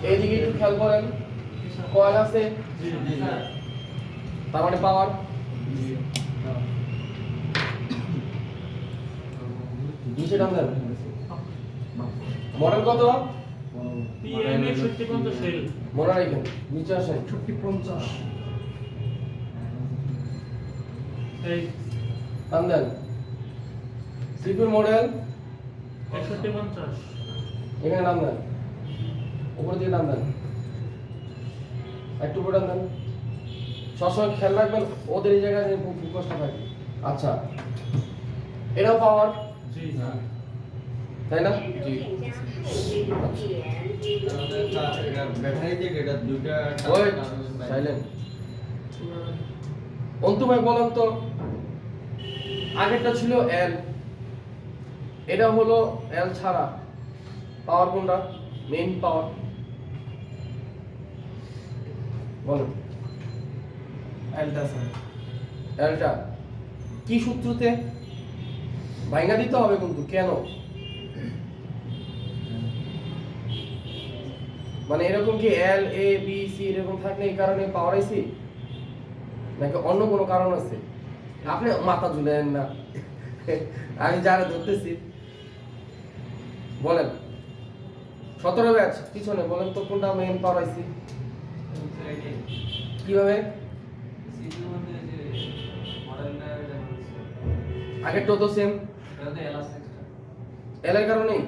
এইদিকে একটু খেয়াল করেন, কয়েল আছে, তার মানে পাওয়ার। নিচে টান দেন। মডেল কত? PM 6150 cell. মনে রাখেন, নিচে আসেন। 50 এই টান দেন। সিপিইউ মডেল 6150 এখানে নাম দেন, উপরে দিয়ে নাম দেন, একটু উপরে টান দেন। সবসময় খেয়াল রাখবেন ওদের এই জায়গায় যেন ফোকাসটা থাকে। আচ্ছা, এটাও পাওয়ার, জি তাই না? Wait, silent. অন্তু ভাই বলেন তো, আগেরটা ছিল এল, এটা হলো এল ছাড়া পাওয়ার কোনটা? মেইন পাওয়ার বলেন। এলটা স্যার এলটা কি সূত্রতে? ভাঙা দিতে হবে কিন্তু, কেন? মানে এরকম কি এল এ বি সি এরকম থাকলে এই কারণে পাওয়ার আইসি, নাকি অন্য কোনো কারণ আছে? আপনি মাথা ঝুলেন না, আমি যারা ধরতেছি বলেন। 17 ব্যাচ পিছনে বলেন তো কোনটা মেইন পাওয়ার আইসি? কিভাবে? আগেরটা তো সেম, এল এর কারণেই,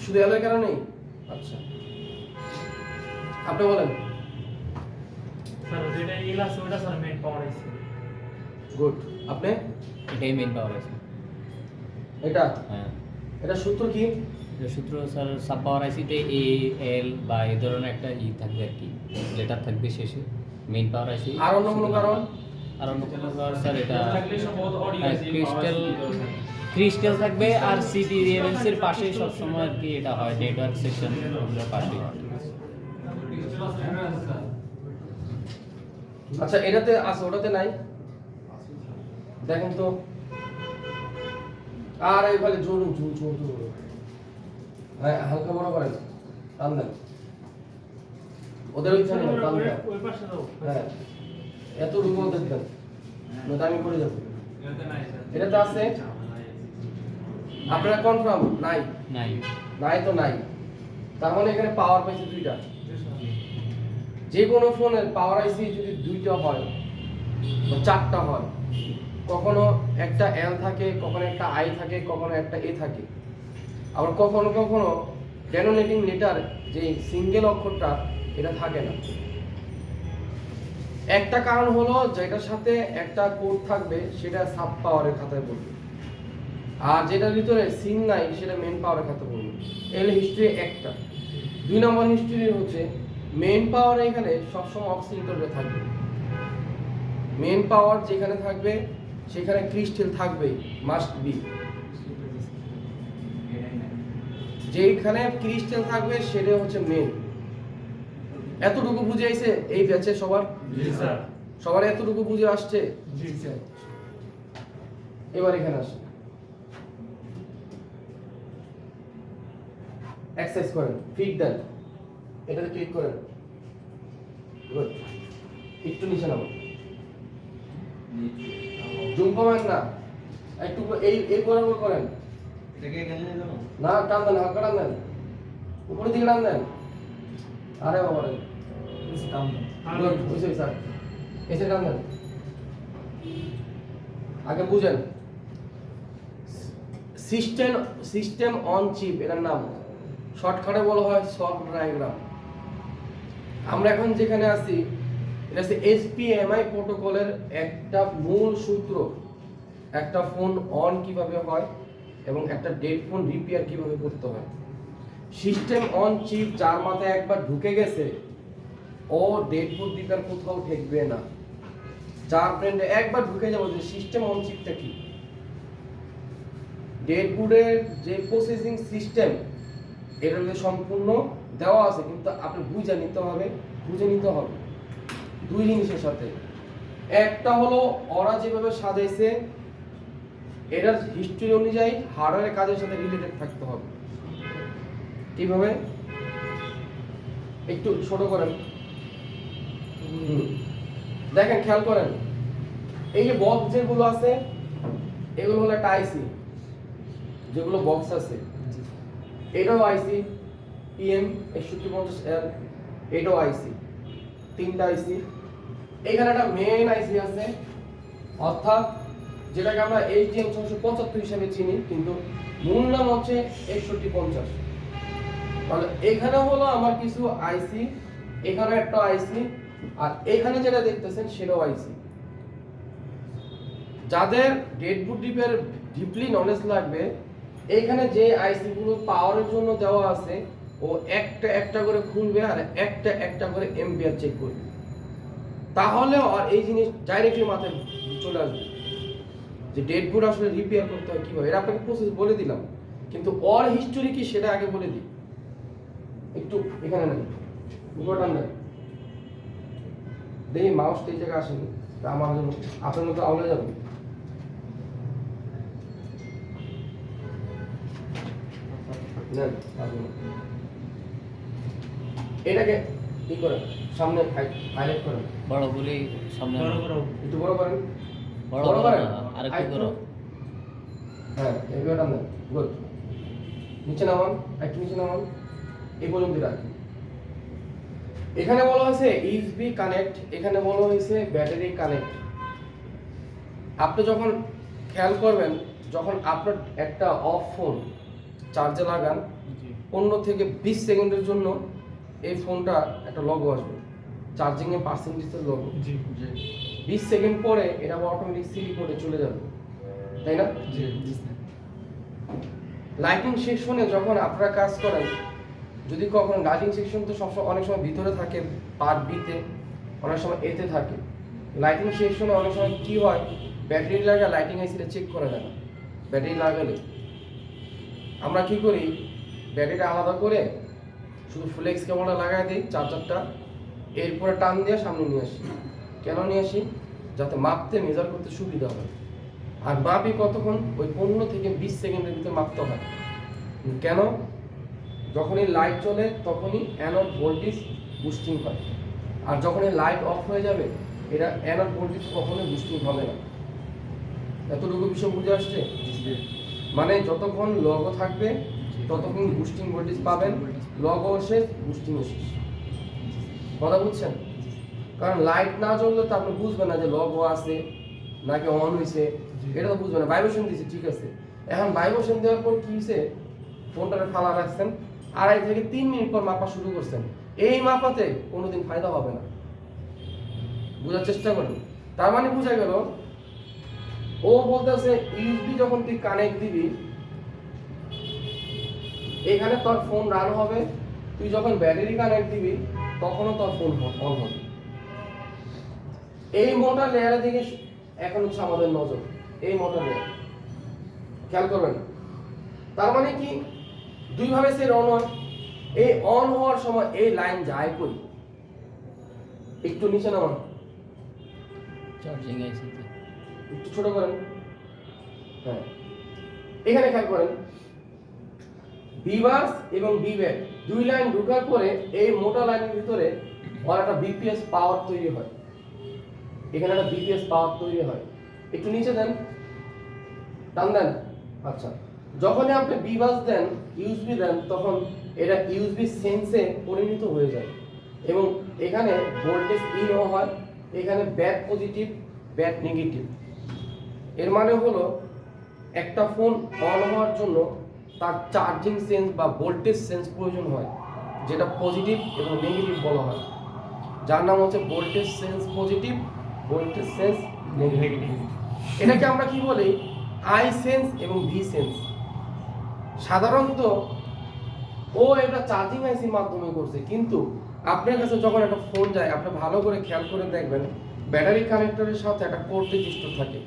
শুধু এল এর কারণেই। আচ্ছা, আপনি বলেন। স্যার যেটা ইল আছে ওটা স্যার মেইন পাওয়ার আছে। গুড। আপনি? এটাই মেইন পাওয়ার আছে। এটা হ্যাঁ, এটা সূত্র কি? এটা সূত্র স্যার সাব পাওয়ার আইসিতে এ এল বা এই ধরনের একটা থাকবে আর কি, লেটার থাকবে শেষে মেইন পাওয়ার আইসি। আর অন্য কোনো কারণ? আর অন্য কোনো কারণ স্যার এটা থাকলে সম্ভবত অডিও আইসি ক্রিস্টাল থাকবে আর সিপি রিএমএস এর পাশে সব সময় আর কি এটা হয়, নেটওয়ার্ক সেকশন ওগুলোর পাশে। আচ্ছা, এটাতে আছে ওটাতে নাই, দেখেন তো। আর এইভাবে জোর জোর জোর জোর, হ্যাঁ হালকা বড় করেন, টান দেন ওদের ওইখানে টান দেন। ওই পাশে দাও। হ্যাঁ, এত রুগো দেখবেন নয়তো আমি পড়ে যাবো। এটাতে আছে, আপনারা কনফার্ম? নাই নাই, নাই তো নাই, তার মানে এখানে পাওয়ার পাইছে দুইটা। যে কোনো ফোনের পাওয়ার আইসি যদি দুইটা হয় বা চারটা হয়, কখনো একটা এল থাকে, কখনো একটা আই থাকে, কখনো একটা এ থাকে, আবার কখনো কখনো ডেনোনেটিং লেটার যে সিঙ্গেল অক্ষরটা এটা থাকে না। একটা কারণ হলো যেটার সাথে একটা কোড থাকবে সেটা সাব পাওয়ারের খাতায় পড়বে, আর যেটার ভিতরে সিন নাই সেটা মেন পাওয়ারের খাতায় পড়বে। এল হিস্ট্রি একটা। 2 নম্বর হিস্ট্রি হচ্ছে মেন পাওয়ার এখানে সবসময় অক্সিলেটরে থাকবে। মেন পাওয়ার যেখানে থাকবে সেখানে ক্রিস্টাল থাকবে, মাস্ট বি। যেখানে ক্রিস্টাল থাকবে সেটা হচ্ছে মেন। এতটুকু বুঝে আইছে এই ব্যাচে সবার? জি স্যার। সবার এতটুকু বুঝে আসছে? জি স্যার এবার এখানে আসে, এক্সারসাইজ করেন, ফিট দেন, এটাতে ক্লিক করেন। গুড, একটু নিচে নামান, জুম কমান না, একটু এই বরাবর করেন। এটাকে এখানে নিয়ে যাবো না, টান দেন, হালকা টান দেন, উপরের দিকে টান দেন। আরে বাবা রে, কাম গুড, বুঝছি স্যার, এসে টান দেন। আগে বুঝেন, সিস্টেম অন চিপ এটার নাম, শর্টকাটে বলা হয় সফট ডায়াগ্রাম। আমরা এখন যেখানে আছি এটা হচ্ছে এসপিএমআই প্রোটোকলের একটা মূল সূত্র। একটা ফোন অন কিভাবে হয় এবং একটা ডেড ফোন রিপেয়ার কিভাবে করতে হয়। সিস্টেম অন চিপ যার মাথায় একবার ঢুকে গেছে ও ডেড ফোন রিপেয়ার কোথাও ঠেকবে না। যার ব্রেনে একবার ঢুকে যাবে যে সিস্টেম অন চিপটা কি, ডেড বোর্ডের যে প্রসেসিং সিস্টেম এটা সম্পূর্ণ দেওয়া আছে, কিন্তু আপনি বুঝে নিতে হবে। দুই জিনিসের সাথে, একটা হলো ওরা যেভাবে সাজাইছে এটার হিস্ট্রি অনুযায়ী হার্ডওয়্যারের কাজের সাথে রিলেটেড থাকতে হবে। কিভাবে? একটু ছোট করেন। দেখেন, খেয়াল করেন, এই যে বক্স যেগুলো আছে এগুলো হলো একটা আইসি, যেগুলো বক্স আছে এটাও আইসি, PM 6150L, এটাও আইসি, তিনটা আইসি। এখানে একটা মেইন আইসি আছে, অর্থাৎ যেটাকে আমরা HDM 675 হিসেবে চিনি, কিন্তু মূল নাম হচ্ছে 6150। তাহলে এখানে হলো আমার কিছু আইসি, এখানে একটা আইসি, আর এখানে যেটা দেখতেছেন সেটাও আইসি। যাদের ডেডবুট ডিপের ডিপলি নলেজ লাগবে, এখানে যে আইসি গুলো পাওয়ারের জন্য দেওয়া আছে ও একটা একটা করে খুলবে আর একটা একটা করে এম্পিয়ার চেক করবে, তাহলে আর এই জিনিস ডাইরেক্টলি মাথায় চলে আসবে যে ডেডবুট আসলে রিপেয়ার করতে হয় কিভাবে। এটা আপনাকে প্রসেস বলে দিলাম, কিন্তু ওর হিস্টোরি কি সেটা আগে বলে দিই। একটু এখানে নেন, উপরে টান দেন, দেখি মাউসটা এই জায়গায় আসেনি, তা আমার জন্য আপনার মতো আউলে যাবে। নেন, আসুন। এটাকে কি করেন, সামনে হাইলাইট করেন, বড় বলি সামনে বড় বড় একটু বড় করেন, বড় বড় বড় করেন, আর একটু বড়। হ্যাঁ, এইভাবে টান দেন, গুড। নিচে নামান, একটু নিচে নামান, এই পর্যন্ত রাখি। এখানে বলা হয়েছে USB কানেক্ট, এখানে বলা হয়েছে ব্যাটারি কানেক্ট। আপনি যখন খেয়াল করবেন, যখন আপনার একটা অফ ফোন চার্জে লাগান, 15 থেকে 20 সেকেন্ডের জন্য এই ফোনটা একটা লগো আসবে, চার্জিং এর পার্সেন্টেজের লগো। জি 20 সেকেন্ড পরে এটা অটোমেটিক সিলি কোডে চলে যাবে, তাই না? জি লাইটিং সেকশনে যখন আপনারা কাজ করেন, যদি কখনো লাইটিং সেকশন তো সবসময় অনেক সময় ভিতরে থাকে, পার্ট বিতে, অনেক সময় এতে থাকে। লাইটিং সেকশনে অনেক সময় কি হয়, ব্যাটারি লাগা লাইটিং আইসিটা চেক করে না। ব্যাটারি লাগালে আমরা কি করি, ব্যাটারিটা আলাদা করে শুধু ফ্লেক্স কেবলটা লাগাই দিই চার্জারটা, এরপরে টান দিয়ে সামনে নিয়ে আসি। কেন নিয়ে আসি? যাতে মাপতে মেজার করতে সুবিধা হয়। আর মাপি কতক্ষণ, ওই 15 থেকে 20 সেকেন্ডের ভিতরে মাপতে হয়। কেন? যখনই লাইট চলে তখনই অ্যানোড ভোল্টেজ বুস্টিং হয়, আর যখনই লাইট অফ হয়ে যাবে এটা অ্যানোড ভোল্টেজ কখনোই বুস্টিং হবে না। এতটুকু বিষয় বুঝে আসছে? মানে যতক্ষণ লগো থাকবে ততক্ষণ বুস্টিং ভোল্টেজ পাবেন, লগো শেষ, বুস্টিং শেষ। কথা বুঝছেন? কারণ লাইট না জ্বললে তো আপনি বুঝবেন না যে লগো আছে নাকি অন হয়েছে, এটা তো বুঝবেন না। ভাইব্রেশন দিয়েছে, ঠিক আছে, এখন ভাইব্রেশন দেওয়ার পর কি হয়েছে, ফোনটাকে ফালা রাখছেন, 2.5 থেকে 3 মিনিট পর মাপা শুরু করছেন, এই মাপাতে কোনোদিন ফায়দা হবে না। বোঝার চেষ্টা করুন। তার মানে বোঝা গেল, ও বলতেছে ইউএসবি যখন তুই কানেক্ট দিবি এখানে তোর ফোন রান হবে, তুই যখন ব্যাটারি কানেক্ট দিবি তখনও তোর ফোন অন হবে। এই মোটর লেয়ারের দিকে এখন হচ্ছে আমাদের নজর, এই মোটর লেয়ার খেয়াল করবেন। তার মানে কি, দুই ভাবে সে অন হয়। এই অন হওয়ার সময় এই লাইন যায় কই, একটু নিচে নামান, চার্জিং আইসিতে একটু ছোট করেন। হ্যাঁ, এখানে খেয়াল করেন, বিবাস এবং বিব্যাক দুই লাইন ঢোকার পরে এই মোটা লাইনের ভিতরে আর একটা বিপিএস পাওয়ার তৈরি হয়। এখানে একটা বিপিএস পাওয়ার তৈরি হয়। একটু নিচে দেন, টান দেন। আচ্ছা, যখনই আপনি বিবাস দেন, ইউএসবি দেন, তখন এটা ইউএসবি সেন্সে পরিণত হয়ে যায় এবং এখানে ভোল্টেজ ইন হয়, এখানে ব্যাট পজিটিভ, ব্যাট নেগেটিভ। এর মানে হলো একটা ফোন অন হওয়ার জন্য তার চার্জিং সেন্স বা ভোল্টেজ সেন্স প্রয়োজন হয়, যেটা পজিটিভ এবং নেগেটিভ বলা হয়, যার নাম হচ্ছে voltage sense positive, voltage sense negative. এটাকে আমরা কি বলি, আই সেন্স এবং ভি সেন্স। সাধারণত ও এটা চার্জিং আইসির মাধ্যমে করছে, কিন্তু আপনার কাছে যখন একটা ফোন যায় আপনি ভালো করে খেয়াল করে দেখবেন ব্যাটারি কানেক্টরের সাথে একটা কোড রেজিস্টার থাকে,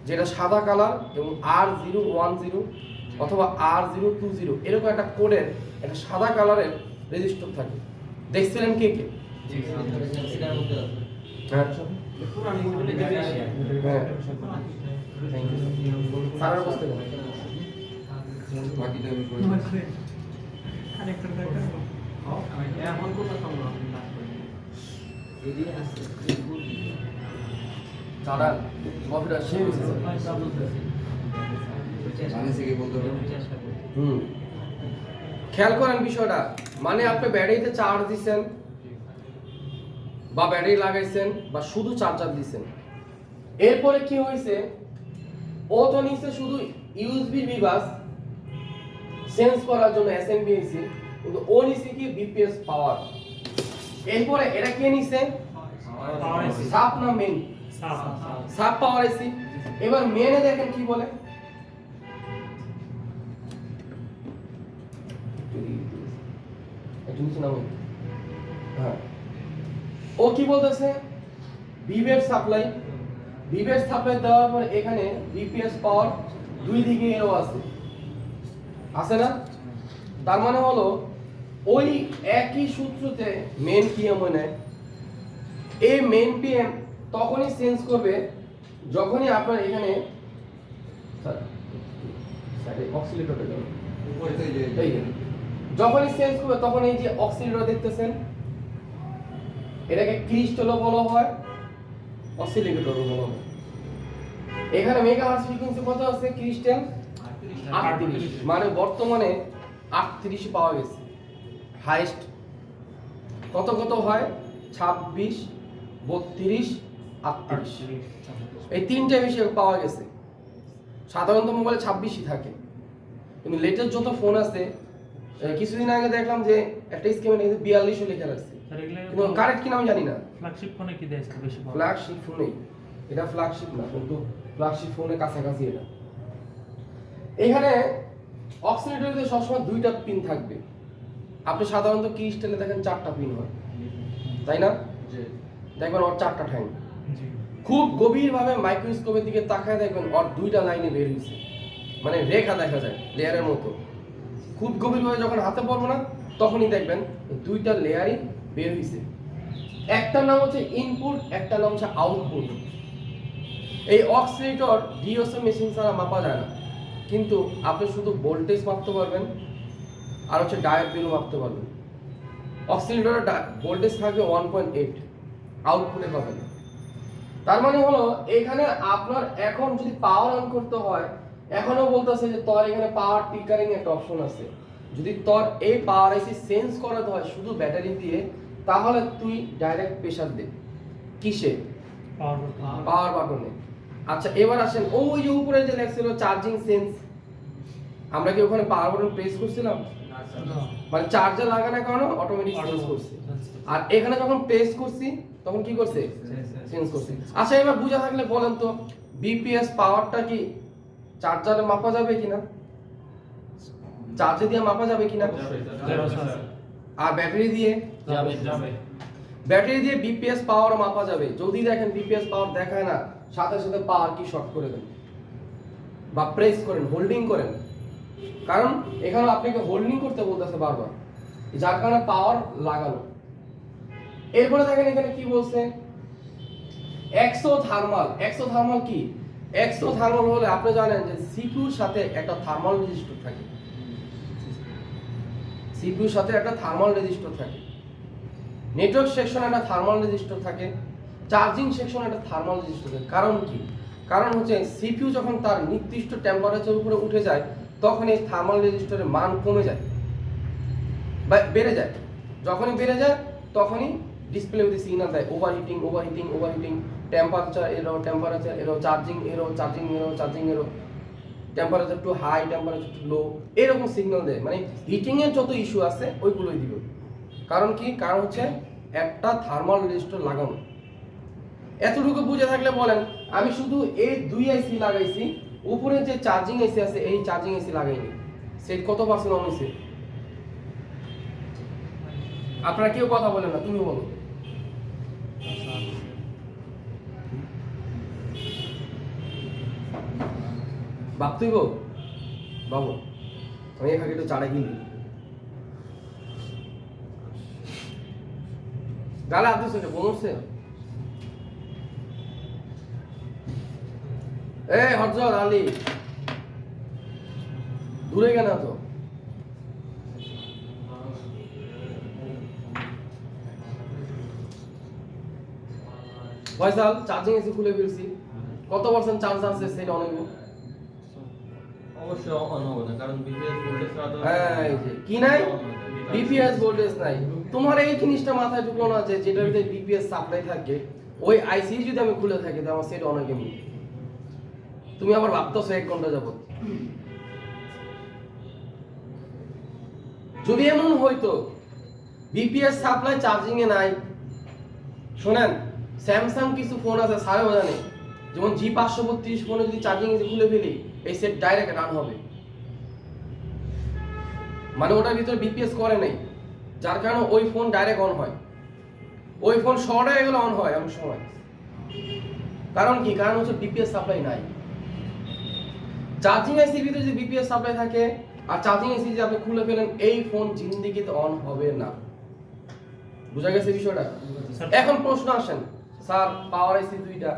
যেটা সাদা কালার এবং R010 অথবা R020 এরকম একটা কোডের একটা সাদা কালারের রেজিস্টার থাকে। দেখছিলেন কে কে? হ্যাঁ, হ্যাঁ, থ্যাংক ইউ স্যারের বসতে আরেকটা এখন কোথাও সম্ভব আপনি কাজ করেন এদিকে আসছে চাড়া কফিটা সেই হয়েছে হুম খেয়াল করেন বিষয়টা, মানে আপনি ব্যাটারিতে চার্জ দিচ্ছেন বা ব্যাটারি লাগাইছেন বা শুধু চার্জার দিচ্ছেন, এরপরে কি হয়েছে, ও তো নিচ্ছে শুধু ইউএসবি বাস সেন্স করার জন্য এসএমবিএসি, কিন্তু ও নিচ্ছে কি বিপিএস পাওয়ার। এরপরে এটা কে নিচ্ছে, পাওয়ার আইসি সাব না মেইন, সাপ সাব পাওয়ার আইসি। এবার মেনে দেখেন কি বলে, একটু নিচে নামো। হ্যাঁ, ও কি বলতেছে, বিবের সাপ্লাই দেওয়ার পর এখানে বিপিএস পাওয়ার দুই দিকে এরো আছে না? তার মানে হলো ওই একই সূত্রতে মেন পিএম নেয়। এই মেন পিএম তখনই সেন্স করবে যখনই আপনার এখানে যখনই সেন্স করবে তখন এই যে অক্সিলেটর দেখতেছেন, এটাকে ক্রিস্টালও বলা হয়, অসিলেটরও বলা হয়। এখানে মেগাহার্টজ ফ্রিকোয়েন্সি কত আছে, ক্রিস্টাল 38, মানে বর্তমানে 38 পাওয়া গেছে হাইস্ট। কত কত হয়, 26, 32, 38, এই তিনটে বিষয় পাওয়া গেছে। সাধারণত মোবাইলে 26ই থাকে, কিন্তু লেটেস্ট যত ফোন আছে, কিছুদিন আগে দেখলাম যে একটা স্ক্রিনে 42 লেখা রাখছে, কিন্তু কারেক্ট কিনা আমি জানি না। ফ্ল্যাগশিপ ফোনে কি দেয় স্যার বেশি পাওয়ার? ফ্ল্যাগশিপ ফোনেই, এটা ফ্ল্যাগশিপ না, কিন্তু ফ্ল্যাগশিপ ফোনের কাছাকাছি এটা। এখানে অক্সিলেটরে সবসময় দুইটা পিন থাকবে। আপনি সাধারণত ক্রিস্টালে দেখেন 4টা পিন হয়, তাই না? দেখবেন ওর 4টা ঠ্যাং। জি খুব গভীরভাবে মাইক্রোস্কোপের দিকে তাকায় দেখবেন ওর দুইটা লাইনে বের হয়েছে, মানে রেখা দেখা যায় লেয়ারের মতো। খুব গভীরভাবে যখন হাতে পড়বে না তখনই দেখবেন দুইটা লেয়ারই বের হয়েছে। একটার নাম হচ্ছে ইনপুট, একটার নাম হচ্ছে আউটপুট। এই অক্সিলেটর ডিওসি মেশিন ছাড়া মাপা যায় না, কিন্তু আপনি শুধু ভোল্টেজ মাপতে পারবেন আর হচ্ছে ডায়োড ভ্যালু মাপতে পারবেন। অক্সিলেটরের ভোল্টেজ থাকবে 1.8, আউটপুটে পাবেন। তার মানে হলো এখানে আপনার এখন যদি পাওয়ার অন করতে হয়, এখনো বলতেছে যে তোর এখানে পাওয়ার টিকারিং একটা অপশন আছে। যদি তোর এই পাওয়ার আইসি সেন্স করাতে হয় শুধু ব্যাটারি দিয়ে, তাহলে তুই ডাইরেক্ট প্রেসার দে কিসে, পাওয়ার বাটনে। আচ্ছা এবার আসেন, ওই যে উপরে যে লেখছিল চার্জিং সেন্স, আমরা কি ওখানে পাওয়ার বাটন প্রেস করছিলাম? মানে চার্জার লাগানোর কারণে অটোমেটিক সেন্স করছে। আর এখানে যখন প্রেস করছি তখন কি করছে, সেন্স করছে। আচ্ছা এবার বুঝা থাকলে বলেন তো, বিপিএস পাওয়ারটা কি চার্জারে মাপা যাবে কিনা, চার্জে দিয়ে মাপা যাবে কিনা? আর ব্যাটারি দিয়ে বিপিএস পাওয়ার মাপা যাবে। যদি দেখেন বিপিএস পাওয়ার দেখায় না, সাথে সাথে পাওয়ার কি শর্ট করে দেন বা প্রেস করেন, হোল্ডিং করেন, কারণ এখানে আপনাকে হোল্ডিং করতে বলতেছে বারবার, যার কারণে পাওয়ার লাগানো। এরপরে দেখেন এখানে কি বলছে, এক্সোথার্মাল কি? এক্সোথার্মাল হলে আপনি জানেন যে সিপিইউর সাথে একটা থার্মাল রেজিস্টর থাকে, সিপিইউর সাথে একটা থার্মাল রেজিস্টর থাকে, নেটওয়ার্ক সেকশনে একটা থার্মাল রেজিস্টর থাকে, চার্জিং সেকশনে একটা থার্মাল রেজিস্টর থাকে। কারণ কি? কারণ হচ্ছে সিপিইউ যখন তার নির্দিষ্ট টেম্পারেচার উপরে উঠে যায় তখন এই থার্মাল রেজিস্টরের মান কমে যায় বা বেড়ে যায়। যখনই বেড়ে যায় তখনই ডিসপ্লে উইথ সিগন্যাল দেয় overheating, temperature error, charging error, temperature too high, temperature too low, এরকম সিগন্যাল দেয়। মানে হিটিং এর যত ইস্যু আছে ওইগুলোই দিবে। কারণ কি? কারণ হচ্ছে একটা থার্মাল রেজিস্টর লাগানো। এতটুকু বুঝে থাকলে বলেন, আমি শুধু এই দুই আইসি লাগাইছি, উপরে যে চার্জিং আইসি আছে এই চার্জিং আইসি লাগাইনি, সেট কত পার্সেন্ট অন হয়েছে? আপনারা কেউ কথা বলেন না, তুমি বলো। ভাবতেই বল বাবু, আমি এখানে একটু চাড়া কিনি গালে হাত দিচ্ছে, বলছে এই হরজত আলী দূরে কেন তো ফয়সাল চার্জিং এসি খুলে ফেলছি, কত পার্সেন্ট চার্জ আছে সেটা অনেক অবশ্যই অন হবে না, কারণ বিপিএস ভোল্টেজ ছাড়া তো হ্যাঁ এই যে কি নাই বিপিএস ভোল্টেজ নাই। তোমার এই জিনিসটা মাথায় ঢুকলো না যে যেটার ভিতরে বিপিএস সাপ্লাই থাকে ওই আইসি যদি আমি খুলে থাকি তাহলে আমার সেট অনেক এমনি। তুমি আবার ভাবতেছো 1 ঘন্টা যাবত। যদি এমন হইতো বিপিএস সাপ্লাই চার্জিং এ নাই, শোনেন স্যামসাং কিছু ফোন আছে সারেও জানে, যেমন G532 ফোনে যদি চার্জিং এসে খুলে ফেলি এই সেট ডাইরেক্ট রান হবে, মানে ওটার ভিতরে বিপিএস করে নাই, যার কারণে ওই ফোন ডাইরেক্ট অন হয়। ওই ফোন শর্ট হয়ে গেলে অন হয় এমন সময়। কারণ কি? কারণ হচ্ছে বিপিএস সাপ্লাই নাই। চার্জিং আইসির ভিতরে যদি বিপিএস সাপ্লাই থাকে আর চার্জিং আইসি যদি আপনি খুলে ফেলেন এই ফোন জিন্দেগিতে অন হবে না। বুঝা গেছে বিষয়টা? এখন প্রশ্ন আসেন, স্যার পাওয়ার আইসি দুইটা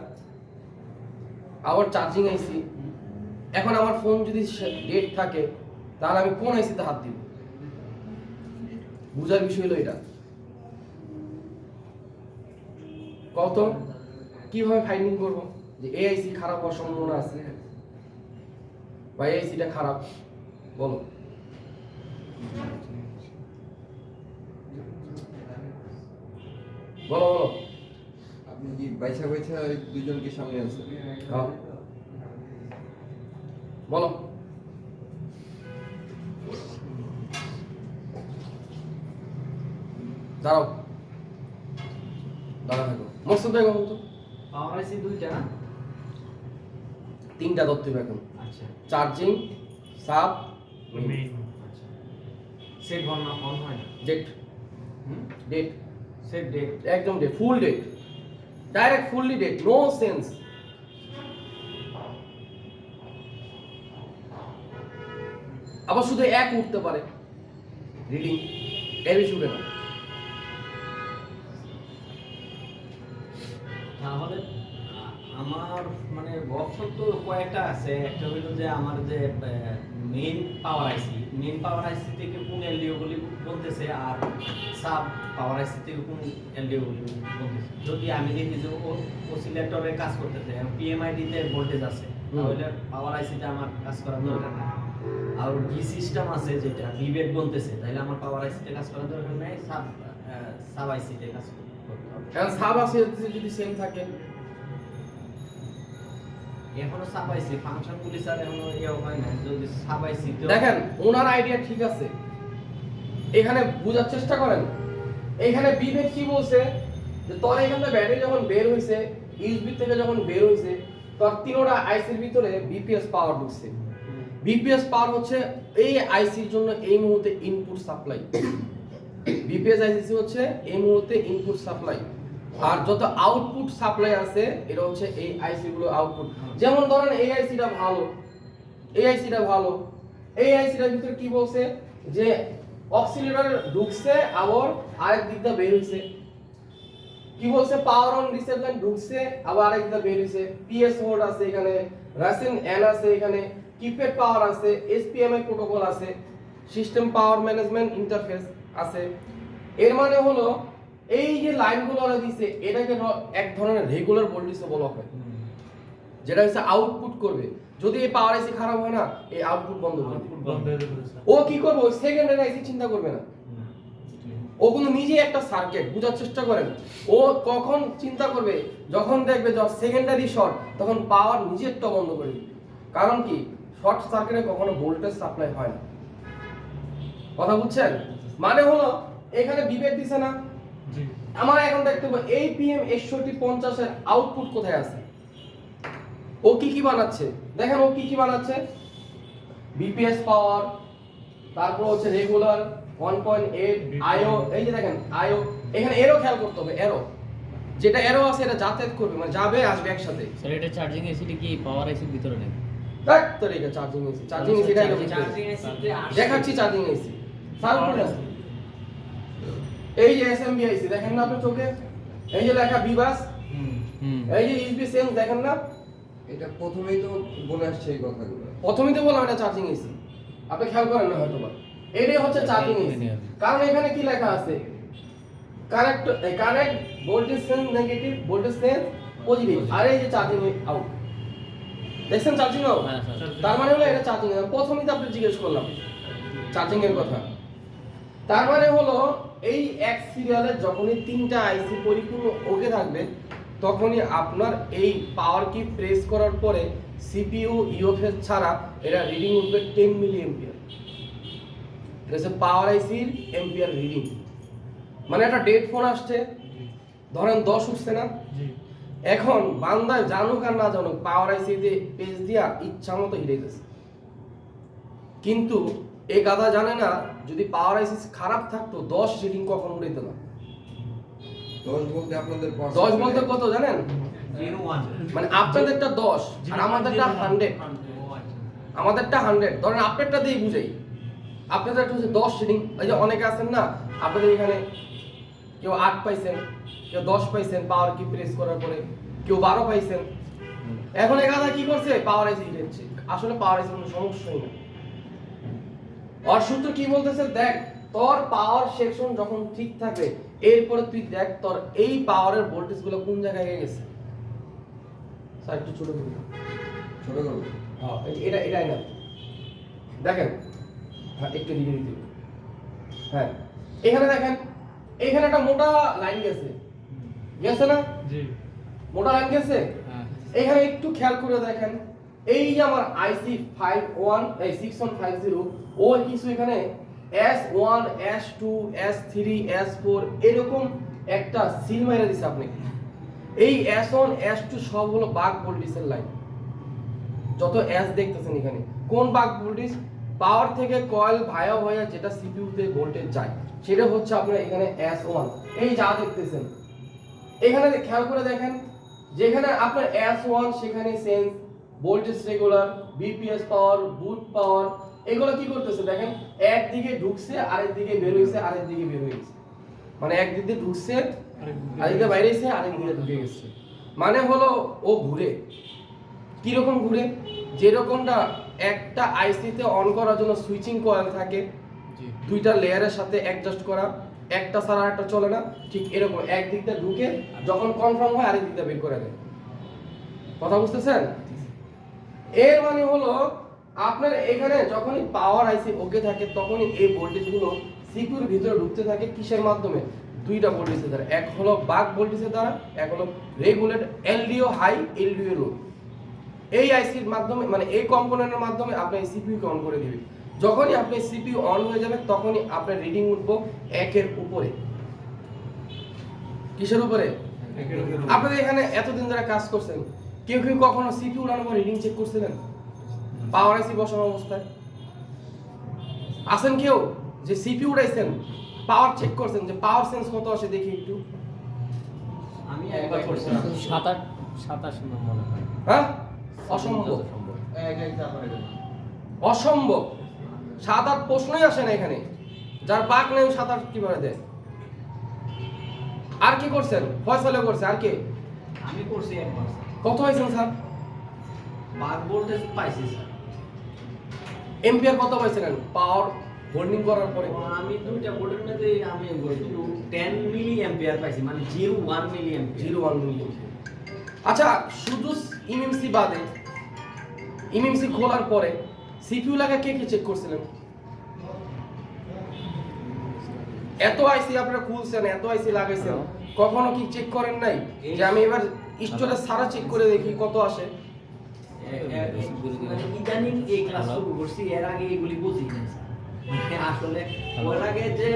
আবার চার্জিং আইসি, এখন আমার ফোন যদি ডেট থাকে তাহলে আমি কোন আইসিতে হাত দিব? বুঝার বিষয় হলো এটা। কত কিভাবে ফাইন্ডিং করব যে এই আইসি খারাপ হওয়ার সম্ভাবনা আছে বা এই আইসিটা খারাপ? বলো। বলো বলো। আপনি কি বাইসা বাইসা দুজনকে সামনে আছেন? হ্যাঁ। বলো। দাঁড়াও, দাঁড়া থাকো। মকসুদ ভাই বলুন তো। পাওয়ার আইসি দুইটা না? 3টা ধরতে হবে এখন। আচ্ছা চার্জিং, সাব, মেইন আচ্ছা, সেট অন হয় না? ডেট। ডেট সেট ডেট একদম dead, full dead, direct fully dead, no sense. আবার শুধু এক উঠতে পারে রিডিং, এর বেশি উঠে না। তাহলে আমার মানে অপশন তো কয়েকটা আছে। একটা হলো যে আমার যে মেইন পাওয়ার আইসি থেকে কোন এলডিও গুলি বলতেছে, আর সাব পাওয়ার আইসি থেকে কোন এলডিও গুলি বলতেছে। যদি আমি দেখি যে অসিলেটরে কাজ করতেছে, পিএমআইডি তে ভোল্টেজ আছে, তাহলে পাওয়ার আইসিতে আমার কাজ করার দরকার নেই। আর ডি সিস্টেম আছে যেটা ভিভেট বলতেছে, তাহলে আমার পাওয়ার আইসিতে কাজ করার দরকার নেই, সাব আইসিতে কাজ করতে হবে। এখন সাব আছে যদি সেম থাকে, এখনো সাবাইছি ফাংশনগুলি স্যার এখনো ইয়ে হয় না। যদি সাবাইছি তো দেখেন ওনার আইডিয়া ঠিক আছে, এখানে বোঝার চেষ্টা করেন। এখানে বিবেক কি বলছে যে তোর এখান থেকে ব্যাটারি যখন বের হইছে, ইউএসবি থেকে যখন বের হইছে, তোর তিনটা আইসির ভিতরে বিপিএস পাওয়ার ঢুকছে। বিপিএস পাওয়ার হচ্ছে এই আইসির জন্য এই মুহূর্তে ইনপুট সাপ্লাই। বিপিএস আইসি হচ্ছে এই মুহূর্তে ইনপুট সাপ্লাই, আর যত আউটপুট সাপ্লাই আছে এটা হচ্ছে এই আইসি গুলো আউটপুট। যেমন ধরেন এই আইসিটা ভালো, এই আইসিটা ভালো, এই আইসিটার ভিতরে কি বলছে যে অক্সিলেটর ঢুকছে আবার আরেক দিক দিয়ে বের হইছে। কি বলছে? পাওয়ার অন রিসেট লাইন ঢুকছে আবার আরেক দিক দিয়ে বের হইছে। পিএস হোল্ড আছে এখানে, রাসিন এন আছে এখানে, কিপ্যাড পাওয়ার আছে, এসপিএমআই প্রোটোকল আছে, সিস্টেম পাওয়ার ম্যানেজমেন্ট ইন্টারফেস আছে। এর মানে হলো এই যে লাইনগুলো ওরা দিছে এটাকে এক ধরনের রেগুলার ভোল্টেজও বলা হয়, যেটা হচ্ছে আউটপুট করবে। যদি এই পাওয়ার আইসি খারাপ হয় না, এই আউটপুট বন্ধ করে দিবে। বন্ধ হয়ে যাবে স্যার। ও কি করবে? ওই সেকেন্ডারি আইসি চিন্তা করবে না, ও কোনো নিজেই একটা সার্কিট। বুঝার চেষ্টা করেন, ও কখন চিন্তা করবে? যখন দেখবে যে সেকেন্ডারি শর্ট, তখন পাওয়ার নিজেরটা বন্ধ করে দিবে। কারণ কি? শর্ট সার্কিটে কখনো ভোল্টেজ সাপ্লাই হয় না। কথা বুঝছেন? মানে হলো এখানে বিভেদ দিছে না, জি আমার এখন দেখতে হবে এই পিএম 6150 এর আউটপুট কোথায় আছে, ও কি কি বানাচ্ছে। দেখেন ও কি কি বানাচ্ছে, বিপিএস পাওয়ার, তারপর হচ্ছে রেগুলার 1.8 আইও। এই যে দেখেন আইও, এখানে এরো খেয়াল করতে হবে। এরো যেটা এরো আছে এটা যাতায়াত করবে, মানে যাবে আসবে একসাথে। স্যার এটা চার্জিং এসিটি কি পাওয়ার আইসির ভিতরে নেই? দেখ তোর এটা চার্জিং এসি, চার্জিং এসি এটা চার্জিং আইসিতে দেখাচ্ছি। চার্জিং এসি সার্কিট আছে, এই যে এসএমবি আইসি দেখেন না আপনার চোখে, এই যে লেখা বিবাস, এই যে ইউএসবি সেন্স দেখেন না। এটা প্রথমেই তো বলে আসছে এই কথাগুলো। প্রথমেই তো বললাম এটা চার্জিং এসি, আপনি খেয়াল করেন না হয়তো বা। এটাই হচ্ছে চার্জিং এসি, কারণ এখানে কি লেখা আছে? Connect voltage sense negative, voltage sense positive, আর এই যে চার্জিং আউট, দেখছেন চার্জিং আউট? হ্যাঁ স্যার। তার মানে হলো এটা চার্জিং। প্রথমেই তো আপনি জিজ্ঞেস করলাম চার্জিং এর কথা। তার মানে হলো এই এক সিরিয়ালে যখনই 3টা আইসি পরিপূর্ণ ওকে থাকবে তখনই আপনার এই পাওয়ার কি প্রেস করার পরে সিপিইউ ইউএফএস ছাড়া এটা রিডিং উঠবে 10 মিলি এম্পিয়ার। এটা হচ্ছে পাওয়ার আইসির এম্পিয়ার রিডিং। মানে একটা ডেড ফোন আসছে, ধরেন 10 উঠছে না, জি এখন বান্দায় জানুক আর না জানুক পাওয়ার আইসি দিয়ে পেজ দিয়া ইচ্ছা মতো হিরে গেছে। কিন্তু এই গাধা জানে না যদি পাওয়ার আইসি খারাপ থাকতো 10 রিডিং কখনো উঠাইতো না। 10 বলতে আপনাদের 10 বলতে কত জানেন? 01 মানে আপনাদেরটা 10 আর আমাদেরটা 100। আমাদেরটা 100, ধরেন আপনারটা দিয়ে বুঝাই। আপনাদের হচ্ছে 10 রিডিং। এই যে অনেকে আছেন না, আপনাদের এখানে কেউ 8 পাইছেন, কেউ 10 পাইছেন পাওয়ার কি প্রেস করার পরে, কেউ 12 পাইছেন। এখন এই গাধা কি করছে? পাওয়ার আইসি হিটেছে। আসলে পাওয়ার আইসি কোনো সমস্যাই না। আর সূত্র কি বলতেছে, দেখ তোর পাওয়ার সেকশন যখন ঠিক থাকে এরপরে তুই দেখ তোর এই পাওয়ারের ভোল্টেজ গুলো কোন জায়গায় গেছে। স্যার একটু ছোট করুন। ছোট করব। হ্যাঁ এটাই না, দেখেন। হ্যাঁ একটু দিকে দিতে। হ্যাঁ এখানে দেখেন, এখানে একটা মোটা লাইন গেছে, গেছে না? জি মোটা লাইন গেছে। হ্যাঁ এখানে একটু খেয়াল করে দেখেন, এই যে আমার আইসি 6150 ও কিছু এখানে S1 S2 S3 S4 এরকম একটা সিল মেরে দিছে আপনি। এই S1 S2 সব হলো বাক ভোল্টেজের লাইন। যত S দেখতেছেন এখানে কোন বাক ভোল্টেজ, পাওয়ার থেকে কয়েল ভায়া হয়ে যেটা সিপিইউ তে ভোল্টেজ যায় সেটা হচ্ছে আপনার এখানে S1। এই যা দেখতেছেন এখানে খেয়াল করে দেখেন, যেখানে আপনার S1 সেখানে sense, voltage regular, BPS power, boot power, এগুলো কি করতেছে দেখেন, একদিকে ঢুকছে আরেক দিকে বের হইছে, আরেক দিকে বের হইছে। মানে একদিক দিয়ে ঢুকছে আরেক দিকে বাইরে হইছে, আরেক দিকে ঢুকে গেছে। মানে হলো ও ঘুরে। কি রকম ঘুরে? যেরকমটা একটা আইসিতে অন করার জন্য সুইচিং কয়েল থাকে, জি দুইটা লেয়ারের সাথে অ্যাডজাস্ট করা, একটা ছাড়া একটা চলে না, ঠিক এরকম একদিকটা ঢুকে যখন কনফার্ম হয় আরেক দিকটা বের করে দেয়। কথা বুঝতেছেন? এর মানে হলো আপনার এখানে যখনই পাওয়ার আইসি ওকে থাকে তখনই এই ভোল্টেজ গুলো সিপিইউর ভিতরে ঢুকতে থাকে কিসের মাধ্যমে? দুইটা ভোল্টেজের দ্বারা। এক হলো বাক ভোল্টেজের দ্বারা, এক হলো রেগুলেট এলডিও হাই এলডিও লো। এই আইসির মাধ্যমে মানে এই কম্পোনেন্টের মাধ্যমে আপনি সিপিইউ কে অন করে দিবেন। যখনই আপনি সিপিইউ অন হয়ে যাবে তখনই আপনার রিডিং উঠবো 1 এর উপরে। কিসের উপরে? আপনাদের এখানে এতদিন ধরে কাজ করছেন, কেউ কেউ কখনো সিপিইউ উড়ানোর পর রিডিং চেক করছিলেন পাওয়ার আইসি বসানো অবস্থায়? আসেন কেউ যে সিপিইউ উড়াইছেন, পাওয়ার চেক করছেন যে পাওয়ার সেন্স কত আসে দেখি একটু? আমি একবার করছি। 27 মনে হয়। হ্যাঁ অসম্ভব, সম্ভব। অসম্ভব। 7-8 প্রশ্নই আসে না এখানে। যার বাক নেই 7-8 কিভাবে দেয়? আর কি করছেন? ফয়সালা করছে, আর কে? আমি করছি একবার। কত হয়েছেন স্যার? বাক ভোল্টেজ পাইছি স্যার। এম্পিয়ার কত পাইছিলেন পাওয়ার হোল্ডিং করার পরে? আমি দুইটা বোর্ডের মধ্যে আমি 10 মিলি অ্যাম্পিয়ার পাইছি, মানে 0.1 মিলি অ্যাম্পিয়ার। 0.1 মিলি। আচ্ছা শুধু ইএমসি বাদে, ইএমসি খোলার পরে সিপিইউ লাগা কে কে চেক করছিলেন? এত আইসি আপনারা খুলছেন, এত আইসি লাগাইছেন, কখনো কি চেক করেন নাই যে আমি এবার স্টোরেজ সারা চেক করে দেখি কত আসে? মানে ইদানিং এই ক্লাস শুরু করছি, এর আগে এগুলি বুঝি না স্যার। আসলে ওর আগে যে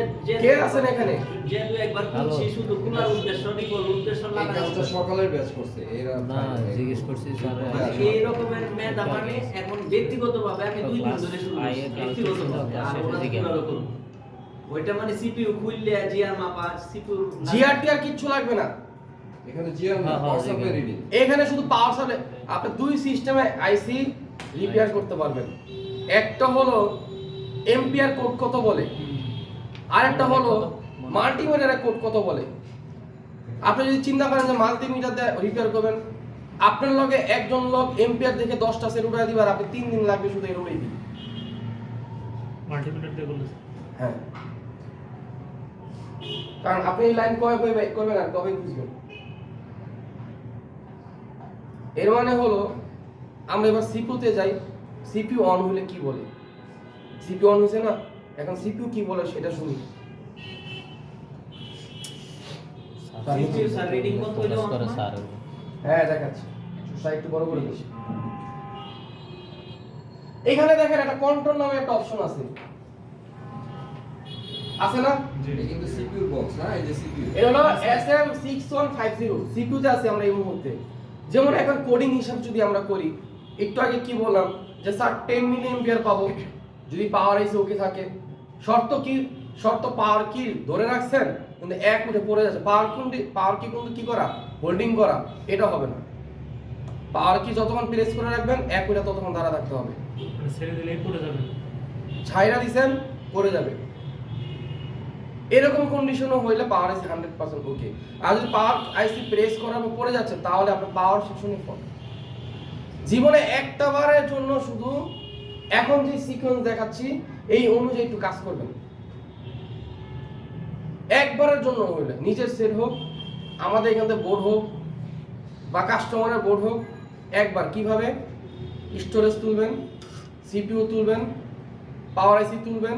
কে আছেন এখানে? যে দু একবার খুলছি শুধু খোলার উদ্দেশ্য নিকল উদ্দেশ্য এই লাগানো। কাজটা সকালের ব্যাচ করছে এরা না জিজ্ঞেস করছি স্যার। এই রকমের মেধা মানে এখন ব্যক্তিগতভাবে আমি 2 দিন ধরে শুরু করছি ব্যক্তিগতভাবে। আর ওরা কিভাবে করব? ওইটা মানে সিপিইউ খুললে জিআর মাপা, সিপিইউ জিআরটি আর কিচ্ছু লাগবে না এখানে জিআর না হ্যাঁ, WhatsApp রিডিং। এখানে, শুধু পাওয়ার সাপ্লাই। আপনি দুই সিস্টেমে আইসি রিপেয়ার করতে পারবেন। একটা হলো এম্পিয়ার কোড কত বলে, আরেকটা হলো মাল্টিমিটারের কোড কত বলে। আপনি যদি চিন্তা করেন যে মাল্টিমিটার দিয়ে রিপেয়ার করবেন, আপনার লগে একজন লোক এম্পিয়ার দেখে 10টা সেট উঠায় দিবার আপনি 3 দিন লাগবে শুধু এর উঠাই দিবেন। মাল্টিমিটার দিয়ে বলেছে। হ্যাঁ, কারণ আপনি এই লাইন কবে করবেন আর কবে বুঝবেন? এর মানে হলো আমরা এবার সিপিইউতে যাই, সিপিইউ অন হলে কি বলে? সিপিইউ অন হয়েছে না, এখন সিপিইউ কি বলে সেটা শুনি। CPU স্যার রিডিং কত হলো ফোকাস করে আমার? স্যার। হ্যাঁ দেখাচ্ছি, স্যার একটু বড় করে দিচ্ছি। এখানে দেখেন একটা কন্ট্রোল নামে একটা অপশন আছে, আছে না? এটা কিন্তু সিপিইউ বক্স না, এই যে সিপিইউ। এটা হলো SM6150 সিপিইউতে আছে আমরা এই মুহূর্তে। যেমন এখন কোডিং হিসাব যদি আমরা করি, একটু আগে কি বললাম যে স্যার 10 মিলি এম্পিয়ার পাবো যদি পাওয়ার আইসি ওকে থাকে। শর্ত কি? শর্ত পাওয়ার কি ধরে রাখছেন কিন্তু এক উঠে পড়ে যাচ্ছে। পাওয়ার কি কিন্তু কি করা, হোল্ডিং করা, এটা হবে না। পাওয়ার কি যতক্ষণ প্রেস করে রাখবেন এক উঠে ততক্ষণ দাঁড়া থাকতে হবে। মানে ছেড়ে দিলেই পড়ে যাবে। ছাইরা দিছেন পড়ে যাবে, এরকম কন্ডিশনও হইলে পাওয়ার আইসি 100% ওকে। আর যদি পাওয়ার আইসি প্রেস করার পর পড়ে যাচ্ছে তাহলে আপনার পাওয়ার সেকশনই ফল্ট। জীবনে একটা বারের জন্য শুধু এখন যে সিকোয়েন্স দেখাচ্ছি এই অনুযায়ী একটু কাজ করবেন। একবারের জন্য হইলে নিজের সেট হোক, আমাদের এখান থেকে বোর্ড হোক বা কাস্টমারের বোর্ড হোক, একবার কিভাবে স্টোরেজ তুলবেন, সিপিইউ তুলবেন, পাওয়ার আইসি তুলবেন।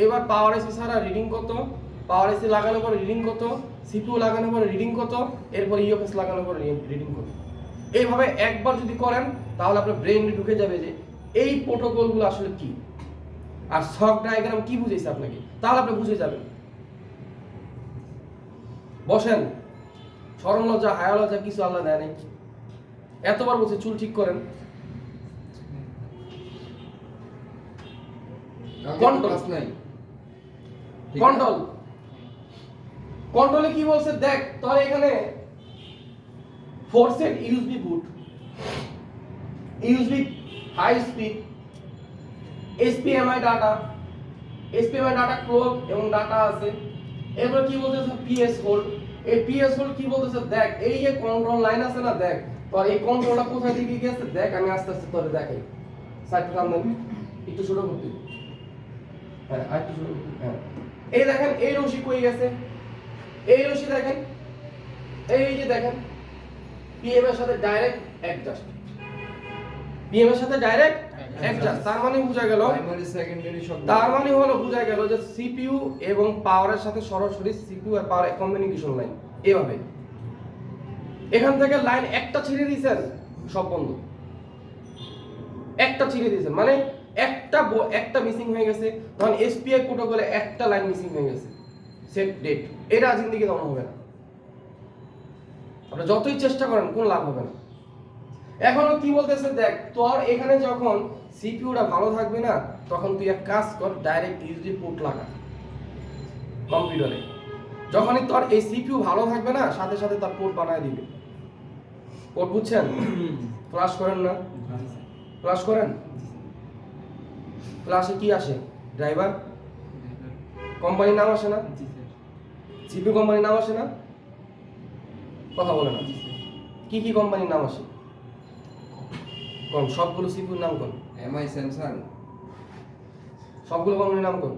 এবার পাওয়ার আইসি ছাড়া রিডিং কত, পাওয়ার আইসি লাগানোর পরে রিডিং কত, সিপিইউ লাগানোর পরে রিডিং কত, এরপর ইউএফএস লাগানোর পরে রিডিং কত। এইভাবে একবার যদি করেন তাহলে আপনার ব্রেইনে ঢুকে যাবে যে এই প্রোটোকলগুলো আসলে কি আর সক ডায়াগ্রাম কি বুঝাইছে আপনাকে, তাহলে আপনি বুঝে যাবেন। বসেন, শরম লজ্জা হায়া লজ্জা কিছু আল্লাহ দেয় নাই। এতবার বলছে চুল ঠিক করেন। কন্ট্রোল ক্লাস নাই। ঠিক আছে? কন্ট্রোলে কি বলছে দেখ, তোর এখানে ফোরসেট USB boot, USB high speed, SPMI data, clock এবং ডাটা আছে। এরপর কি বলতেছে পিএস হোল্ড। এই পিএস হোল্ড কি বলতেছে দেখ, এই যে কন্ট্রোল লাইন আছে না, দেখ তোর এই কন্ট্রোলটা কোথায় দিকে গেছে দেখ। আমি আস্তে আস্তে তোরে দেখাই, সাইডটা সামনে একটু ছোট করতে। হ্যাঁ আরেকটু ছোট করতে। হ্যাঁ এই দেখেন এই রশি কই গেছে, এই রশি দেখেন, এই যে দেখেন পিএম এর সাথে ডাইরেক্ট অ্যাডজাস্ট, পিএম এর সাথে ডাইরেক্ট অ্যাডজাস্ট। তার মানে বোঝা গেল, প্রাইমারি সেকেন্ডারি সব। তার মানে হলো বোঝা গেল যে সিপিইউ এবং পাওয়ারের সাথে সরাসরি সিপিইউ আর পাওয়ার কমিউনিকেশন লাইন এভাবে। এখান থেকে লাইন একটা ছিঁড়ে দিয়েছেন সব বন্ধ, একটা ছিঁড়ে দিয়েছেন মানে একটা মিসিং হয়ে গেছে। তখন এসপিআই প্রোটোকলে একটা লাইন মিসিং হয়ে গেছে, সেট ডেট। এটা জিন্দিগি দমন হবে না, আপনারা যতই চেষ্টা করেন কোনো লাভ হবে না। এখনো কি বলতেছে দেখ, তোর এখানে যখন সিপিইউটা ভালো থাকবে না তখন তুই এক কাজ কর, ডাইরেক্ট ইউএসবি পোর্ট লাগা কম্পিউটারে। যখনই তোর এই সিপিইউ ভালো থাকবে না সাথে সাথে তার পোর্ট বানায় দিবে। পোর্ট বুঝছেন? ফ্লাশ করেন না? ফ্লাশ করেন? ফ্লাশে কি আসে? ড্রাইভার কোম্পানির নাম আসে না? সিপিইউ কোম্পানির নাম আসে না? কথা বলে না। কি কি কোম্পানির নাম আসে কোন? সবগুলো সিপিইউর নাম কোন? এমআই, স্যামসাং, সবগুলো কোম্পানির নাম কোন?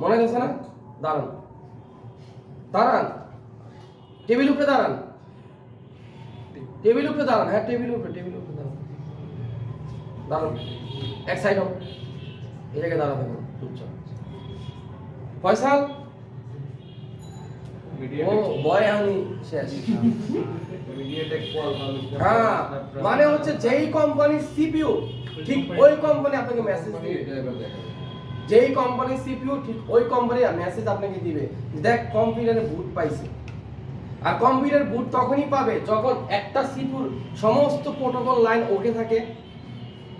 মনে আছে না? দাঁড়ান দাঁড়ান, টেবিল উপরে দাঁড়ান, টেবিল উপরে দাঁড়ান। হ্যাঁ টেবিল উপরে দাঁড়ান, দাঁড়ান এক সাইড হোক, এই জায়গায় দাঁড়া থাকুন চুপচাপ। ফয়সাল ও বয় আনি শেষ। হ্যাঁ মানে হচ্ছে যেই কোম্পানির সিপিইউ ঠিক ওই কোম্পানি আপনাকে মেসেজ দিবে, ড্রাইভার দেখা। যেই কোম্পানির সিপিইউ ঠিক ওই কোম্পানি মেসেজ আপনাকে দিবে, দেখ কম্পিউটারে বুট পাইছে। আর কম্পিউটার বুট তখনই পাবে যখন একটা সিপিইউর সমস্ত প্রোটোকল লাইন ওকে থাকে,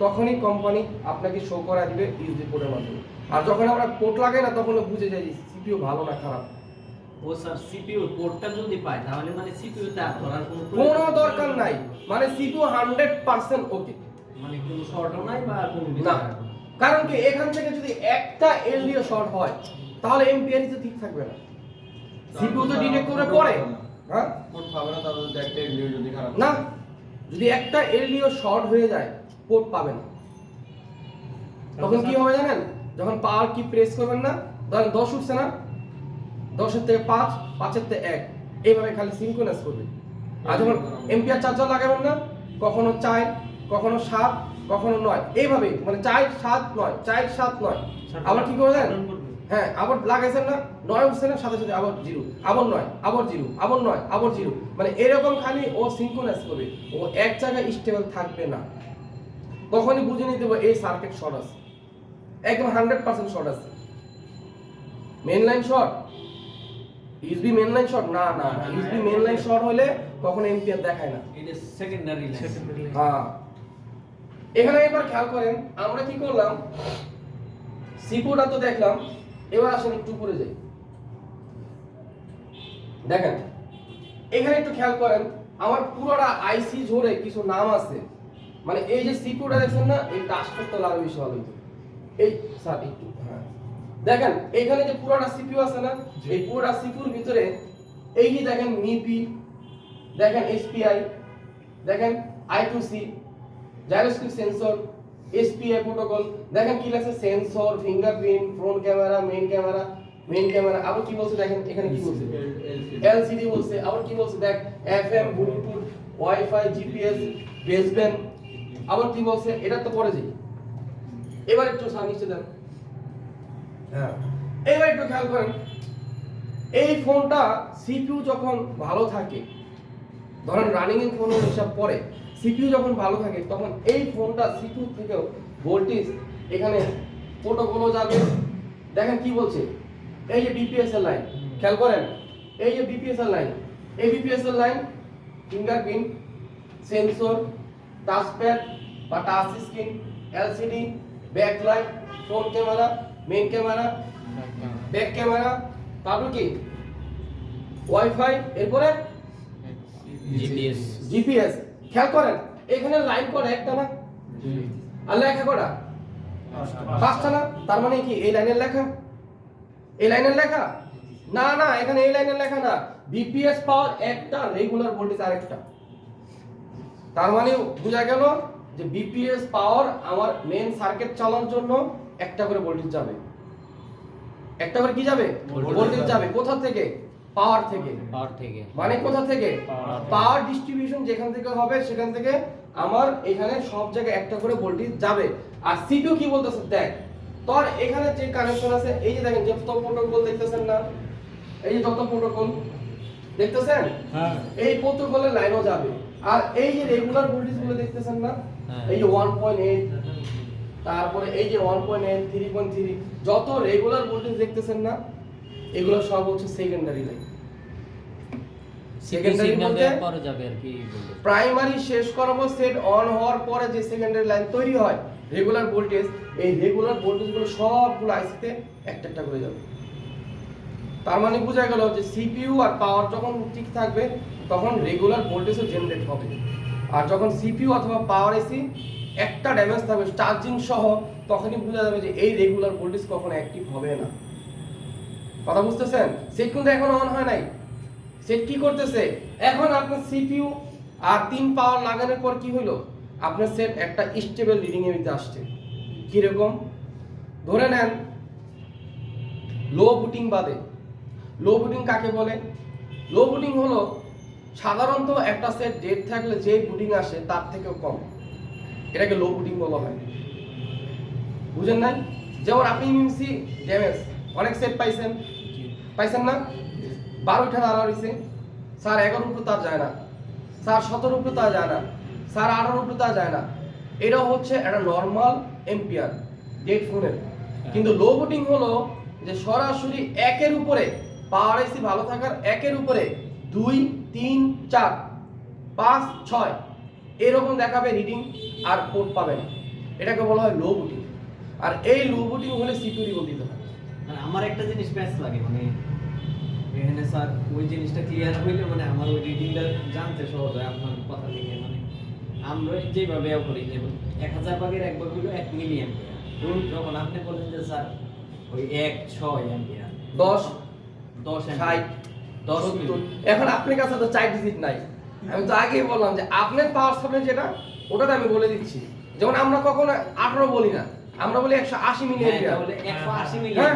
তখনই কোম্পানি আপনাকে শো করা দিবে ইউএসবি পোর্টের মাধ্যমে। আর যখন আমরা পোর্ট লাগাই না তখন বুঝে যাই সিপিইউ ভালো না খারাপ। ও স্যার সিপিইউ পোর্টটা যদি পায় তাহলে মানে সিপিইউ তে আর ধরার কোনো দরকার নাই, মানে সিপিইউ 100% ওকে, মানে কোনো শর্টও নাই বা কোনো না। কারণ কি এখান থেকে যদি একটা এলডিও শর্ট হয় তাহলে এমপিআরই তো ঠিক থাকবে না, সিপিইউ তো ডিটেক্ট করে পড়ে। হ্যাঁ পোর্ট পাবে না, তাহলে একটা এলডিও যদি খারাপ না, যদি একটা এলডিও শর্ট হয়ে যায় পোর্ট পাবে না। তখন কি হবে জানেন? যখন পাওয়ার কি প্রেস করবেন না, ধরেন 10 উঠছে না, 10 এর থেকে 5, 5 এর থেকে 1, এইভাবে খালি সিনক্রোনাইজ করবে। আর যখন এম্পিয়ার চার্জার লাগাবেন না, কখনো 4, কখনো 7, কখনো 9, এইভাবে মানে 4 7 9 4 7 9। আবার কি করে দেন, হ্যাঁ আবার লাগাইছেন না, 9 উঠছে না, সাথে সাথে আবার 0, আবার 9, আবার 0, আবার 9, আবার 0, মানে এরকম খালি ও সিনক্রোনাইজ করবে, ও এক জায়গায় স্টেবল থাকবে না। তখনই বুঝে নিতে হবে এই সার্কিট শর্ট আছে, একদম 100% শর্ট আছে। Main line short, USB main line short না, না ইউএসবি মেইন লাইন শর্ট হলে কখনো এম্পিয়ার দেখায় না। এটা সেকেন্ডারি লাইন। হ্যাঁ, এখানে এবার খেয়াল করেন আমরা কি করলাম, সিপিইউটা তো দেখলাম, এবার আসেন একটু উপরে যাই। দেখেন এখানে একটু খেয়াল করেন, আমার পুরোটা আইসি জুড়ে কিছু নাম আছে, মানে এই যে সিপিইউটা দেখছেন না, এই টাচ করতে লাগে বেশি ভালো হতো। এই স্যার একটু, হ্যাঁ দেখেন এখানে যে পুরোটা সিপিইউ আছে না, এই পুরোটা সিপিইউর ভিতরে এই যে দেখেন মিপি, দেখেন এসপিআই, দেখেন I2C, gyroscope sensor, SPI protocol, দেখেন কি লেখা sensor, fingerprint, front camera, main camera, আবার কি বলছে দেখেন এখানে কি বলছে, এলসিডি বলছে, আবার কি বলছে দেখ FM, Bluetooth, wifi, GPS, baseband, আবার কি বলছে এটা তো পরে যাই। এবার একটু সামনে দেন, হ্যাঁ এবার একটু খেয়াল করেন, এই ফোনটা সিপিইউ যখন ভালো থাকে, ধরেন রানিং এর ফোন হিসাব পরে সিপিইউ যখন ভালো থাকে, তখন এই ফোনটা সিপিইউ থেকেও ভোল্টেজ এখানে প্রোটোকলও যাবে। দেখেন কি বলছে, এই যে বিপিএস এর লাইন খেয়াল করেন, এই যে বিপিএস এর লাইন, এই বিপিএস এর লাইন ফিঙ্গারপ্রিন্ট, সেন্সর, টাচপ্যাড বা touch screen, LCD, backlight, front camera, main camera, back camera, তারপর কি ওয়াইফাই, এরপরে জিপিএস। খেয়াল করেন এখানে লাইন কোড একটা না, আর লেখা কোডা 5টা না, তার মানে কি এই লাইনের লেখা, এই লাইনের লেখা না, না এখানে এই লাইনের লেখা না, বিপিএস পাওয়ার একটা, রেগুলার ভোল্টেজ আরেকটা। তার মানে বোঝা গেল যে বিপিএস পাওয়ার আমার মেইন সার্কিট চালানোর জন্য একটা করে ভোল্টেজ যাবে, একটা করে কি যাবে, ভোল্টেজ যাবে। কোথা থেকে, পাওয়ার থেকে, মানে কোথা থেকে, পাওয়ার ডিস্ট্রিবিউশন যেখান থেকে হবে সেখান থেকে আমার এখানে সব জায়গায় একটা করে ভোল্টেজ যাবে। আর সিপিইউ কি বলতেছে দেখ, তোর এখানে যে কানেকশন আছে, এই যে দেখেন যত প্রোটোকল দেখতেছেন না, এই যে যত প্রোটোকল দেখতেছেন, হ্যাঁ এই প্রোটোকলের লাইনও যাবে। আর এই যে রেগুলার ভোল্টেজ গুলো দেখতেছেন না, এই যে 1.8, তারপরে এই যে 1.8, 3.3, যত রেগুলার ভোল্টেজ দেখতেছেন না, এগুলো সব হচ্ছে সেকেন্ডারি লাইন। সেকেন্ডারি বলতে পরে যাবে আর কি, প্রাইমারি শেষ করাবো, সেট অন হওয়ার পরে যে সেকেন্ডারি লাইন তৈরি হয় রেগুলার ভোল্টেজ, এই রেগুলার ভোল্টেজ গুলো সবগুলো আইসিতে একটা একটা করে যাবে। তার মানে বোঝা গেল যে সিপিইউ আর পাওয়ার যখন ঠিক থাকবে তখন রেগুলার ভোল্টেজও জেনারেট হবে, আর যখন সিপিইউ অথবা পাওয়ার আইসি একটা ড্যামেজ থাকবে চার্জিং সহ, তখনই বোঝা যাবে যে এই রেগুলার ভোল্টেজ কখনো অ্যাক্টিভ হবে না। কথা বুঝতেছেন? সেট কিন্তু এখন অন হয় নাই, সেট কি করতেছে এখন আপনার সিপিইউ আর 3 পাওয়ার লাগানোর পর কি হলো, আপনার সেট একটা স্টেবল রিডিং এর ভিতরে আসছে। কি রকম, ধরে নেন লো বুটিং বাদে, লো বুটিং কাকে বলে, লো বুটিং হলো সাধারণত একটা সেট ডেট থাকলে যে বুটিং আসে তার থেকেও কম, এটাকে লো বুটিং বলা হয়। বুঝেন নাই? যেমন আপনি মিমসি ড্যামেজ অনেক সেট পাইছেন না, 12টা দাঁড়া রয়েছে, স্যার 11 উপরে তার যায় না, স্যার 17 উপরে তার যায় না, স্যার 18 উপরে তার যায় না, এটা হচ্ছে একটা নর্মাল এম্পিয়ার ডেট ফোনের। কিন্তু লো বুটিং হলো যে সরাসরি 1 এর উপরে পাওয়ার আইসি ভালো থাকার 1 এর উপরে 2 3 4 5 6 এরকম দেখাবে রিডিং, আর পোর্ট পাবেন, এটাকে বলা হয় লো বুটিং। আর এই লো বুটিং হলে সিকিউরিটি বল দিতে হয়। মানে আমার একটা জিনিস ম্যাচ লাগে, মানে এখানে স্যার ওই জিনিসটা ক্লিয়ার হইলে মানে আমার ওই রিডিংটা জানতে সহজ হয় আপনার কথা থেকে। মানে আমরা যেভাবে করি যে 1000 ভাগের 1 ভাগ হলো 1 মিলি অ্যাম্পিয়ার, যখন আপনি বলেন যে স্যার ওই 1.6 অ্যাম্পিয়ার 10 60 10 70, এখন আপনার কাছে তো 4 ডিজিট নাই, আমি তো আগেই বললাম যে আপনার পাওয়ার সাপ্লাই যেটা ওটাতে আমি বলে দিচ্ছি। যেমন আমরা কখনো 18 বলি না, আমরা বলি 180 মিলি অ্যাম্পিয়ার, তাহলে 180 মিলি হ্যাঁ,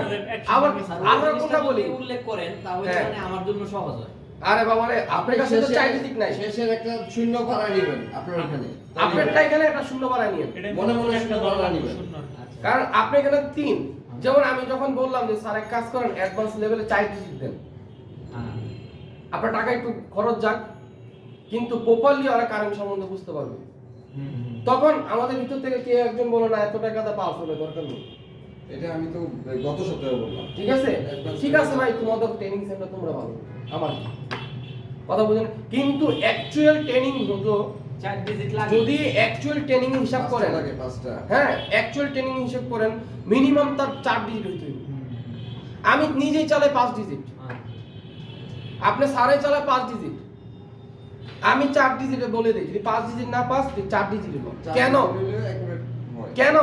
আবার আমরা কোনটা বলি উল্লেখ করেন, তাহলে হ্যাঁ। মানে আমার জন্য সহজ হয়। আরে বাবা রে, আপনার কাছে তো চাই ঠিক নাই, শেষের একটা শূন্য পাড়া নেবেন আপনার ওখানে। আপনারটা এখানে একটা শূন্য বাড়ায় নিয়েন, এটাই মনে মনে একটা শূন্য দরকার নিবেন। শূন্য। কারণ আপনি এখানে 3, যেমন আমি যখন বললাম যে স্যার এক কাজ করেন অ্যাডভান্স লেভেলে 4 ডিজিট দেন, হ্যাঁ। আপনার টাকা একটু খরচ যাক, কিন্তু প্রপারলি ওরা কারেন্ট সম্বন্ধে বুঝতে পারবে। তখন আমাদের ভিতর থেকে কেউ একজন বলো না এত টাকা দা পাস হবে, দরকার নেই। এটা আমি তো গত সপ্তাহে বললাম। ঠিক আছে, ঠিক আছে ভাই, তোমাদের ট্রেনিং সেন্টার তোমরা ভালো, আমার কি? কথা বুঝেন, কিন্তু অ্যাকচুয়াল ট্রেনিং হলো 4 ডিজিট লাগে। যদি অ্যাকচুয়াল ট্রেনিং হিসাব করেন, লাগে 5টা। হ্যাঁ অ্যাকচুয়াল ট্রেনিং হিসাব করেন মিনিমাম তার 4 ডিজিট হইতে হবে। আমি নিজেই চালাই 5 ডিজিট, হ্যাঁ। আপনি সারে চালায় 5 ডিজিট, আমি 4 ডিজিটে বলে দিই, যদি 5 ডিজিট না পাস 4 ডিজিট হলো। কেন? কেন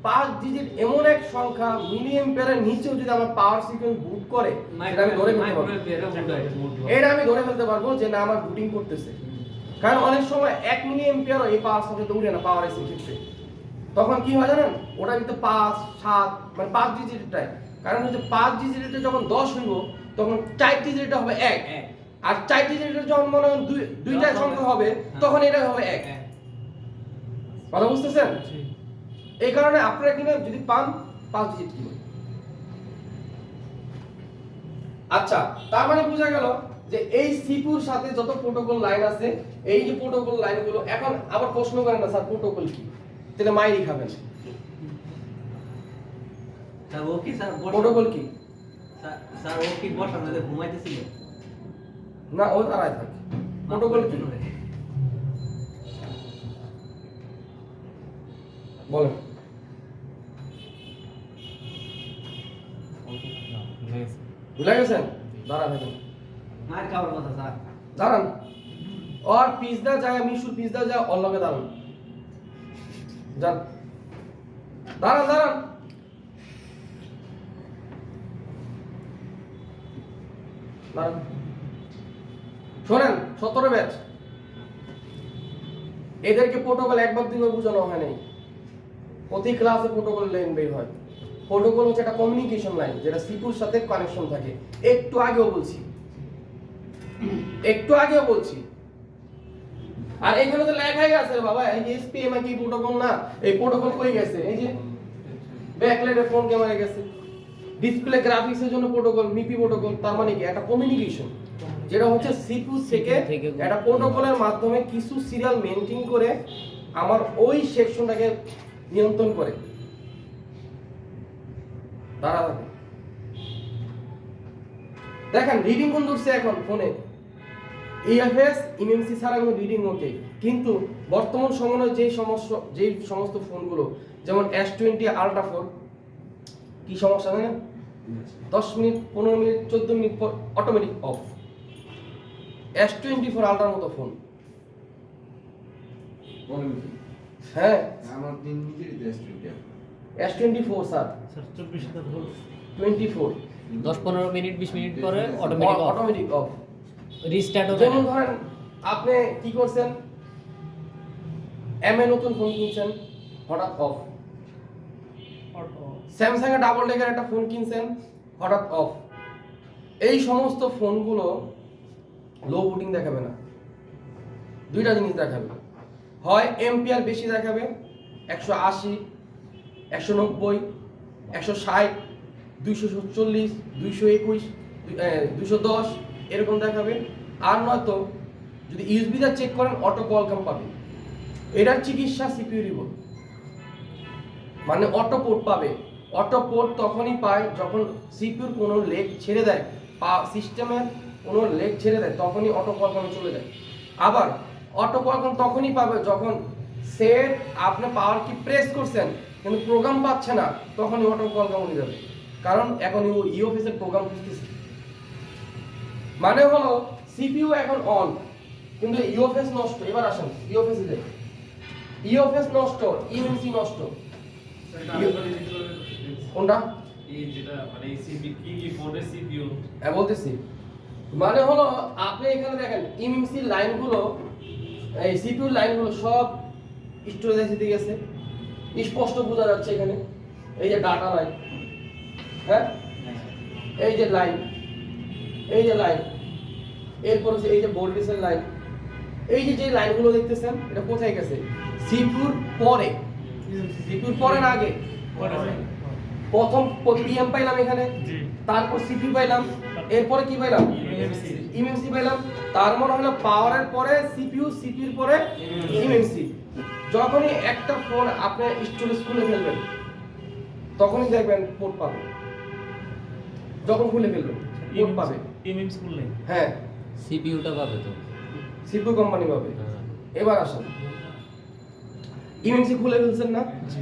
5 ডিজিট এমন এক সংখ্যা মিলি অ্যাম্পিয়ারের নিচেও যদি আমার পাওয়ার সিকোয়েন্স বুট করে, সেটা আমি ধরে ফেলতে পারবো। এটা আমি ধরে ফেলতে পারবো যে না আমার বুটিং করতেছে। কারণ অনেক সময় 1 মিলি অ্যাম্পিয়ারও এই পাওয়ার সাথে দৌড়ে না পাওয়ার আইসি ক্ষেত্রে। তখন কি হয় জানেন, ওটা কিন্তু 5 7 মানে 5 ডিজিটটাই, কারণ হচ্ছে 5 ডিজিটে যখন 10 হইব তখন 4 ডিজিটটা হবে 1, আর 4 ডিজিটের যখন মনে হয় দুইটা সংখ্যা হবে তখন এটা হবে 1। কথা বুঝতেছেন? এই কারণে আপনারা কিনা যদি পান 5 ডিজিট কিনুন। আচ্ছা, তার মানে বোঝা গেল যে এই সিপুর সাথে যত প্রোটোকল লাইন আছে, এই যে প্রোটোকল লাইনগুলো, এখন আবার প্রশ্ন করেন না স্যার প্রোটোকল কি, তাহলে মাইরি খাবেন। স্যার ও কি স্যার প্রোটোকল কি? স্যার ও কি বসার মধ্যে ঘুমাইতেছিল? না, ও দাঁড়ায় থাকে। প্রোটোকল কি বলেন? ভুলে গেছেন? দাঁড়া থাকেন, মার খাওয়ার কথা স্যার। দাঁড়ান। और पिज्जा যায় মিশুর পিজ্জা যায় ওর লগে দাঁড়ান, যান দাঁড়ান দাঁড়ান। দাঁড়ান, শোনেন 17 ব্যাচ, এদেরকে প্রোটোকল একবার দুইবার বোঝানো হয় নাই, প্রতি ক্লাসে প্রোটোকল লাইন বের হয়। প্রোটোকল হচ্ছে একটা কমিউনিকেশন লাইন যেটা সিপুর সাথে কানেকশন থাকে। একটু আগেও বলছি, আর এখানে তো লেখাই আছে বাবা, এই যে এসপিএমআই কি প্রোটোকল না, এই প্রোটোকল কই গেছে? এই যে ব্যাকলাইটে ফোন ক্যামেরা গেছে, ডিসপ্লে গ্রাফিক্সের জন্য প্রোটোকল মিপি প্রোটোকল। তার মানে কি একটা কমিউনিকেশন, যেটা হচ্ছে সিপু থেকে একটা প্রোটোকলের মাধ্যমে কিছু সিরিয়াল মেইনটেইন করে আমার ওই সেকশনটাকে নিয়ন্ত্রণ করে। দাঁড়া দেখেন রিডিং কোন ধরছে এখন ফোনে, ইএফএস এমএমসি ছাড়া কোনো রিডিং ওকে। কিন্তু বর্তমান সময়ে যেই সমস্ত ফোনগুলো যেমন S20 আলট্রা 4 কি সমস্যা জানেন? 10 মিনিট 15 মিনিট 14 মিনিট পর অটোমেটিক অফ। S24 আলট্রার মতো ফোন, বলেন কি? হ্যাঁ আমার দিন নিজেরই S20 S24 sir, sir 24 volt 24 10-15 minute 20 minute পরে অটোমেটিক অফ। রিস্টার্ট হবে। যেমন ধরেন আপনি কি করছেন, এমএ নতুন ফোন কিনছেন, হঠাৎ অফ। অটো। স্যামসাং এর ডাবল ডেকার একটা ফোন কিনছেন, হঠাৎ অফ। এই সমস্ত ফোনগুলো লো বুটিং দেখাবে না, দুইটা জিনিস দেখাবে, হয় এম্পিয়ার বেশি দেখাবে 180 190 160 240 221 210 এরকম দেখাবে। আর নয়তো যদি ইউএসবিটা চেক করেন অটো কোয়ালকম পাবে। এটার চিকিৎসা সিপিইউ রিবোট, মানে অটো পোর্ট পাবে। অটো পোর্ট তখনই পায় যখন সিপিইউর কোনো লেগ ছেড়ে দেয়, সিস্টেমের কোনো লেগ ছেড়ে দেয়, তখনই অটো কোয়ালকমে চলে যায়। আবার অটো কোয়ালকম তখনই পাবে যখন সেট আপনি পাওয়ার কি প্রেস করছেন কিন্তু প্রোগ্রাম পাচ্ছে না, তখনই অটো কোয়ালকম হয়ে যাবে, কারণ এখন ইউএফএস এর প্রোগ্রাম খুঁজতেছে। মানে হলো সিপিইউ এখন অন কিন্তু ইউএফএস নষ্ট। এবার আসেন ইউএফএস এ, ইউএফএস নষ্ট, ইএমসি নষ্ট। কোনটা? এই যেটা মানে এই সিপি কি ফোনের সিপিইউ বলতেছি, মানে হলো আপনি এখানে দেখেন ইএমসি লাইনগুলো, এই সিপিইউ লাইনগুলো সব স্টোরেজ আইসিতে গেছে, স্পষ্ট বোঝা যাচ্ছে এখানে। এই যে ডাটা লাইন, হ্যাঁ এই যে লাইন, এই যে লাইন, এরপর হচ্ছে এই যে ভোল্টেজের লাইন, এই যে লাইনগুলো দেখতেছেন এটা কোথায় গেছে? সিপিইউর পরে, সিপিইউর পরে না আগে? প্রথম পিএম পাইলাম এখানে, জি তারপর সিপিইউ পাইলাম, এরপরে কি পাইলাম? ইএমএমসি পাইলাম। তার মানে হলো পাওয়ারের পরে সিপিইউ, সিপিইউর পরে ইএমএমসি। যখনই একটা ফোন আপনি স্টোরেজ খুলে ফেলবেন তখনই দেখবেন পোর্ট পাবে, যখন খুলে ফেলবেন পোর্ট পাবে। এমএম স্কুল নেই। হ্যাঁ, সিপিইউটা পাবে তো। সিপিইউ কোম্পানি পাবে। হ্যাঁ। এবার আসেন, ইএমএমসি খুলে ফেলছেন না, জি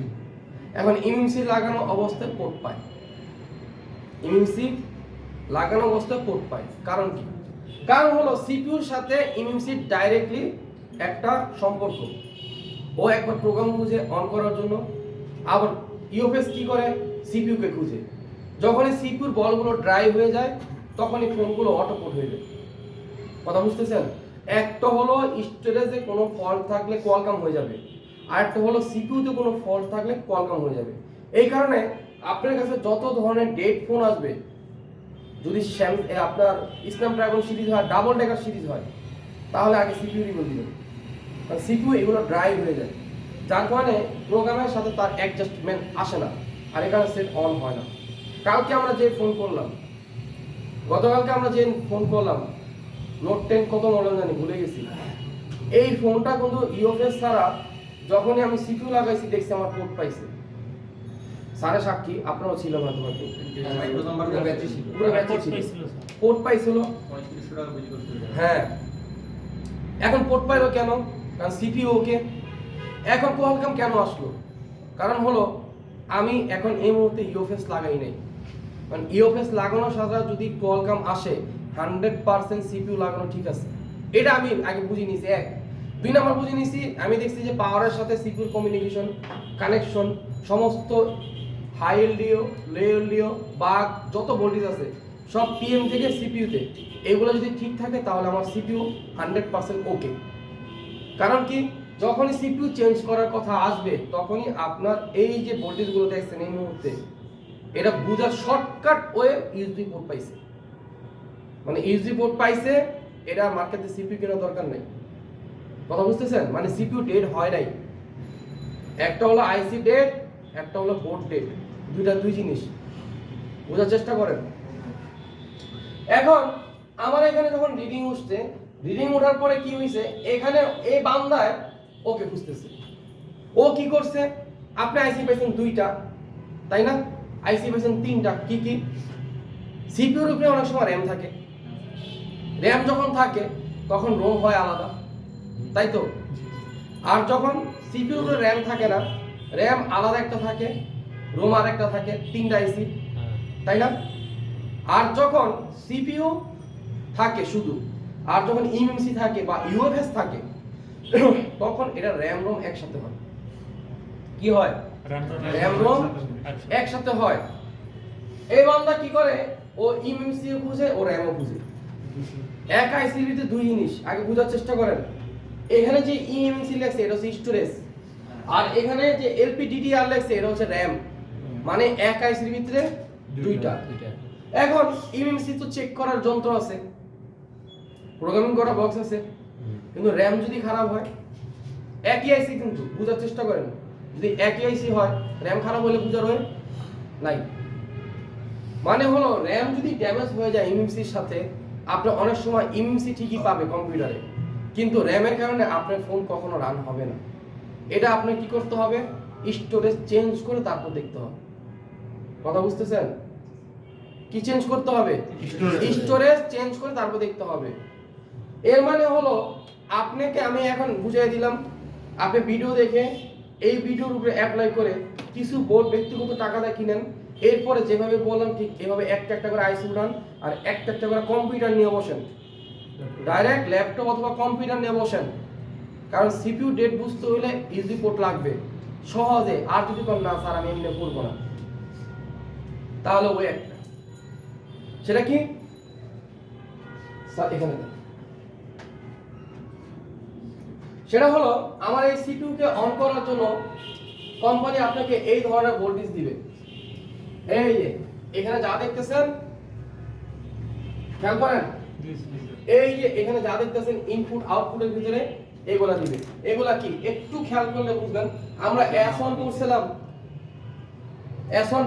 এখন ইএমএমসি লাগানো অবস্থায় পোর্ট পায়, ইএমএমসি লাগানো অবস্থায় পোর্ট পায়। কারণ কি? কারণ হলো সিপিইউর সাথে ইএমএমসি ডাইরেক্টলি একটা সম্পর্ক। ও একবার প্রোগ্রাম খুঁজে অন করার জন্য, আবার ইউএফএস কি করে? সিপিইউ কে খুঁজে। যখনই সিপিইউর বলগুলো ড্রাই হয়ে যায় তখনই ফোনগুলো অটো পোর্ট হয়ে যায়। কথা বুঝতেছেন? একটা হলো স্টোরেজে কোনো ফল্ট থাকলে কোয়ালকাম হয়ে যাবে, আর একটা হলো সিপিইউতে কোনো ফল্ট থাকলে কোয়ালকাম হয়ে যাবে। এই কারণে আপনার কাছে যত ধরনের ডেট ফোন আসবে, যদি আপনার স্ন্যাপড্রাগন সিরিজ হয়, ডাবল ডেকার সিরিজ হয়, তাহলে আগে সিপিইউ রিবল দিবেন, কারণ সিপিইউ এগুলো ড্রাই হয়ে যায়, যার কারণে প্রোগ্রামের সাথে তার অ্যাডজাস্টমেন্ট আসে না, আর এখানে সেট অন হয় না। কালকে আমরা যে ফোন করলাম, গতকালকে আমরা যে ফোন করলাম, নোট 10 কত মডেল জানি ভুলে গেছি, এই ফোনটা কিন্তু ইউএফএস ছাড়া যখনই আমি সিপিইউ লাগাইছি দেখছি আমার পোর্ট পাইছে। সাড়ে সাক্ষী, আপনারও ছিল হয়তো হয়তো, মাইক্রো নাম্বার ব্যাটারি ছিল। পুরো ব্যাটারি ছিল, পাইছিল স্যার। পোর্ট পাইছিল। 3500 টাকা বেশি করতে হবে। হ্যাঁ, এখন পোর্ট পাইলো কেন? কারণ সিপিইউ ওকে। এখন কোয়ালকাম কেন আসলো? কারণ হলো আমি এখন এই মুহূর্তে ইউএফএস লাগাই নাই, কারণ ইউএফএস লাগানোর সাথে যদি কোয়ালকাম আসে 100% সিপিইউ লাগানো ঠিক আছে, এটা আমি আগে বুঝে নিয়েছি। এক, দুই নাম্বার বুঝে নিয়েছি, আমি দেখছি যে পাওয়ারের সাথে সিপিইউর কমিউনিকেশন কানেকশন সমস্ত হাই এলডিও, লো এলডিও বা যত ভোল্টেজ আছে সব পিএম থেকে সিপিইউতে, এগুলো যদি ঠিক থাকে তাহলে আমার সিপিইউ 100% ওকে। কারণ কি? যখনই সিপিইউ চেঞ্জ করার কথা আসবে তখনই আপনার এই যে ভোল্টেজগুলো দেখছেন এই মুহূর্তে, এটা বুঝার শর্টকাট ওয়ে ইউএসবি পোর্ট পাইছে, মানে ইউএসবি পোর্ট পাইছে, এটা মার্কেটে সিপিইউ কেনার দরকার নেই। কথা বুঝতেছেন? মানে সিপিইউ ডেড হয় নাই, একটা হলো আইসি ডেড, একটা হলো পোর্ট ডেড, দুইটা দুই জিনিস, বোঝার চেষ্টা করেন। এখন আমার এখানে যখন রিডিং উঠছে, রিডিং ওঠার পরে কি হইছে, এখানে এই বান্দায় ওকে খুঁজতেছে। ও কি করছে? আপনি আইসি পাইছেন দুইটা, তাই না? আইসি পাইছেন তিনটা। কি কি? সিপিইউর উপরে অনেক সময় র্যাম থাকে, র্যাম যখন থাকে তখন রোম হয় আলাদা, তাই তো? আর যখন সিপিইউর উপরে র্যাম থাকে না, র্যাম আলাদা একটা থাকে, রোম আর একটা থাকে, তিনটা আইসি, তাই না? আর যখন সিপিইউ থাকে শুধু, আর যখন ইএমএমসি থাকে বা ইউএফএস থাকে তখন এটা র্যাম রোম একসাথে হয়। কি হয়? র্যাম রোম একসাথে হয়। এই বান্দা কি করে? ও ইএমএমসি ও খুঁজে, ও র্যামও খুঁজে। এক আইসির ভিতরে দুই জিনিস, আগে বোঝার চেষ্টা করেন। এখানে যে ইএমএমসি লেখছে এটা হচ্ছে স্টোরেজ, আর এখানে যে এলপিডিডিআর লেখছে এটা হচ্ছে র্যাম, মানে এক আইসির ভিতরে দুইটা। এখন ইএমএমসি তো চেক করার যন্ত্র আছে, প্রোগ্রামিং করা বক্স আছে, কিন্তু র্যাম যদি খারাপ হয়, একই আইসি কিন্তু বোঝার চেষ্টা করেন, যদি একই আইসি হয় র্যাম খারাপ হলে বোঝার হয় নাই। মানে হলো র্যাম যদি ড্যামেজ হয়ে যায় ইএমএমসির সাথে, আপনি অনেক সময় ইএমএমসি ঠিকই পাবে কম্পিউটারে, কিন্তু র্যামের কারণে আপনার ফোন কখনো রান হবে না। এটা আপনার কি করতে হবে? স্টোরেজ চেঞ্জ করে তারপর দেখতে হবে। কথা বুঝতেছেন? কি চেঞ্জ করতে হবে? স্টোরেজ চেঞ্জ করে তারপর দেখতে হবে। এর মানে হলো আপনাকে আমি এখন বুঝিয়ে দিলাম, আপনি ভিডিও দেখে এই ভিডিওর উপরে অ্যাপ্লাই করে কিছু বোর্ড ব্যক্তিগত টাকা দিয়ে কিনেন, এরপরে যেভাবে বললাম ঠিক এভাবে একটা একটা করে আইসি উঠান, আর একটা একটা করে কম্পিউটার নিয়ে বসেন, ডাইরেক্ট ল্যাপটপ অথবা কম্পিউটার নিয়ে বসেন। কারণ সিপিইউ ডেট বুঝতে হলে ইউএসবি পোর্ট লাগবে সহজে। আর যদি কোন না স্যার আমি এমনি করবো না, তাহলে ওই একটা, সেটা কি স্যার এখানে দেন। সেটা হলো আমার এই সিপিইউ কে অন করার জন্য কোম্পানি আপনাকে এই ধরনের ভোল্টেজ দিবে। এই যে এখানে যা দেখতেছেন খেয়াল করেন, এই যে এখানে যা দেখতেছেন ইনপুট আউটপুটের ভিতরে এগুলা দিবে। এগুলা কি একটু খেয়াল করলে বুঝবেন। আমরা S1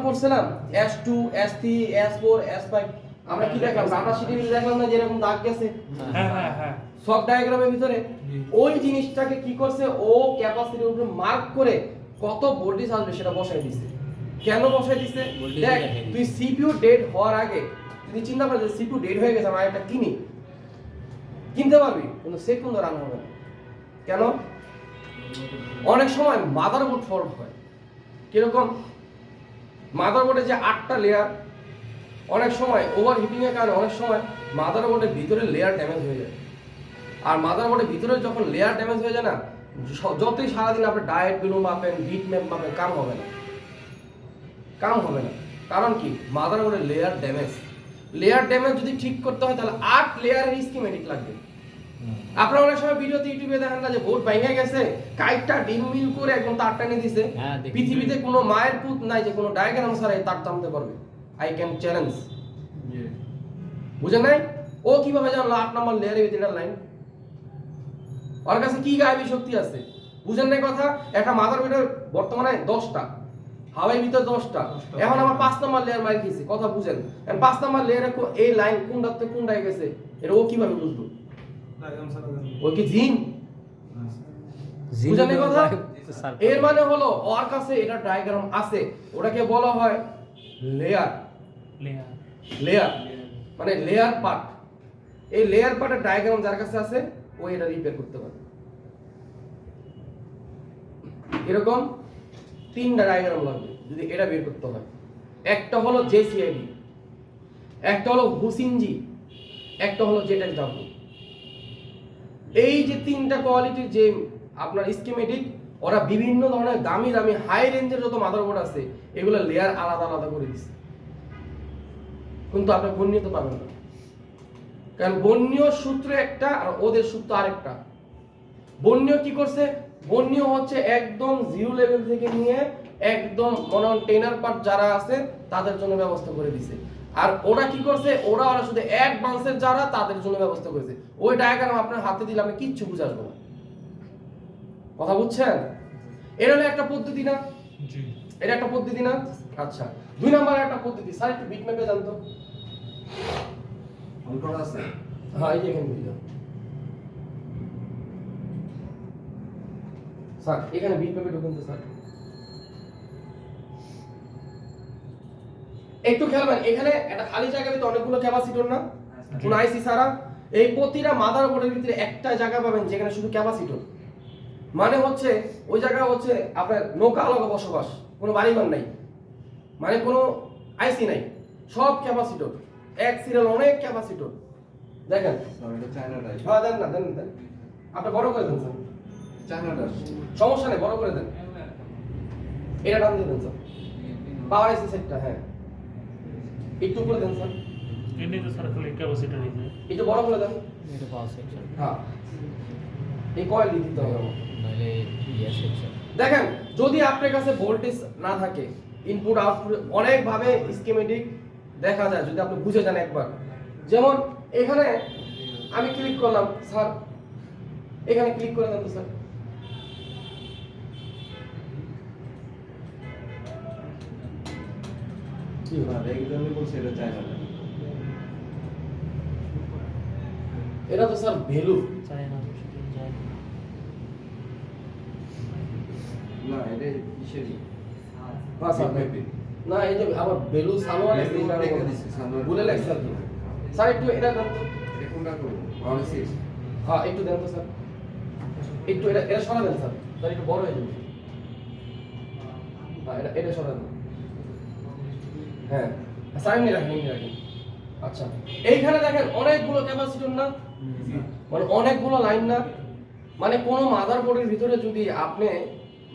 পড়ছিলাম, S2, S3, S4, S5 আমরা কি দেখলাম? ডাটা শিটের ভিতরে দেখলাম না যেরকম দাগ গেছে হ্যাঁ সব ডায়াগ্রামের ভিতরে? ওই জিনিসটাকে কি করছে, ও ক্যাপাসিটির উপরে মার্ক করে কত ভোল্টেজ আসবে সেটা বসাই দিছে। কেন বসাই দিছে? Voltage দেখ দেখে তুই সিপিইউ ডেড হওয়ার আগে তুই চিন্তা কর যে সিপিইউ ডেড হয়ে গেছে, আমরা একটা কিনতে পারবি কিন্তু সেকেন্ড রান হবে না। কেন? অনেক সময় মাদারবোর্ড ফল্ট হয়। কিরকম? মাদারবোর্ডে যে 8টা লেয়ার, অনেক সময় ওভারহিটিং এর কারণে অনেক সময় মাদারবোর্ডের ভিতরে লেয়ার ড্যামেজ হয়ে যায়। আর মাদারবোর্ডের ভিতরে যখন লেয়ার ড্যামেজ হয়ে যায় না, যতই সারাদিন আপনি ডায়েট বেলুন মাপেন, বিট ম্যাপ মাপেন, কাম হবে না। কারণ কি? মাদারবোর্ডের লেয়ার ড্যামেজ যদি ঠিক করতে হয় তাহলে 8 লেয়ারের স্কিমেটিক লাগবে। আপনারা অনেক সময় ভিডিওতে ইউটিউবে দেখেন না যে বোর্ড ভেঙে গেছে, কাইটটা ডিম মিল করে একদম তার টানে দিছে। হ্যাঁ, দেখি। পৃথিবীতে কোনো মায়ের পুত নাই যে কোনো ডায়াগ্রাম ছাড়াই তার টানতে পারবে। I can challenge. বুঝেন নাই? ও কিভাবে জানলো 8 নম্বর লেয়ারের ভিতরে লাইন? ওর কাছে কি গায়েবী শক্তি আছে? বুঝেন নাই কথা? একটা মাদার ভিতরে বর্তমানে 10টা, হাওয়াই ভিতরে 10টা। এখন আমার 5 নম্বর লেয়ার মার খেয়েছে, কথা বুঝেন? এখন 5 নম্বর লেয়ারে এই লাইন কোনটাতে কোনটায় গেছে এটা ও কিভাবে বুঝলো? ও কি জিন? বুঝেন নাই কথা? এর মানে হলো ওর কাছে এটা ডায়াগ্রাম আছে, ওটাকে বলা হয় লেয়ার মানে লেয়ার পার্ট। এই লেয়ার পার্টের ডায়াগ্রাম যার কাছে আছে ও এটা রিপেয়ার করতে পারে। এরকম 3টা ডায়াগ্রাম লাগবে যদি এটা বের করতে হয়। একটা হলো জেসিআইডি, একটা হলো হুসিনজি, একটা হলো জেটএসডব্লিউ। এই যে 3টা কোয়ালিটির যে আপনার স্কিমেটিক, ওরা বিভিন্ন ধরনের দামি হাই রেঞ্জের যত মাদারবোর্ড আছে এগুলো লেয়ার আলাদা আলাদা করে দিচ্ছে। কিন্তু আপনি বর্ণীয় তো পাবেন না, কারণ বর্ণীয় সূত্র একটা আর ওদের সূত্র আরেকটা। বর্ণীয় কি করছে? বর্ণীয় হচ্ছে একদম 0 লেভেল থেকে নিয়ে একদম মনে হয় টেনার পার্ট যারা আছে তাদের জন্য ব্যবস্থা করে দিছে। আর ওরা কি করছে? ওরা শুধু অ্যাডভান্সের যারা তাদের জন্য ব্যবস্থা করেছে। ওই ডায়াগ্রাম আপনার হাতে দিলে আপনি কিচ্ছু বুঝে আসবে না। কথা বুঝছেন? এটা হলো একটা পদ্ধতি না? এটা একটা পদ্ধতি না? আচ্ছা, 2 নাম্বার একটা পদ্ধতি। স্যার একটু বিট ম্যাপে জানতো। অন করা আছে? হ্যাঁ, এই যে এখানে দিলাম। স্যার এখানে বিট ম্যাপে ঢুকুন তো স্যার। একটু খেয়াল করেন, এখানে একটা খালি জায়গার ভিতরে অনেকগুলো ক্যাপাসিটর না? কোন আইসি সারা এই প্রতিটা মাদারবোর্ডের ভিতরে একটা জায়গা পাবেন যেখানে শুধু ক্যাপাসিটর। মানে হচ্ছে ওই জায়গা হচ্ছে আপনার নৌকা আলাদা বসবাস, কোনো বাড়িঘর নাই, মানে কোনো আইসি নাই, সব ক্যাপাসিটর, এক সিরিয়াল অনেক ক্যাপাসিটর। দেখেন স্যার এটা চায়না ডাই। হ্যাঁ, দেন আপনি বড় করে দেন স্যার, চায়না ডাই। সমস্যা নেই, বড় করে দেন। এটা টান দিয়ে দেন স্যার, পাওয়ার আইসি সেটটা। হ্যাঁ, একটু করে দেন স্যার, এমনি তো স্যার খালি ক্যাপাসিটর নিয়ে যায়। একটু বড় করে দেন। এটা পাওয়ার সেকশন, হ্যাঁ, এই কয়েল দিয়ে দিতে হবে আমার। নাহলে ইয়া সেকশন। দেখেন যদি আপনার কাছে ভোল্টেজ না থাকে, ইনপুট আউটপুট অনেক ভাবে স্কিমেটিক দেখা যায় যদি আপনি বুঝে যান একবার। যেমন এখানে আমি ক্লিক করলাম, স্যার এখানে ক্লিক করে দেন তো স্যার। কি হয়? একজনই বলছে এটা চায়না ডাই। এটা তো স্যার ভ্যালু। যায় না, যায় না। না এটা কিসেরই? হ্যাঁ স্যার, ম্যাপে। না এই যে আবার ভ্যালু সালোয়ার আছে, ভ্যালু এটা দেখে দিছে, সালোয়ার। ভুলে লাগছে আর কি। স্যার একটু এটা দেন তো। এটা কোনটা করব? Power six. হ্যাঁ একটু দেন তো স্যার, একটু এটা সরা দেন স্যার, স্যার একটু বড় হয়ে যাবে। হ্যাঁ এটা সরা দেন। হ্যাঁ স্যার এমনি রাখেন। আচ্ছা, এইখানে দেখেন অনেকগুলো ক্যাপাসিটর না, মানে অনেকগুলো লাইন না, মানে কোনো মাদারবোর্ডের ভিতরে যদি আপনি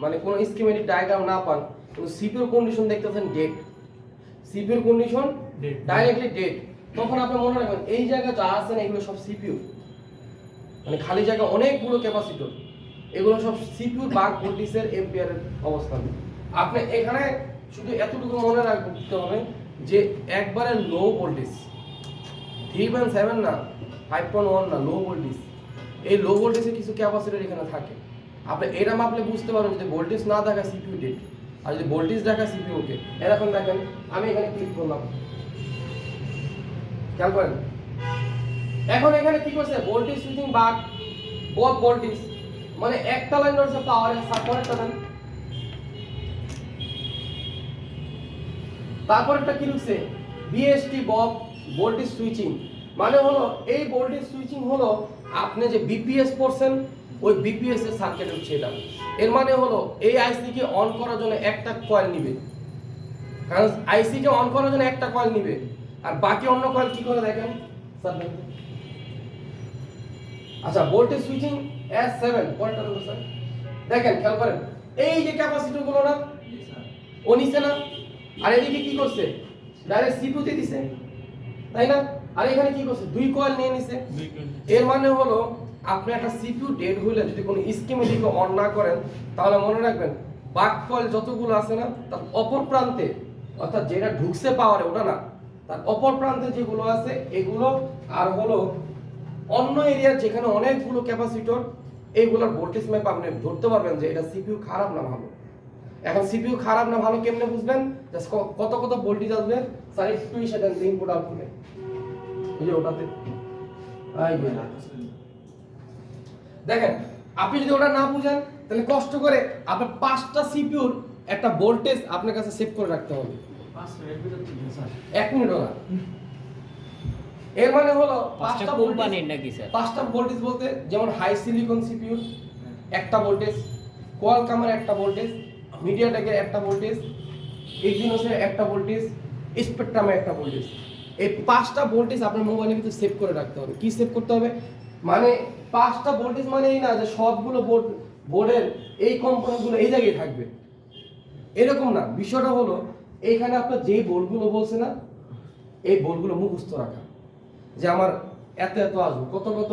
মানে কোনো স্কিমেটিক ডায়াগ্রাম না পান, কিন্তু সিপিইউর কন্ডিশন দেখতেছেন ডেড, সিপিইউর কন্ডিশন Dead. ডাইরেক্টলি ডেড, তখন আপনি মনে রাখবেন এই জায়গা যা আছে না এগুলো সব সিপিইউ, মানে খালি জায়গা অনেকগুলো ক্যাপাসিটর, এগুলো সব সিপিইউ বা ভোল্টেজের এম্পিয়ারের অবস্থান। আপনি এখানে শুধু এতটুকু মনে রাখতে হবে যে একবারে লো ভোল্টেজ 3.7 না 5.1 না, লো ভোল্টেজ। এই লো ভোল্টেজে কিছু ক্যাপাসিটর এখানে থাকে। আপনি এটা মাপলে বুঝতে পারবেন যদি ভোল্টেজ না দেখায় সিপিইউ ডেড, আর যদি ভোল্টেজ দেখায় সিপিইউ ওকে। এরকম দেখেন, আমি এখানে ক্লিক করলাম, খেয়াল করেন। এখন এখানে কি করছে, ভোল্টেজ সুইচিং বাক বব ভোল্টেজ, মানে একটা লাইন ধরছে পাওয়ার সাপোর্টটা দেন, তারপর একটা কি লিখছে বিএসটি বব ভোল্টেজ সুইচিং, মানে হলো এই ভোল্টেজ সুইচিং হলো আপনি যে বিপিএস পড়ছেন ওই বিপিএস এর সার্কিট হচ্ছে এটা। এর মানে হলো এই আইসি কে অন করার জন্য একটা কয়েল নিবে, কারণ আইসি কে অন করার জন্য একটা কয়েল নিবে, আর বাকি অন্য কয়েল কি করে দেখেন স্যার। আচ্ছা, ভোল্টেজ সুইচিং S7 পয়েন্টটা দেবো স্যার, দেখেন খেয়াল করেন, এই যে ক্যাপাসিটর গুলো না ও নিচে না, আর এদিকে কি করছে ডাইরেক্ট সিপিইউ তে দিছে, তাই না? আর এখানে কি করছে দুই কয়েল নিয়ে নিছে। এর মানে হলো আপনি একটা সিপিইউ ডেড হইলে যদি কোনো স্কিমেটিক অন না করেন তাহলে মনে রাখবেন বাক কয়েল যতগুলো আছে না তার অপর প্রান্তে, অর্থাৎ যেটা ঢুকছে পাওয়ারে ওটা না, তার অপর প্রান্তে যেগুলো আছে এগুলো, আর হলো অন্য এরিয়া যেখানে অনেকগুলো ক্যাপাসিটর, এইগুলোর ভোল্টেজ ম্যাপ আপনি ধরতে পারবেন যে এটা সিপিইউ খারাপ না ভালো। এখন সিপিইউ খারাপ না ভালো কেমনে বুঝবেন, জাস্ট কত কত ভোল্টেজ আসবে স্যার একটু সেটা ইনপুট আউটপুটে, এই যে ওটাতে আই বেলা দেখেন। আপনি যদি ওটা না বুঝেন তাহলে কষ্ট করে আপনার 5টা সিপিইউর একটা ভোল্টেজ আপনার কাছে সেভ করে রাখতে হবে। 5 মিনিট ভিতরে কি স্যার? 1 মিনিটও না। এর মানে হলো 5টা 5টা কোম্পানির নাকি স্যার? 5টা ভোল্টেজ বলতে যেমন হাই সিলিকন সিপিইউ একটা ভোল্টেজ, কোয়ালকমের একটা ভোল্টেজ, মিডিয়াটেকের একটা ভোল্টেজ, এক্সিনোসের একটা ভোল্টেজ, স্পেকট্রামের একটা ভোল্টেজ। এই 5টা ভোল্টেজ আপনার মোবাইলের ভিতরে সেভ করে রাখতে হবে। কি সেভ করতে হবে মানে 5টা ভোল্টেজ মানে এই না যে সবগুলো বোর্ডের এই কম্পোনেন্টগুলো এই জায়গায় থাকবে, এরকম না। বিষয়টা হলো এইখানে আপনার যেই বোর্ডগুলো বলছে না এই বোর্ডগুলো মুখস্থ রাখা, যে আমার এত এত আসবে, কত কত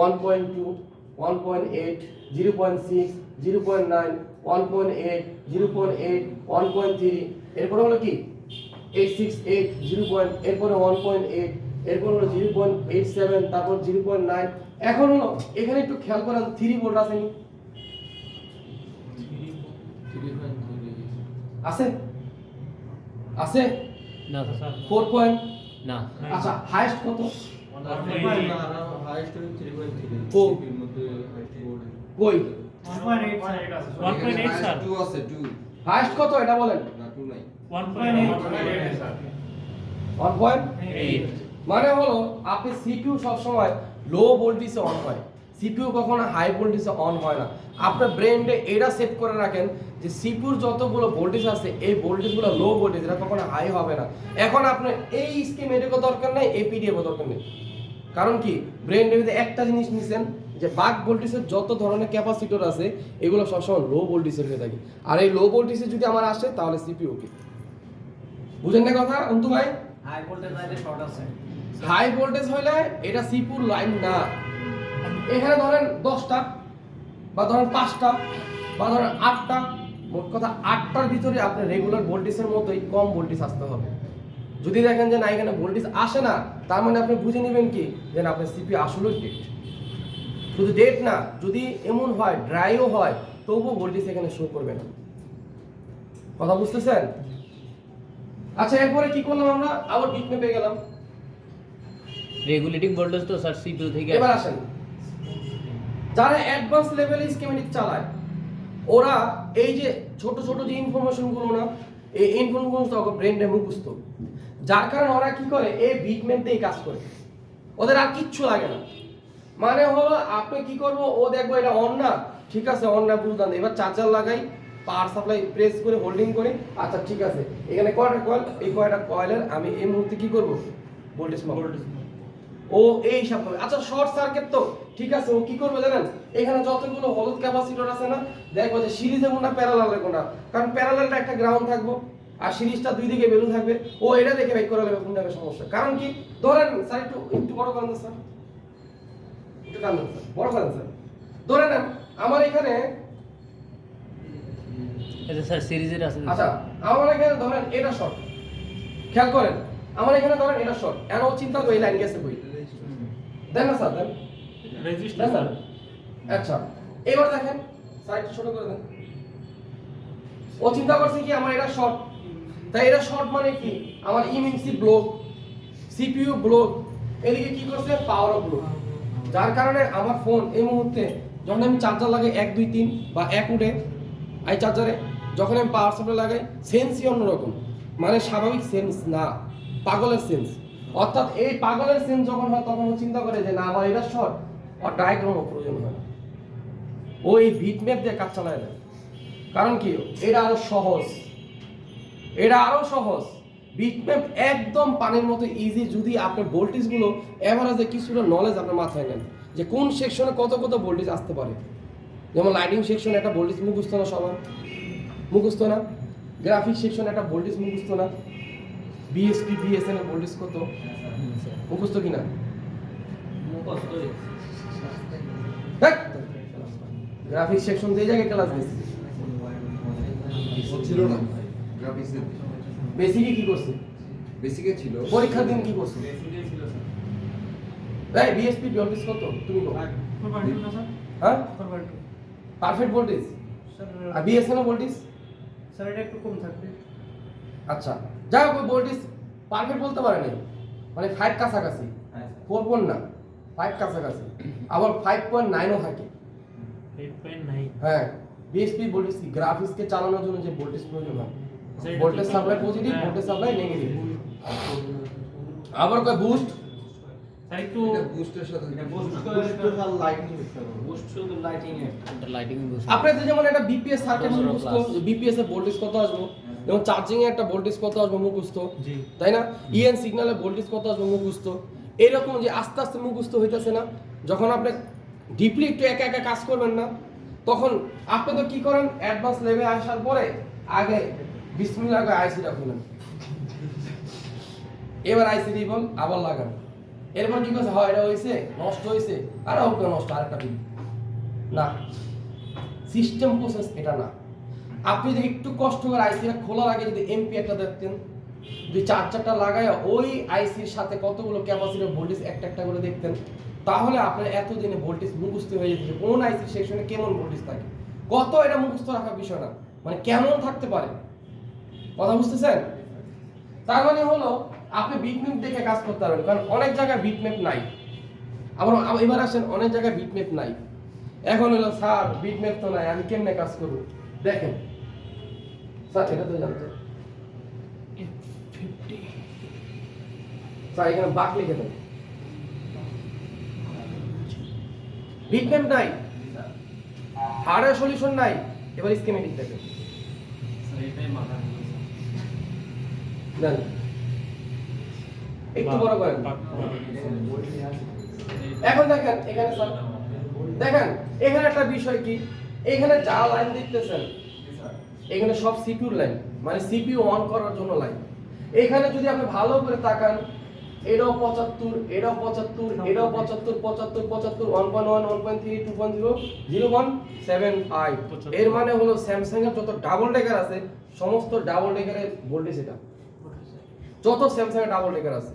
1.2 1.8 0.6 0.9 1.8 0.8 1.3, এরপরে হলো কি 868 0. এরপরে 1.8, এরপর হলো 0.87, তারপর 0.9। এখন হলো এখানে একটু খেয়াল করেন 3 ভোল্ট আছে নি? আছে আছে না স্যার, 4 পয়েন্ট। না। আচ্ছা, হাইয়েস্ট কত? হাইস্ট 3.3 ও। এর মধ্যে হাইস্ট বোর্ড কই 1.8 স্যার, 2 আছে 2 হাইয়েস্ট কত এটা বলেন? না 2 নাই। 1.8 স্যার, 1.8 মানে হলো আপনি সিপিইউ সব সময় লো ভোল্টেজে অন হয়, সিপিইউ কখনো হাই ভোল্টেজে অন হয় না। আপনার ব্রেইনে এটা সেট করে রাখেন যে সিপিইউর যতগুলো ভোল্টেজ আছে এই ভোল্টেজগুলো লো ভোল্টেজ, এটা কখনো হাই হবে না। এখন আপনার এই স্কিমেটিকও দরকার নাই, এপিডিএফও দরকার নেই। কারণ কি ব্রেইনের ভিতরে একটা জিনিস নিছেন যে বাক ভোল্টেজের যত ধরনের ক্যাপাসিটর আছে এগুলো সবসময় লো ভোল্টেজের হয়ে থাকে, আর এই লো ভোল্টেজে যদি আমার আসে তাহলে সিপিইউ কে বুঝেন না কথা অন্তু ভাই? হাই ভোল্টেজ লাইনে শর্ট আছে। হাই ভোল্টেজ হলে এটা সিপিইউর লাইন না। এখানে ধরেন 10টা বা ধরেন 5টা বা ধরেন 8টা, মোট কথা 8টার ভিতরে আপনার রেগুলার ভোল্টেজের মতোই কম ভোল্টেজ আসতে হবে। যদি দেখেন যে না এখানে ভোল্টেজ আসে না, তার মানে আপনি বুঝে নেবেন কি যে না আপনার সিপিইউ আসলে ডেড। শুধু ডেড না, যদি এমন হয় ড্রাইও হয় তবুও ভোল্টেজ এখানে শো করবে না। কথা বুঝতেছেন? আচ্ছা, এরপরে কি করলাম আমরা? আবার বিটম্যাপে পেয়ে গেলাম। রেগুলেটিং ভোল্টেজ তো স্যার সিপিইউ থেকে এবার আসেন, যারা অ্যাডভান্স লেভেলে স্কিমেটিক চালায় ওরা এই যে ছোট ছোট যে ইনফরমেশন গুলো না, এই ইনফরমেশন গুলো ব্রেইনে মুখস্থ, যার কারণে ওরা কি করে এই বিটম্যাপেই কাজ করে, ওদের আর কিচ্ছু লাগে না। মানে হলো আপনি কি করবো, ও দেখবো এটা অন না, ঠিক আছে অন না বুঝলাম, এবার চার্জার লাগাই, পাওয়ার সাপ্লাই প্রেস করে হোল্ডিং করে, আচ্ছা ঠিক আছে এখানে কয়টা কয়েল, এই কয়টা কয়েলের আমি এই মুহূর্তে কি করবো ভোল্টেজ মাপবো। ও এই হিসাব করবে। আচ্ছা শর্ট সার্কিট তো ঠিক আছে, ও কি করবে জানেন, এখানে যতগুলো হলুদ ক্যাপাসিটর আছে না দেখবো যে সিরিজে কোনটা প্যারালালে কোনটা, কারণ প্যারালালটা একটা গ্রাউন্ড থাকবো আর সিরিজটা দুই দিকে বেলুন থাকবে, ও এটা দেখে বাইক করে নেবে কোনটা সমস্যা। কারণ কি ধরেন স্যার একটু বড় করেন স্যার, একটু টানুন স্যার, বড় করেন স্যার। ধরে নেন আমার এখানে, এটা স্যার সিরিজের আছে। আচ্ছা আমার এখানে ধরেন এটা শর্ট, খেয়াল করেন আমার এখানে ধরেন এটা শর্ট, এন ও চিন্তা করে এই লাইন গেছে কই, দেন না স্যার দেন রেজিস্টার স্যার আচ্ছা এবার দেখেন সাইড ছোট করে দেন ও চিন্তা করছে কি আমার এটা শর্ট তাই এটা শর্ট মানে কি আমার ইমিউনিটি ব্লক সিপিইউ ব্লক এদিকে কি করছে পাওয়ার ব্লক যার কারণে আমার ফোন এই মুহূর্তে যখন আমি চার্জার লাগাই 1 2 3 বা 1 উঠে আই চার্জারে যখন আমি পাওয়ার সাপ্লাই লাগাই সেন্সই অন্যরকম মানে স্বাভাবিক সেন্স না পাগলের সেন্স অর্থাৎ এই পাগলের সেন্স যখন হয় তখন ও চিন্তা করে যে না আমার এটা শর্ট আর ডায়াগ্রামও প্রয়োজন হয় না ও এই বিটম্যাপ দিয়ে কাজ চালায় না কারণ কি এটা আরো সহজ বিটম্যাপ একদম পানির মতো ইজি যদি আপনি ভোল্টেজগুলো এভারেজে কিছুটা নলেজ আপনার মাথায় নেন যে কোন সেকশনে কত ভোল্টেজ আসতে পারে যেমন লাইটিং সেকশনে একটা ভোল্টেজ মুখস্থ না সবার মুখস্থ না গ্রাফিক সেকশনে একটা ভোল্টেজ মুখস্থ না বিএসপি বিএসএন এর ভোল্টেজ কত মুখস্থ কিনা মুখস্থই। গ্রাফিক সেকশন দিয়ে জায়গায় ক্লাস দিচ্ছি ছিল না গ্রাফিক্সের বেসিকে কি করছে বেসিকে ছিল পরীক্ষার দিন কি করছে এই বিএসপি ভোল্টেজ কত তুমি বলো হ্যাঁ পারফেক্ট ভোল্টেজ আর বিএসএন এর ভোল্টেজ স্যার এটা একটু কম থাকবে আচ্ছা যাই হোক ভোল্টেজ পারফেক্ট বলতে পারে না মানে 5 কাছাকাছি 4 পয়েন্ট না 5 কাছাকাছি আবার 5.9 ও থাকে 8.9 হ্যাঁ বিএসপি ভোল্টেজ গ্রাফিক্সকে চালানোর জন্য যে ভোল্টেজ প্রয়োজন হয় voltage supply positive voltage supply negative আবার কয় বুস্ট স্যার একটু এটা বুস্টের সাথে এটা boost আর লাইটিং করতে হবে বুস্ট শুধু লাইটিং এ এটা লাইটিং বুস্ট আপনাদের যেমন একটা বিপিএস সার্কিট মুখস্থ বিপিএস এর ভোল্টেজ কত আসবে যেমন চার্জিং এ একটা ভোল্টেজ কত আসবে মুখস্থ জি তাই না ইএন সিগন্যালে ভোল্টেজ কত আসবে মুখস্থ এরকম যে আস্তে আস্তে মুখস্থ হইতাছে না যখন আপনি ডিপলি একটু একা একা কাজ করবেন না তখন আপনি তো কি করেন অ্যাডভান্স লেভেলে আসার পরে আগে বিসমিল্লাহ করে আইসিটা খুলেন এবার আইসি রিবল আবার লাগান এরপর কি করছে হয় এটা হইছে নষ্ট হইছে আর ওকে নষ্ট আরেকটা দিন না সিস্টেম প্রসেস এটা না আপনি যদি একটু কষ্ট করে আইসিটা খোলার আগে যদি এমপিআরটা দেখতেন যদি চার্জারটা লাগায় ওই আইসির সাথে কতগুলো ক্যাপাসিটির ভোল্টেজ একটা করে দেখতেন তাহলে আপনার এতদিনে ভোল্টেজ মুখস্থ হয়ে যেত যে কোন আইসি সেকশনে কেমন ভোল্টেজ থাকে কত এটা মুখস্থ রাখার বিষয় না মানে কেমন থাকতে পারে কথা বুঝতেছেন তার মানে হলো আপনি বিটম্যাপ দেখে কাজ করতে পারবেন কারণ অনেক জায়গায় বিটম্যাপ নাই আবার এবার আসেন অনেক জায়গায় বিটম্যাপ নাই এখন হলো স্যার বিটম্যাপ তো নাই আমি কেমনে কাজ করব দেখেন স্যার এটা তো জানতে স্যার এখানে বাক লিখে দেন বিটম্যাপ নাই হার্ডওয়্যার সলিউশন নাই এবার স্কিমেটিক দেখেন স্যার এটাই মাথা দেন একটু বড় করেন এখন দেখেন এখানে স্যার দেখেন এখানে একটা বিষয় কি এখানে যা লাইন দেখতেছেন এখানে সব সিপিইউ লাইন মানে সিপিইউ অন করার জন্য লাইন এখানে যদি আপনি ভালো করে তাকান এটাও 75 এটাও 75 এটাও 75 75 75 1.1 1.3 2.0 0.75 এর মানে হলো স্যামসাং এর যত ডাবল ডেকার আছে সমস্ত ডাবল ডেকারের ভোল্টেজ এটা যত স্যামসাং এর ডাবল ডেকার আছে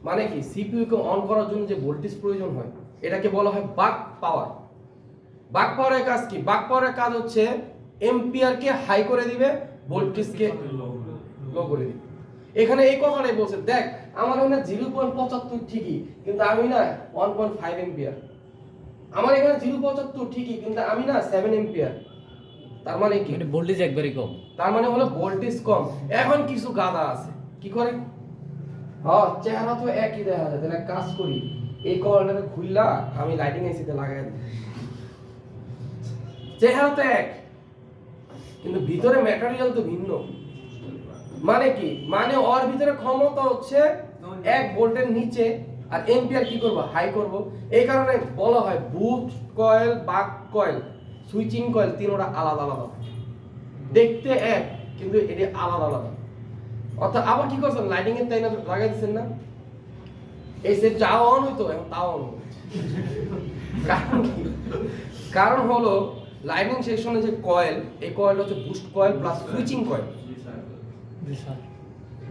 মানে কি সিপিইউ কে অন করার জন্য যে ভোল্টেজ প্রয়োজন হয় এটাকে বলা হয় বাক পাওয়ার বাক পাওয়ারের কাজ কি বাক পাওয়ারের কাজ হচ্ছে এম্পিয়ার কে হাই করে দিবে ভোল্টেজ কে লো করে দিবে এখানে এই কথাটাই বলছে দেখ আমার এখানে 0.75 ঠিকই কিন্তু আমি না 1.5 এম্পিয়ার আমার এখানে 0.75 ঠিকই কিন্তু আমি না 7 এম্পিয়ার তার মানে কি এটা ভোল্টেজ একবারই কম তার মানে হলো ভোল্টেজ কম এখন কিছু গাদা আছে কি করে হ্যাঁ চেহারা তো একই দেখা যায় তাহলে কাজ করি এই কলটাকে খুললা আমি লাইটিং এসিতে লাগাই দিই চেহারা তো এক কিন্তু ভিতরে ম্যাটেরিয়াল তো ভিন্ন মানে কি মানে ওর ভিতরে ক্ষমতা হচ্ছে 1 ভোল্টের নিচে আর এম্পিয়ার কি করব হাই করব এই কারণে বলা হয় বুস্ট কয়েল বাক কয়েল সুইচিং কয়েল তিনটা আলাদা আলাদা দেখতে এক কিন্তু এটা আলাদা আলাদা অর্থাৎ আবার কি করছেন লাইটিং এর তাই না লাগাই দিচ্ছেন না এই সেট যা অন হইতো এখন তাও অন কারণ কি কারণ হলো লাইটিং সেকশনে যে কয়েল এই কয়েল হচ্ছে boost coil plus switching coil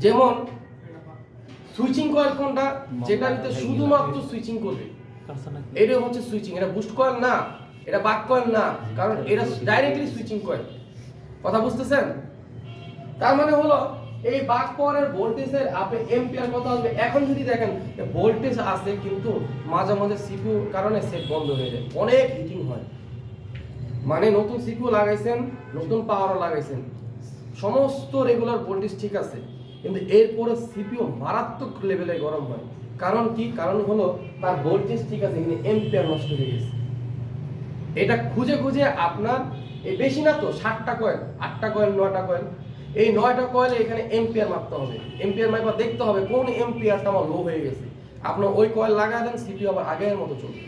যেমন সুইচিং কয়েল কোনটা যেটা ভিতরে শুধুমাত্র সুইচিং করবে কাছে নাকি এটা হচ্ছে সুইচিং, এটা বুস্ট কয়েল না, এটা বাক কয়েল না, কারণ এটা ডাইরেক্টলি সুইচিং কয়েল। কথা বুঝতেছেন? তার মানে হলো এই বাক পাওয়ারের ভোল্টেজের আপনি এম্পিয়ার কত আসবে। এখন যদি দেখেন ভোল্টেজ আছে কিন্তু মাঝে মাঝে সিপিইউ কারণে সেট বন্ধ হয়ে যায়, অনেক হিটিং হয়। মানে নতুন সিপিইউ লাগাইছেন, নতুন পাওয়ারও লাগাইছেন, সমস্ত রেগুলার ভোল্টেজ ঠিক আছে, কিন্তু এরপরে সিপিইউ মারাত্মক লেভেলে গরম হয়। কারণ কি? কারণ হলো তার ভোল্টেজ ঠিক আছে কিন্তু এম্পিয়ার নষ্ট হয়ে গেছে। এটা খুঁজে খুঁজে আপনার এই বেশি না তো 60টা কয়েল, 8টা কয়েল, 9টা কয়েল, এই 9টা কয়েলে এখানে এম্পিয়ার মাপতে হবে। এম্পিয়ার মাপা দেখতে হবে কোন এম্পিয়ারটা আমার লো হয়ে গেছে। আপনি ওই কয়েল লাগায় দেন, সিপিইউ আবার আগের মতো চলবে।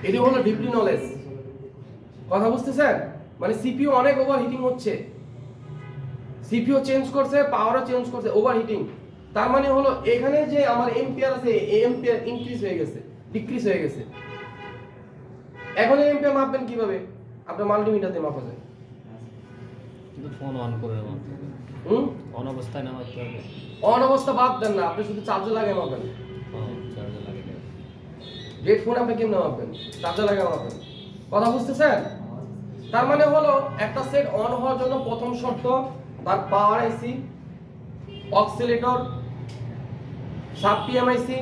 এটি হলো ডিপলি নলেজ। কথা বুঝতেছেন? মানে সিপিইউ অনেক ওভারহিটিং হচ্ছে, সিপিইউ চেঞ্জ করছে, পাওয়ারও চেঞ্জ করছে, ওভারহিটিং। তার মানে হলো এখানে যে আমার এম্পিয়ার আছে, এই এম্পিয়ার ইনক্রিজ হয়ে গেছে, ডিক্রিজ হয়ে গেছে। এখন এই এম্পিয়ার মাপবেন কিভাবে? আপনার মাল্টিমিটার দিয়ে মাপা যায়। কিন্তু ফোন অন করে মাপতে হবে, অন অবস্থায় না মাপতে হবে। অন অবস্থা বাদ দেন না, আপনি শুধু চার্জে লাগিয়ে মাপবেন। চার্জে লাগে রেড ফোন আপনি কেমনে মাপবেন? চার্জে লাগিয়ে মাপবেন। কথা বুঝতেছেন? তার মানে হলো একটা সেট অন হওয়ার জন্য প্রথম শর্ত তার পাওয়ার আইসি, অক্সিলেটর, সাব পিএমআইসি,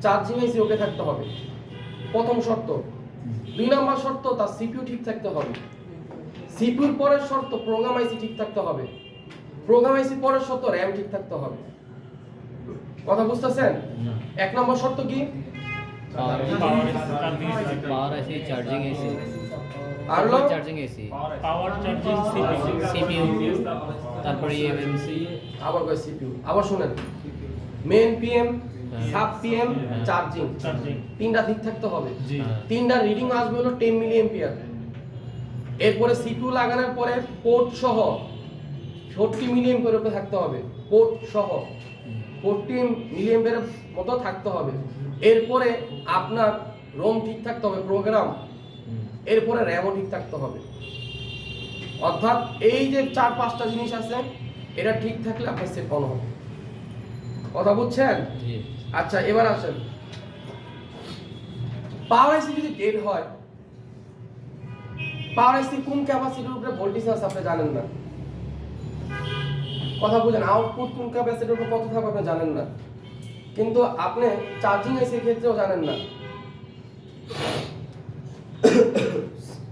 চার্জিং আইসি ওকে থাকতে হবে, প্রথম শর্ত। 2 নম্বর শর্ত তার সিপিইউ ঠিক থাকতে হবে। সিপিইউর পরের শর্ত প্রোগ্রাম আইসি ঠিক থাকতে হবে। প্রোগ্রাম আইসি পরের শর্ত র‍্যাম ঠিক থাকতে হবে। কথা বুঝতেছেন? 1 নম্বর শর্ত কি? পাওয়ার আইসি, চার্জিং আইসি, আর হলো চার্জিং আইসি, পাওয়ার চার্জিং সিপিইউ, তারপরে এমএমসি, আবার কয় সিপিইউ। আবার শুনেন, main PM, sub PM, charging, charging তিনটা ঠিক থাকতে হবে। জি তিনটা রিডিং আসবে হলো 10 মিলি এম্পিয়ার। এরপরে সিপিইউ লাগানোর পরে পোর্ট সহ 40 মিলি এম্পিয়ার উপরে থাকতে হবে, পোর্ট সহ 40 মিলি এম্পিয়ার মতো থাকতে হবে। এরপরে আপনার রোম ঠিক থাকতে হবে, প্রোগ্রাম, এরপরে র‍্যামও ঠিক থাকতে হবে। অর্থাৎ এই যে 4-5টা জিনিস আছে, এটা ঠিক থাকলে আপনার সেট অন হবে। কথা বুঝছেন? জি আচ্ছা, এবার আসেন, পাওয়ার আইসি যদি ডেড হয়, পাওয়ার আইসি কোন ক্যাপাসিটির উপরে ভোল্টেজ আছে আপনি জানেন না। কথা বুঝেন? আউটপুট কোন ক্যাপাসিটির উপরে কত থাকবে আপনি জানেন না, কিন্তু আপনি চার্জিং আইসির ক্ষেত্রেও জানেন না,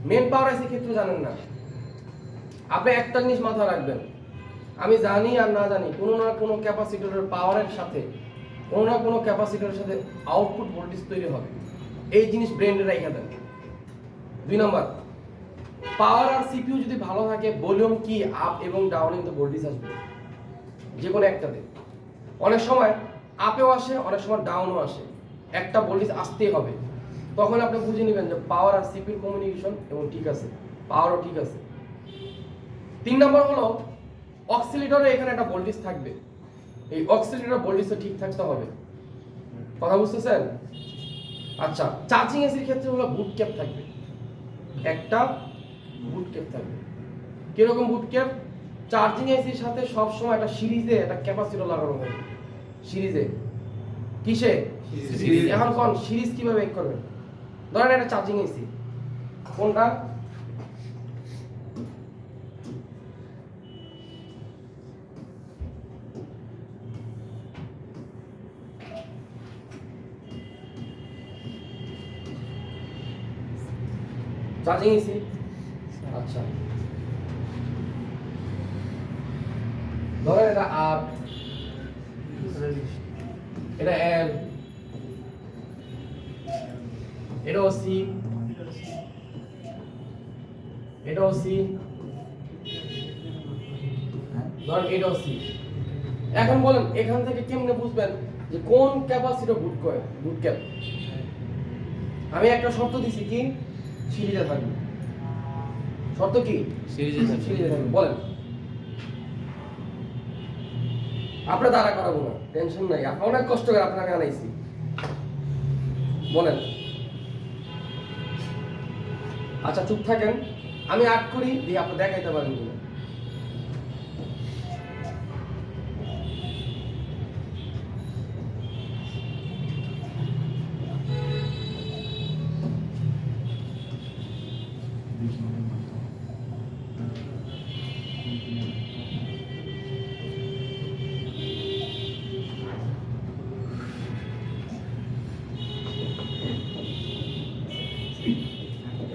মেন পাওয়ার আইসির ক্ষেত্রেও জানেন না। আপনি একটা জিনিস মাথায় রাখবেন, আমি জানি আর না জানি কোনো না কোনো ক্যাপাসিটরের পাওয়ারের সাথে, কোনো না কোনো ক্যাপাসিটরের সাথে আউটপুট ভোল্টেজ তৈরি হবে। এই জিনিস ব্রেনে রেখে দেন। 2 নম্বর, পাওয়ার আর সিপিইউ যদি ভালো থাকে, ভলিউম কি আপ এবং ডাউনে কিন্তু ভোল্টেজ আসবে যে কোনো একটাতে। অনেক সময় আপেও আসে, অনেক সময় ডাউনও আসে, একটা ভোল্টেজ আসতেই হবে। তখন আপনি বুঝে নেবেন যে পাওয়ার আর সিপিইউর কমিউনিকেশন এবং ঠিক আছে, পাওয়ারও ঠিক আছে। 3 নম্বর হলো অক্সিলেটরে এখানে একটা ভোল্টেজ থাকবে, এই অক্সিলেটর ভোল্টেজটা ঠিক থাকতে হবে। কথা বুঝতেছেন? আচ্ছা, চার্জিং এসির ক্ষেত্রে হলো বুট ক্যাপ থাকবে, একটা বুট ক্যাপ থাকবে। কিরকম বুট ক্যাপ? চার্জিং এসির সাথে সব সময় একটা সিরিজে একটা ক্যাপাসিটর লাগানো হয়, সিরিজে। কিসে? সিরিজ। এখন কোন সিরিজ কিভাবে এক করবেন? ধরেন একটা চার্জিং এসি, কোনটা? Charging AC. আচ্ছা, ধরেন এটা আর, এটা এল, এটাও সি, এটাও সি, ধরেন এটাও সি। এখন বলেন এখান থেকে কেমনে বুঝবেন যে কোন ক্যাপাসিটর বুট করে, বুট ক্যাপ? আমি একটা শর্ত দিছি কি, সিরিজে থাকবে। শর্ত কি? সিরিজে থাকবে। সিরিজে থাকবে। বলেন, আপনার দ্বারা করাবো না, টেনশন নাই, অনেক কষ্ট করে আপনাকে আনাইছি। বলেন। আচ্ছা, চুপ থাকেন, আমি আট করি দিয়ে আপনি দেখাইতে পারেন কিনা।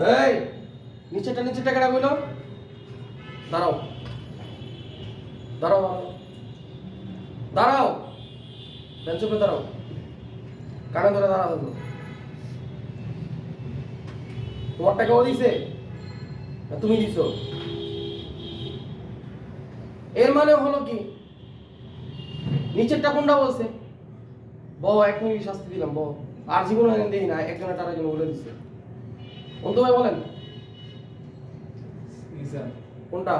এই নিচেরটা কেনা কইলো? দাঁড়াও দাঁড়াও দাঁড়াও, বেঞ্চ উপরে দাঁড়াও, কানে ধরে দাঁড়াও। তোমার টাকা ও দিছে না তুমি দিছো? এর মানে হলো কি, নিচেরটা কোনটা বলছে? বহ, 1 মিনিট শাস্তি দিলাম, বহ। আর জীবনে দেখি না একজনের টাকা জন্য বলে দিচ্ছে। অন্ত ভাই বলেন কোনটা?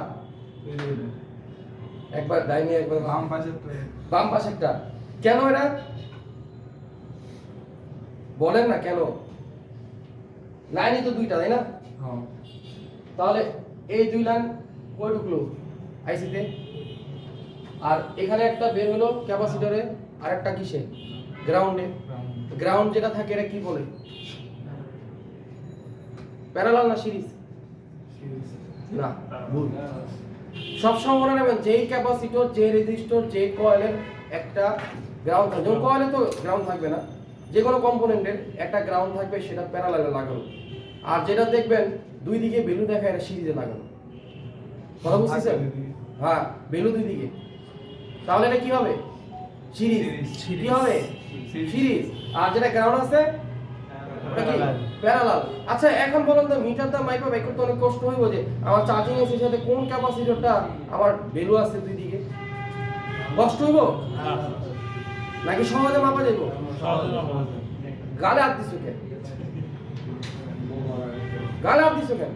একবার ডাইনি একবার বাম পাশেরটা। কেন এটা বলেন না কেন? লাইনই তো দুইটা, তাই না? তাহলে এই 2 লাইন কই ঢুকলো আইসিতে, আর এখানে একটা বের হলো ক্যাপাসিটরে, আর একটা কিসে? গ্রাউন্ডে। গ্রাউন্ড যেটা থাকে এটা কি বলে? প্যারালাল না সিরিজ? না, ভুল। সবসময় মনে রাখবেন, যেই ক্যাপাসিটর, যে রেজিস্টর, যে কয়েলের একটা গ্রাউন্ড থাকবে। যেমন কয়েলে তো গ্রাউন্ড থাকবে না, যে কোনো কম্পোনেন্টের একটা গ্রাউন্ড থাকবে, সেটা প্যারালালে লাগানো। আর যেটা দেখবেন দুই দিকে ভ্যালু দেখা, এটা সিরিজে লাগানো। কথা বুঝতেছেন? হ্যাঁ, ভ্যালু দুই দিকে। তাহলে এটা কি হবে? সিরিজ। কি হবে? সিরিজ। আর যেটা গ্রাউন্ড আছে ওটা কি? প্যারালাল। আচ্ছা এখন বলুন তো, মিটারটা মাইপা বের করতে অনেক কষ্ট হইব যে আমার চার্জিং এর সাথে কোন ক্যাপাসিটরটা আমার ভ্যালু আছে দুই দিকে, কষ্ট হইব নাকি সহজে মাপা যাইব? গালে হাত দিছো কেন? গালে হাত দিছো কেন?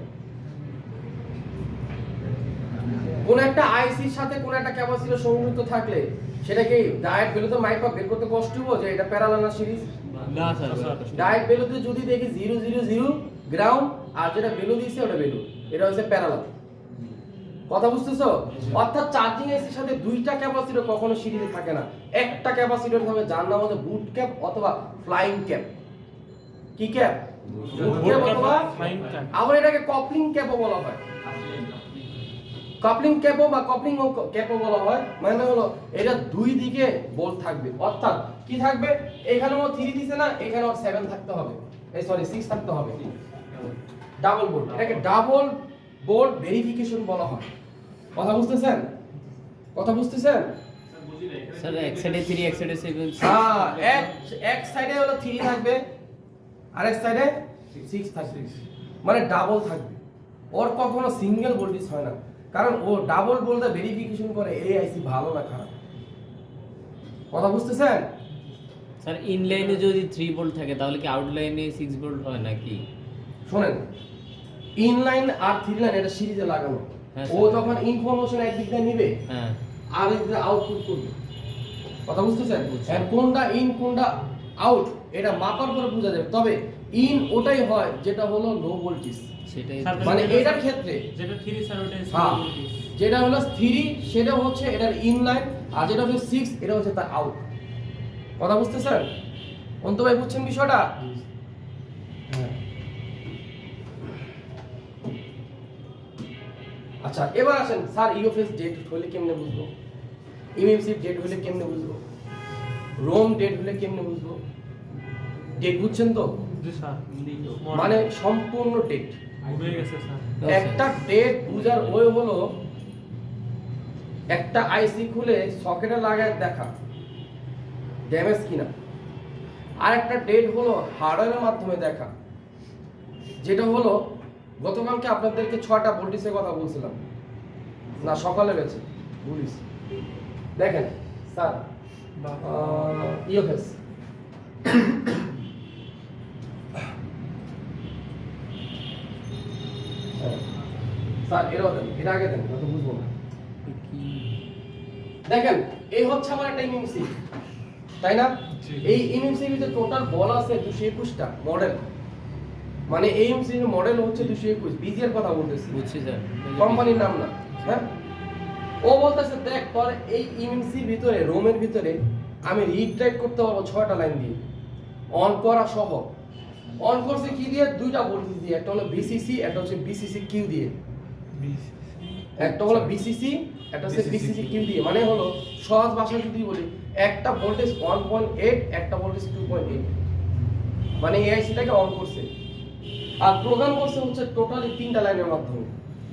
কোন একটা আইসির সাথে কোন একটা ক্যাপাসিটর সংযুক্ত থাকলে সেটাকে ডাইরেক্ট ভ্যালুতে মাইপা বের করতে কষ্ট হইব যে এটা প্যারালাল না সিরিজ? না স্যার, ডাইরেক্ট ভ্যালুতে যদি দেখি 0 0 0 গ্রাউন্ড, আর যেটা ভ্যালু দিয়েছে ওটা ভ্যালু, এটা হচ্ছে প্যারালাল। কথা বুঝতেছো? অর্থাৎ চার্জিং এসির সাথে দুইটা ক্যাপাসিটর কখনো সিরিজে থাকে না, একটা ক্যাপাসিটর হবে যার নাম হচ্ছে বুট ক্যাপ অথবা ফ্লাইং ক্যাপ। কি ক্যাপ? বুট ক্যাপ অথবা flying cap। আবার এটাকে কপলিং ক্যাপও বলা হয়। কাপলিং ক্যাপও বা কপলিং ক্যাপও বলা হয়। মানে হলো এটা দুই দিকে বোল্ট থাকবে, অর্থাৎ কি থাকবে? এখানেও 3 দিছে না, এখানেও 7 থাকতে হবে, এই সরি 6 থাকতে হবে। ডাবল বোল্ট, এটাকে ডাবল বোল্ট ভেরিফিকেশন বলা হয়। কথা বুঝতেছেন? কথা বুঝতেছেন? স্যার এক সাইডে 3 এক সাইডে 7। হ্যাঁ, এক সাইডে হলো 3 থাকবে, আরেক সাইডে 6 থাকবে, মানে ডাবল থাকবে। ওর কখনো সিঙ্গেল ভোল্টেজ হয় না, কারণ ও ডাবল বলতে ভেরিফিকেশন করে এই আইসি ভালো না খারাপ। কথা বুঝতেছেন? স্যার ইনলাইনে যদি 3 ভোল্ট থাকে তাহলে কি আউটলাইনে 6 ভোল্ট হয় নাকি? শুনেন, ইনলাইন আর 3 লাইন এটা সিরিজে লাগানো। হ্যাঁ, ও স্যার। যখন ইনফরমেশন একদিক দিয়ে নিবে হ্যাঁ, আর একদিক দিয়ে আউটপুট করবে। কথা বুঝতেছেন? বুঝছি। আর কোনটা ইন কোনটা আউট এটা মাপার পরে বোঝা যাবে। তবে ইন ওটাই হয় যেটা হলো লো ভোল্টেজ, সেটাই। স্যার, মানে এটার ক্ষেত্রে যেটা 3 স্যার ওটা হ্যাঁ, যেটা হলো 3 সেটা হচ্ছে এটার ইনলাইন, আর যেটা হচ্ছে 6 এটা হচ্ছে তার আউট। কথা বুঝতেছেন? অন্ত ভাই বুঝছেন বিষয়টা? হ্যাঁ। আচ্ছা এবার আসেন স্যার, ইউএফএস ডেট হলে কেমনে বুঝবো? ইএমসি ডেট হলে কেমনে বুঝবো? রোম ডেট হলে কেমনে বুঝবো? ডেট বুঝছেন তো? জি স্যার, মানে সম্পূর্ণ ডেট। ভুলে গেছে স্যার। একটা ডেট বুঝার ওই হলো একটা আইসি খুলে সকেটে লাগায় দেখা ড্যামেজ কিনা, আর একটা ডেট হলো হার্ডওয়্যারের মাধ্যমে দেখা, যেটা হলো গতকালকে আপনাদেরকে 6টা ভোল্টেজের কথা বলছিলাম না, সকালে গেছে বলিস। দেখেন স্যার, ইউএফএস স্যার এটাও দেন, এটা আগে দেন, না তো বুঝবো না। দেখেন এই হচ্ছে আমার একটা ইএমসি, তাই না? এই ইএমসি ভিতরে টোটাল বল আছে 221টা মডেল, মানে এই ইএমসি এর মডেল হচ্ছে 221। বিজিএর কথা বলতেছি, বুঝছি স্যার। কোম্পানির নাম না। হ্যাঁ, ও বলতেছে দেখ তোর এই ইএমসি ভিতরে রোমের ভিতরে আমি রিড রাইট করতে পারবো 6টা লাইন দিয়ে, অন করা সহ। অন করছে কি দিয়ে? 2টা ভোল্টেজ দিয়ে, একটা হলো বিসিসি, একটা হচ্ছে বিসিসি কিউ দিয়ে। একটা হলো বিসিসি, একটা হচ্ছে বিসিসি কিউ দিয়ে। মানে হলো সহজ ভাষায় যদি বলি, একটা ভোল্টেজ 1.8, একটা ভোল্টেজ 2.8, মানে এই আইসিটাকে অন করছে। আর প্রোগ্রাম করছে হচ্ছে টোটালি 3টা লাইনের মাধ্যমে,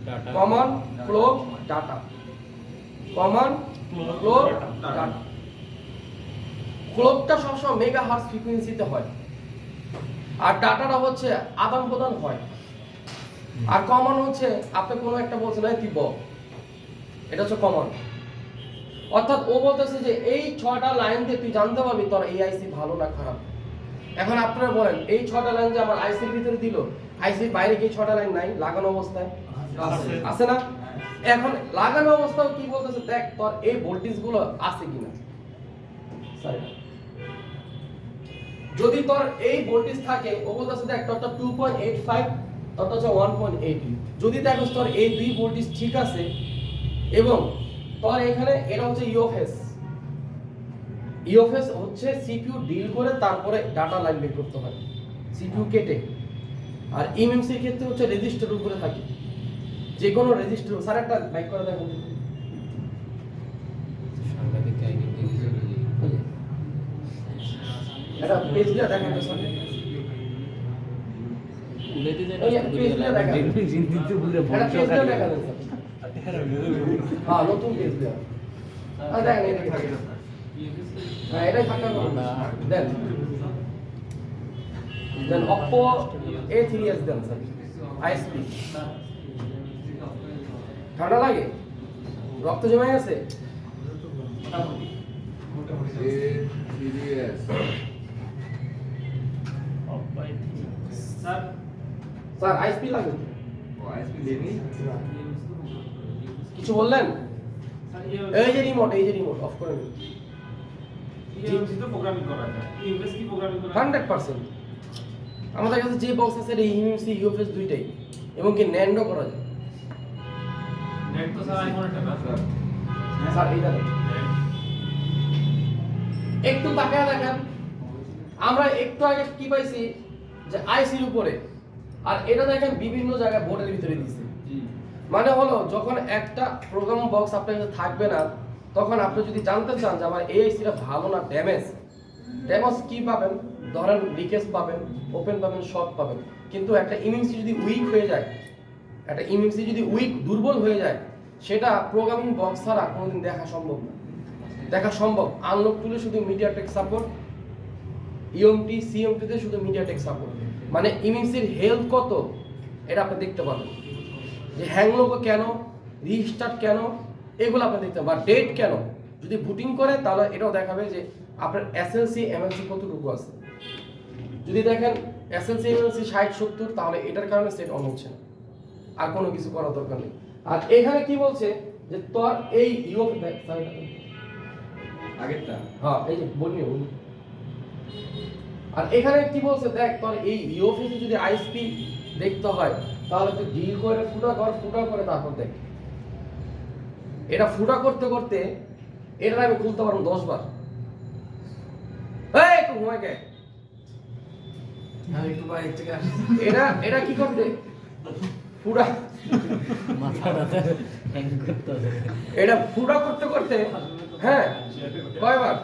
data common, flow, data. Common, flow, data. ফ্লোটা সবসময় মেগাহার্টজ ফ্রিকোয়েন্সিতে হয়, আর ডাটাটা হচ্ছে আদান প্রদান হয়। আর কমন হচ্ছে আপনি কোনো একটা বলছেন এই তুই বল, এটা হচ্ছে কমন। অর্থাৎ ও বলতেছে যে এই 6টা লাইন দিয়ে তুই জানতে পারবি তোর এই আইসি ভালো না খারাপ। এখন আপনারা বলেন এই 6টা লাইন যে আমার আইসির ভিতরে দিল, আইসির বাইরে কি 6টা লাইন নাই লাগানো অবস্থায়? আছে না? এখন লাগানো অবস্থায় কি বলতেছে, দেখ তোর এই ভোল্টেজ গুলো আছে কিনা। যদি তোর এই ভোল্টেজ থাকে, ও বলতেছে দেখ তোরটা 2.85, তোরটা হচ্ছে 1.80। যদি দেখো তোর এই দুই ভোল্টেজ ঠিক আছে এবং তোর এখানে এটা হচ্ছে ইওফেস। ইওফেস হচ্ছে সিপিইউ ডিল করে তারপরে ডাটা লাইন বের করতে হয়, সিপিইউ কেটে। আর এমএমসি এর ক্ষেত্রে হচ্ছে রেজিস্টার উপরে থাকে, যে কোনো রেজিস্টার। স্যার একটা বাইক করে দেখুন, সাংঘাতিক কাহিনী দিয়েছে। এটা পেজটা দেখেন তো স্যার। উলেতে যায় ওই নষ্ট করে পেজটা দিলাম। দেখা। জিন্দিতে পুরো এটা বংশ পেজটা খালি। দেখা দেন স্যার। হ্যাঁ নতুন পেজ দেওয়া। আর দেখেন এটা থাকে না। হ্যাঁ এটাই থাকার কথা। দেন দেন Oppo A3s দেন স্যার, ISP। ঠান্ডা লাগে? রক্ত জমে গেছে? সিরিয়াস স্যার স্যার ISP লাগে? আইসপি লেনি কিছু বললেন? স্যার এই যে রিমোট অফ করে দিন। ইউএসবি তো প্রোগ্রামিং করা যায়। ইউএসবি কি প্রোগ্রামিং করা যায়? 100%। আমাদের কাছে যে বক্স আছে এটা ইউএমসি ইউএফএস দুইটাই, এবং কি ন্যান্ডও করা যায়। নেট তো স্যার আইফোনের টাকা স্যার। স্যার এইটা দেখেন। একটু তাকায় দেখেন, আমরা একটু আগে কি পাইছি যে আইসির উপরে, আর এটা দেখেন বিভিন্ন জায়গায় বোর্ডের ভিতরে দিয়েছে। মানে হলো যখন একটা প্রোগ্রাম বক্স আপনার কাছে থাকবে না, তখন আপনি যদি জানতে চান যে আমার এই আইসিটা ভালো না ড্যামেজ, ড্যামেজ কি পাবেন? ধরেন লিকেজ পাবেন, ওপেন পাবেন, শর্ট পাবেন। কিন্তু একটা ইমিউনিটি যদি উইক হয়ে যায়, একটা ইমিউনিটি যদি দুর্বল হয়ে যায়, সেটা প্রোগ্রামিং বক্স ছাড়া কোনোদিন দেখা সম্ভব না। দেখা সম্ভব আনলক টুলে শুধু মিডিয়াটেক সাপোর্ট, ইএমটি সিএমটিতে শুধু মিডিয়াটেক সাপোর্ট। মানে ইমিউনিটির হেলথ কত এটা আপনি দেখতে পাবেন, যে হ্যাং লোগো কেন, রিস্টার্ট কেন, এগুলো আপনি দেখতে পাবেন। বা ডেট কেন, যদি বুটিং করে তাহলে এটাও দেখাবে যে আপনার এসএলসি এমএলসি কতটুকু আছে। যদি দেখেন এসএলসি এমএলসি 60-70, তাহলে এটার কারণে সেট অন হচ্ছে না, আর কোনো কিছু করার দরকার নেই। আর এখানে কি বলছে যে তোর এই আগেরটা হ্যাঁ এই যে বলি। আর এখানে কি বলছে দেখ তোর এই ইওফিসে যদি আইএসপি দেখতে হয় তাহলে তুই ডিল করে ফুটা করে তারপর দেখ। এটা ফুটা করতে করতে এটা আমি খুলতে পারবো 10 বার। এই একটু ঘুমাই গে, আমি একটু বাইরে থেকে আসছি। এটা কি করতে ফুটা, মাথা ব্যথা হ্যাং করতেছে। এটা ফুটা করতে করতে হ্যাঁ কয়বার।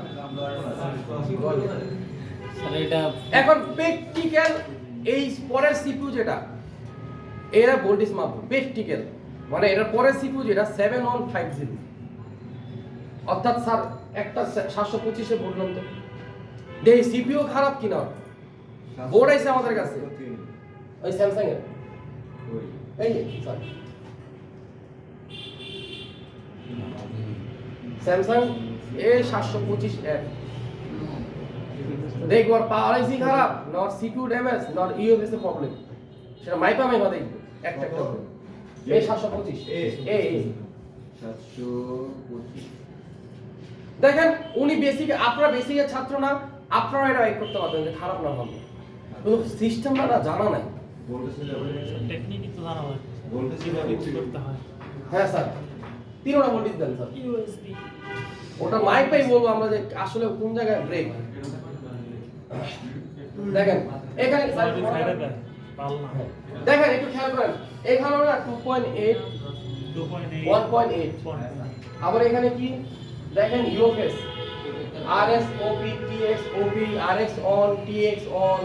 স্যার এটা এখন প্র্যাকটিক্যাল এই পরের সিপিইউ যেটা এরা ভোল্টেজ মাপবে প্র্যাকটিক্যাল, মানে এটার পরের সিপিইউ যেটা 7150, অর্থাৎ স্যার একটা 725 এ বললাম তো এই সিপিইউ খারাপ কিনা। বোর্ড আইছে আমাদের কাছে ওই স্যামসাং এর, এই যে স্যার স্যামসাং A725F। দেখবো পাওয়ার আইসি খারাপ, not CPU damage, not UFS এর প্রবলেম, সেটা মাইপা দেখবো একটা একটা করে। A725 এ 725 দেখেন উনি বেসিক, আপনারা বেসিকের ছাত্র না, আপনারা এটা বাইক করতে পারবেন যে খারাপ না ভালো, কিন্তু সিস্টেমটা না জানা নাই। টেকনিক তো জানা হয়। ভোল্টেজ কিভাবে কি করতে হয়। হ্যাঁ স্যার, তিনটা ভোল্টেজ দেন স্যার। ইউএসবি ওটা মাইপাই বলবো আমরা যে আসলে কোন জায়গায় ব্রেক। দেখেন এখানে স্যার সাইডে দেয় পাল না। দেখেন একটু খেয়াল করেন, এখানে না 2.8 2.8 1.8, আবার এখানে কি দেখেন UFS RS OP TX OP RX on TX on,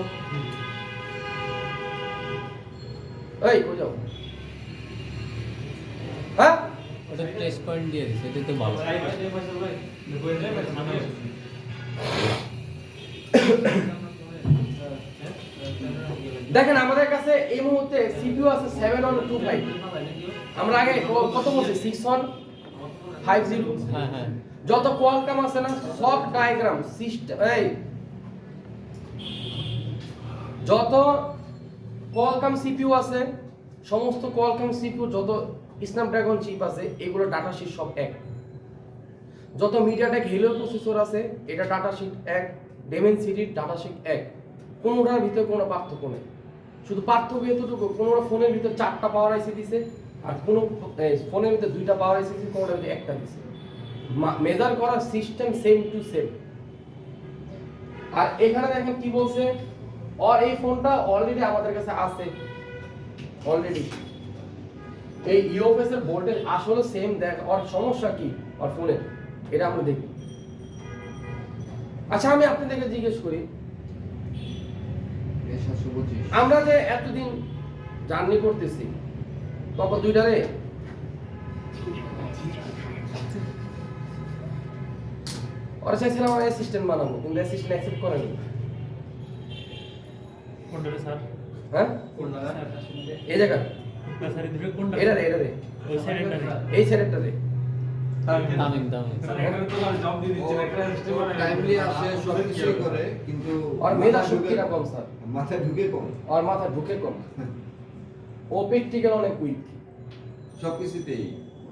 এই কই যাও হ্যাঁ ওটা প্লেস পয়েন্ট দিয়ে দিছে, এটা তো ভালো। দেখেন আমাদের কাছে এই মুহূর্তে সিপিইউ আছে 7125। আমরা আগে কত বলছি 6150। হ্যাঁ হ্যাঁ যত কোয়ালকাম আছে না সব ডায়াগ্রাম সিস্টেম এই যত কোয়ালকাম সিপিইউ আছে সমস্ত কোয়ালকাম সিপিইউ যত স্ন্যাপড্রাগন চিপ আছে এগুলো ডাটা শিট সব এক। যত মিডিয়াটেক হেলিও প্রসেসর আছে এটা ডাটা শিট এক, ডেমেনসিটির ডাটা শিট এক, কোনোটার ভিতরে কোনো পার্থক্য নেই। শুধু পার্থক্য এতটুকু, কোনোটা ফোনের ভিতরে 4টা পাওয়ার আইসি দিছে আর কোনো ফোনের ভিতরে 2টা পাওয়ার আইসি দিছে, কোনোটার ভিতরে একটা দিছে। মেজার করার সিস্টেম সেম টু সেম। আর এখানে দেখেন কি বলছে, আর এই ফোনটা অলরেডি আমাদের কাছে আছে অলরেডি। এই ইউএফএস এর ভোল্টেজ আসলে সেম দেখ, আর সমস্যা কি আর ফোনের এটা আমরা দেখি। আচ্ছা আমি আপনাদেরকে জিজ্ঞেস করি, A725 আমরা যে এতদিন জার্নি করতেছি তখন দুইটারে ওরা চাইছিলাম আমরা অ্যাসিস্ট্যান্ট বানাবো, কিন্তু অ্যাসিস্ট্যান্ট অ্যাকসেপ্ট করেনি। কোনটা রে স্যার? হ্যাঁ এই জায়গা কোনটা স্যার দিবে কোনটা? এটা রে ওই সাইডটা রে। এই সেটটা রে দামিন দামিন। স্যার এখানে তো আর জব দিয়ে দিচ্ছে একটা সিস্টেম বানাই। টাইমলি আসে সব কিছুই করে, কিন্তু আর মেধা শক্তিটা কম স্যার, মাথায় ঢুকে কম, আর মাথা ঢুকে কম। ও প্র্যাকটিক্যাল অনেক উইক। সব কিছুতেই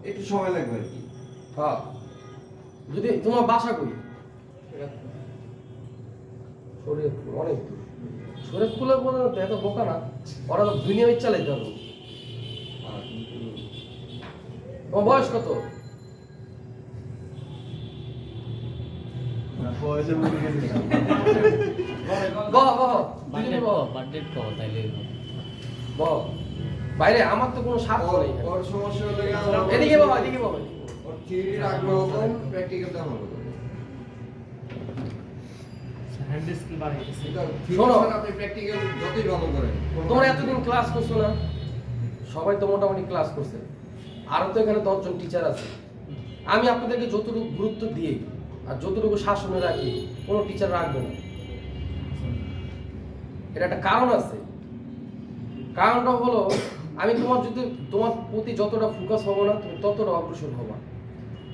একটু সময় লাগবে আর কি। হ্যাঁ যদি তোমার বাসা কই? শরীয়তপুর, অনেক দূর। শরীয়তপুরে বলে তো এত বোকা না, ওরা তো দুনিয়ায় চালাইতে হবে। আর কিন্তু তোমার বয়স কত? বহ বহ দুজনে বহ বার্থডে কো তাইলে বহ। বাইরে আমার তো কোনো স্বার্থ নেই। ওর সমস্যা হলো গিয়ে এদিকে বহ, এদিকে বহ। ওর থিওরির আগ্রহ কম, প্র্যাকটিক্যালটা ভালো করে। হ্যান্ড স্কিল বাড়াইতেছে। এটা শোনো। থিওরি আপনি প্র্যাকটিক্যাল যতই ভালো করেন, তোমরা এতদিন ক্লাস করছো না, সবাই তো মোটামুটি ক্লাস করছে, আরো তো এখানে 10 জন টিচার আছে। আমি আপনাদেরকে যতটুকু গুরুত্ব দিই আর যতটুকু শাসনে রাখি কোনো টিচার রাখবে না। এটা একটা কারণ আছে। কারণটা হলো আমি তোমার প্রতি যতটা ফোকাস হবো না তুমি ততটা অগ্রসর হবা,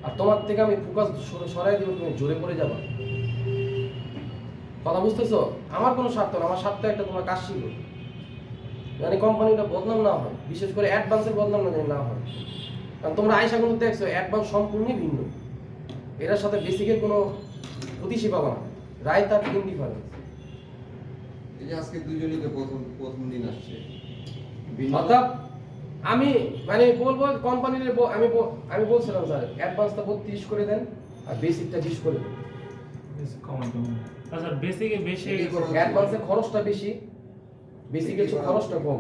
আর তোমার থেকে আমি ফোকাস সরাই দিব তুমি জোরে পড়ে যাবা। কথা বুঝতেছো? আমার কোনো স্বার্থ না, আমার স্বার্থ একটা তোমার কাজ শিখো, মানে কোম্পানিটা বদনাম না হয়, বিশেষ করে অ্যাডভান্সের বদনাম না হয়। কারণ তোমরা আয়সা কিন্তু দেখছো অ্যাডভান্স সম্পূর্ণই ভিন্ন, এটার সাথে বেসিকের কোনো প্রতিশি পাবা না, রায় তার তিন ডিফারেন্স। এই যে আজকে দুজনই তো প্রথম দিন আসছে, অর্থাৎ আমি মানে বলবো কোম্পানির আমি বলছিলাম স্যার অ্যাডভান্সটা 32 করে দেন আর বেসিকটা 20 করে দেন। আচ্ছা বেসিকে বেশি এটাই করো। অ্যাডভান্সের খরচটা বেশি, বেসিকের চেয়ে খরচটা কম,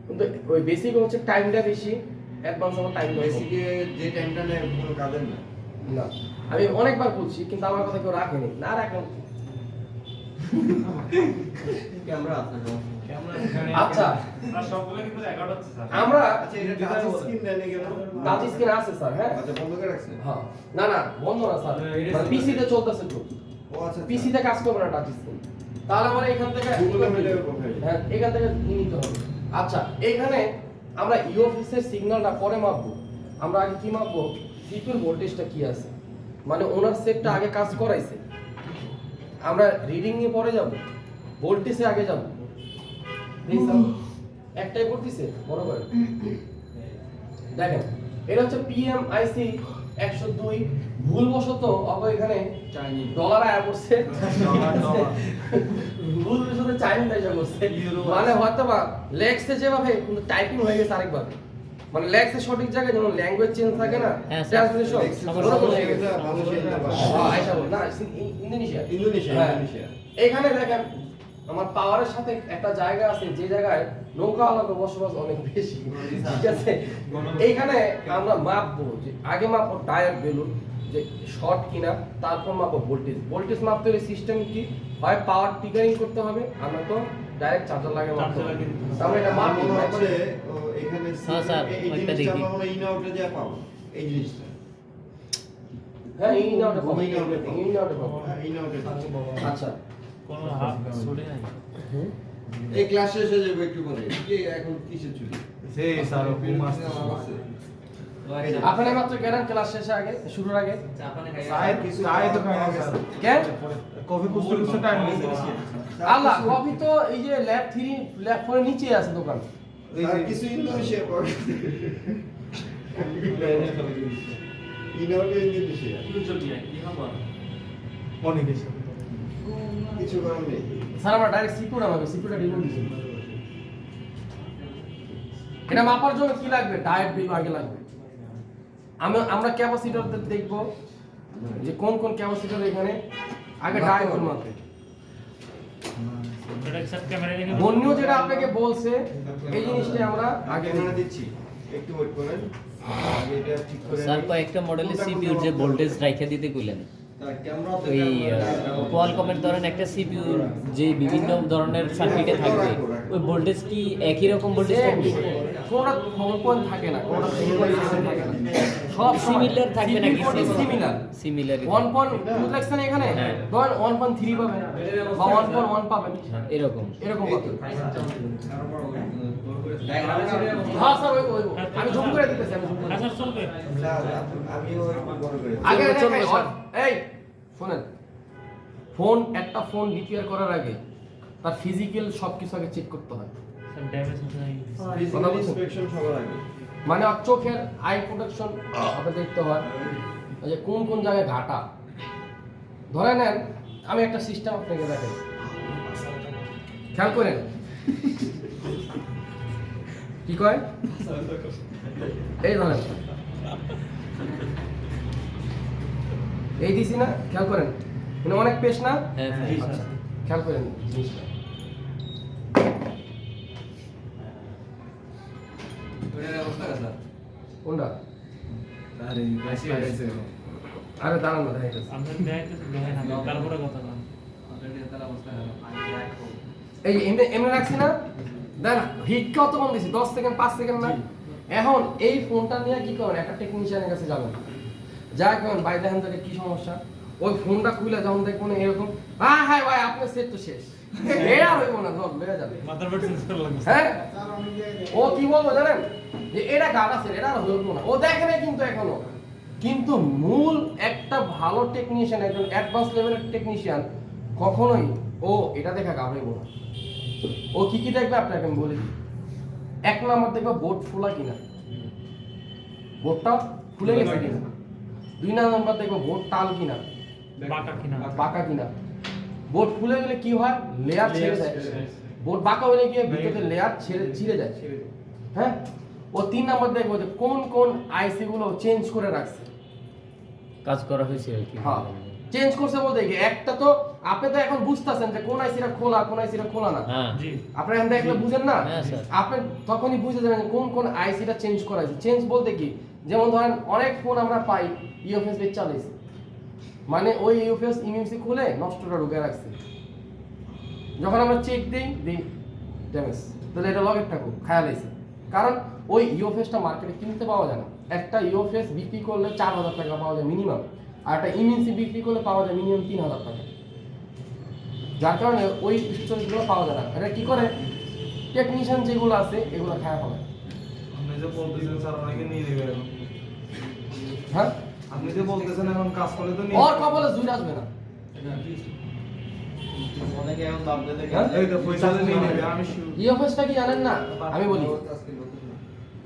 কিন্তু ওই বেসিক হচ্ছে টাইমটা বেশি, অ্যাডভান্স আমার টাইমটা কম। বেসিকে যে টাইমটা নেয় কোনো কাজের না। না আমি অনেকবার বলছি কিন্তু আমার কথা কেউ রাখেনি, না রাখেন। ক্যামেরা আছে না? আচ্ছা আর সবগুলো কিন্তু রেকর্ড হচ্ছে স্যার। আমরা আচ্ছা এটা টাচ স্ক্রিন দেন কেন? টাচ স্ক্রিন আছে স্যার। হ্যাঁ আচ্ছা বন্ধ করে রাখছেন? হ্যাঁ না বন্ধ না স্যার, পিসিতে চলতেছে তো, ও আচ্ছা পিসিতে কাজ করবে না টাচ স্ক্রিন, তাহলে আমরা এখান থেকে Google Meet এর profile। হ্যাঁ এখান থেকে নিয়ে নিতে হবে। আচ্ছা এখানে আমরা ইউএফএস এর সিগন্যালটা পরে মাপবো, আমরা আগে কি মাপবো সিপিইউর ভোল্টেজটা কি আছে, মানে ওনার সেটটা আগে কাজ করাইছে, আমরা রিডিং নিয়ে পরে যাব, ভোল্টেজে আগে যাব। দেখুন একটাই করতেছে বরাবর, দেখেন এটা হচ্ছে পিএমআইসি 102, ভুলবশত এখানে চাইনিজ ডলার আয়া করছে, ভুলবশত চাইনিজ আয়া করছে, মানে হয়তো বা লেক্সে যেভাবে কিন্তু টাইপিং হয়ে গেছে আরেকবার, মানে লেক্সের সঠিক জায়গায় যেমন ল্যাঙ্গুয়েজ চেঞ্জ থাকে না, হ্যাঁ, ট্রান্সলেশন ওরকম হয়ে গেছে। বাংলাদেশের আয়শা বল না ইন্দোনেশিয়া ইন্দোনেশিয়া হ্যাঁ। ইন্দোনেশিয়া এখানে দেখেন আমার পাওয়ারের সাথে একটা জায়গা আছে যে জায়গায় নৌকাওয়ালাদের বসবাস অনেক বেশি, ঠিক আছে? এইখানে আমরা মাপবো যে আগে মাপবো টায়ার বেলুন যে শর্ট কিনা, তারপর মাপবো ভোল্টেজ। ভোল্টেজ মাপতে হলে সিস্টেম কি হয়, পাওয়ার ট্রিগারিং করতে হবে, আমরা তো ডাইরেক্ট চার্জার লাগে মাত্র। চার্জার লাগিয়ে দিতে হবে। তাহলে এটা মাটি মনে match করে এখানে হ্যাঁ, স্যার, এই ওইটা জিনিসটা দেখি। আমরা মনে হয় ইন আউটে দিয়ে পাবো এই জিনিসটা হ্যাঁ ইন আউটে পাবো, ইন আউটে পাবো। ইন আউটে পাবো। হ্যাঁ, ইন আউটে পাবো। আচ্ছা কোনো হাত ছড়ে নাই। এই ক্লাস শেষ হয়ে যাবে একটু পরে কি এখন কিসের ছুটি সেই স্যার ঘুম আসছে আপনারা মাত্র গেলেন ক্লাস শেষে আগে, শুরুর আগে। চায় তো খাই না স্যার কেন? কফি কুস্তে কুস্তে টাইম দিয়েছে আল্লাহ, কফি তো এই যে ল্যাব 3 ল্যাব 4 নিচে আছে দোকান। আর কিছু ইন্দোনেশিয়া পড়ে ইনআউটে ইন্দোনেশিয়া অনেক এসে কিছু করার নেই স্যার আমরা ডাইরেক্ট সিকিউর আমাকে সিকিউরটা রিমুভ দিছি। এটা মাপার জন্য কি লাগবে? ডায়েট বিল আগে লাগবে। আমরা ক্যাপাসিটর দেখব যে কোন কোন ক্যাপাসিটর এখানে আগে ডায়েট বিল মাপবে। এটা সব ক্যামেরা দেখে বন্যু যেটা আপনাকে বলছে এই জিনিসটা আমরা আগে আগে এখানে দিচ্ছি একটু ওয়েট করেন আগে এটা ঠিক করে স্যার কয়েকটা মডেলের সিপিইউর যে ভোল্টেজ রাইখা দিতে কইলেন, ক্যামেরা ওই কোয়ালকমের ধরেন একটা সিপিইউ যে বিভিন্ন ধরনের সার্কিটে থাকবে, ওই ভোল্টেজ কি একই রকম ভোল্টেজ থাকবে? কোনটা কোন থাকে না, কোনটা থাকে না, সব সিমিলার থাকবে নাকি? সিমিলার সিমিলার 1.2 দেখছেন এখানে, হ্যাঁ। ধরেন 1.3 পাবেন বা 1.1 পাবেন, এরকম। এরকম পাবেন। হ্যাঁ স্যার ওই আমি জুম করে দিতেছি, আমি জুম করে আচ্ছা চলবে। আমিও একটু বড় করে আগে চলবে, দেখাই, স্যার। এই শুনেন, একটা ফোন রিপেয়ার করার আগে তার ফিজিক্যাল সবকিছু আগে চেক করতে হয়। সব ড্যামেজ হচ্ছে নাই। ফিজিক্যাল ইন্সপেকশন সবার আগে মানে আর চোখের আই প্রোটেকশন আপনাকে দেখতে হয়, এই যে কোন কোন জায়গায় ঘাটা। ধরে নেন আমি একটা সিস্টেম আপনাকে দেখাই, খেয়াল করেন কি কয়, এই ধরেন এই দিছি না, খেয়াল করেন মানে অনেক পেশ না। হ্যাঁ স্যার। আচ্ছা, খেয়াল করেন জিনিসটা। কোনটা? আরে দাঁড়ান না, দেখাইতেছি। আমরা দেখাইতেছি দেখেন না, তারপরে কথা না। এই যে এমনি রাখছি না, দেন হিট কত কম দিছি, 10 সেকেন্ড 5 সেকেন্ড না। এখন এই ফোনটা নিয়ে কি করেন, একটা টেকনিশিয়ানের কাছে যাবেন, যা কেমন ভাই দেখেন তো এটা কি সমস্যা। ওই ফোনটা খুলে যখন দেখবেন এরকম, হ্যাঁ ভাই আপনার সেট তো শেষ, এটা হইব না, ধর লয়ে যাবে। মাদারবোর্ড চেঞ্জ করা লাগবে। হ্যাঁ ও কি বলবো জানেন, যে এটা গাড় আছে, এটা আর হইব না, ও দেখে নাই কিন্তু এখনো। কিন্তু মূল একটা ভালো টেকনিশিয়ান, একজন অ্যাডভান্স লেভেলের টেকনিশিয়ান কখনোই ও এটা দেখা গাবড়াইব না। ও কি কি দেখবে আপনাকে আমি বলে দিই। 1 নাম্বার দেখবে বোর্ড খোলা কিনা, বোর্ডটা খুলে গেছে কিনা। 2 নাম্বার দেখবে বোর্ড টাল কিনা, বাঁকা কিনা। বাঁকা কিনা। বোর্ড খুলে গেলে কি হয়, লেয়ার ছেড়ে যায়। বোর্ড বাঁকা হলে গিয়ে ভিতরে লেয়ার ছিঁড়ে যায়। হ্যাঁ, ও 3 নাম্বার দেখবো যে কোন কোন আইসি গুলো চেঞ্জ করে রাখছে। কাজ করা হয়েছে আর কি। হ্যাঁ, চেঞ্জ করছে বলতে কি, একটা তো আপনি তো এখন বুঝতাছেন যে কোন আইসিটা খোলা কোন আইসিটা খোলা না। হ্যাঁ জি। আপনারা এখন দেখলে বুঝেন না, হ্যাঁ, স্যার। আপনি তখনই বুঝে যাবেন যে কোন কোন আইসিটা চেঞ্জ করা হয়েছে। চেঞ্জ বলতে কি, যেমন ধরেন অনেক ফোন আমরা পাই ইউএফএস বেচ চালাইছে, মানে ওই ইউএফএস ইএমসি খুলে নষ্টটা ঢুকে রাখছে। যখন আমরা চেক দিই ড্যামেজ, তাহলে এটা লগের থাকুক খায়া লাইছে। কারণ ওই ইউএফএসটা মার্কেটে কিনতে পাওয়া যায় না। একটা ইউএফএস বিক্রি করলে 4000 টাকা পাওয়া যায় মিনিমাম, আর একটা ইএমসি বিক্রি করলে পাওয়া যায় মিনিমাম 3000 টাকা। যার কারণে ওই স্টোরেজগুলো পাওয়া যায় না। এটা কি করে, টেকনিশিয়ান যেগুলো আছে এগুলো খায়া ফেলে। আপনি যে বলতেছেন স্যার অনেকে নিয়ে নেবে এখন। হ্যাঁ, আপনি যে বলতেছেন এখন কাজ করলে তো নিয়ে ওর কপালে জুই আসবে না। অনেকে এখন দাম দিতে হ্যাঁ? এই তো পয়সা দিয়ে নিয়ে নেবে আমি sure। ইউএফএসটা কি জানেন না, আমি বলি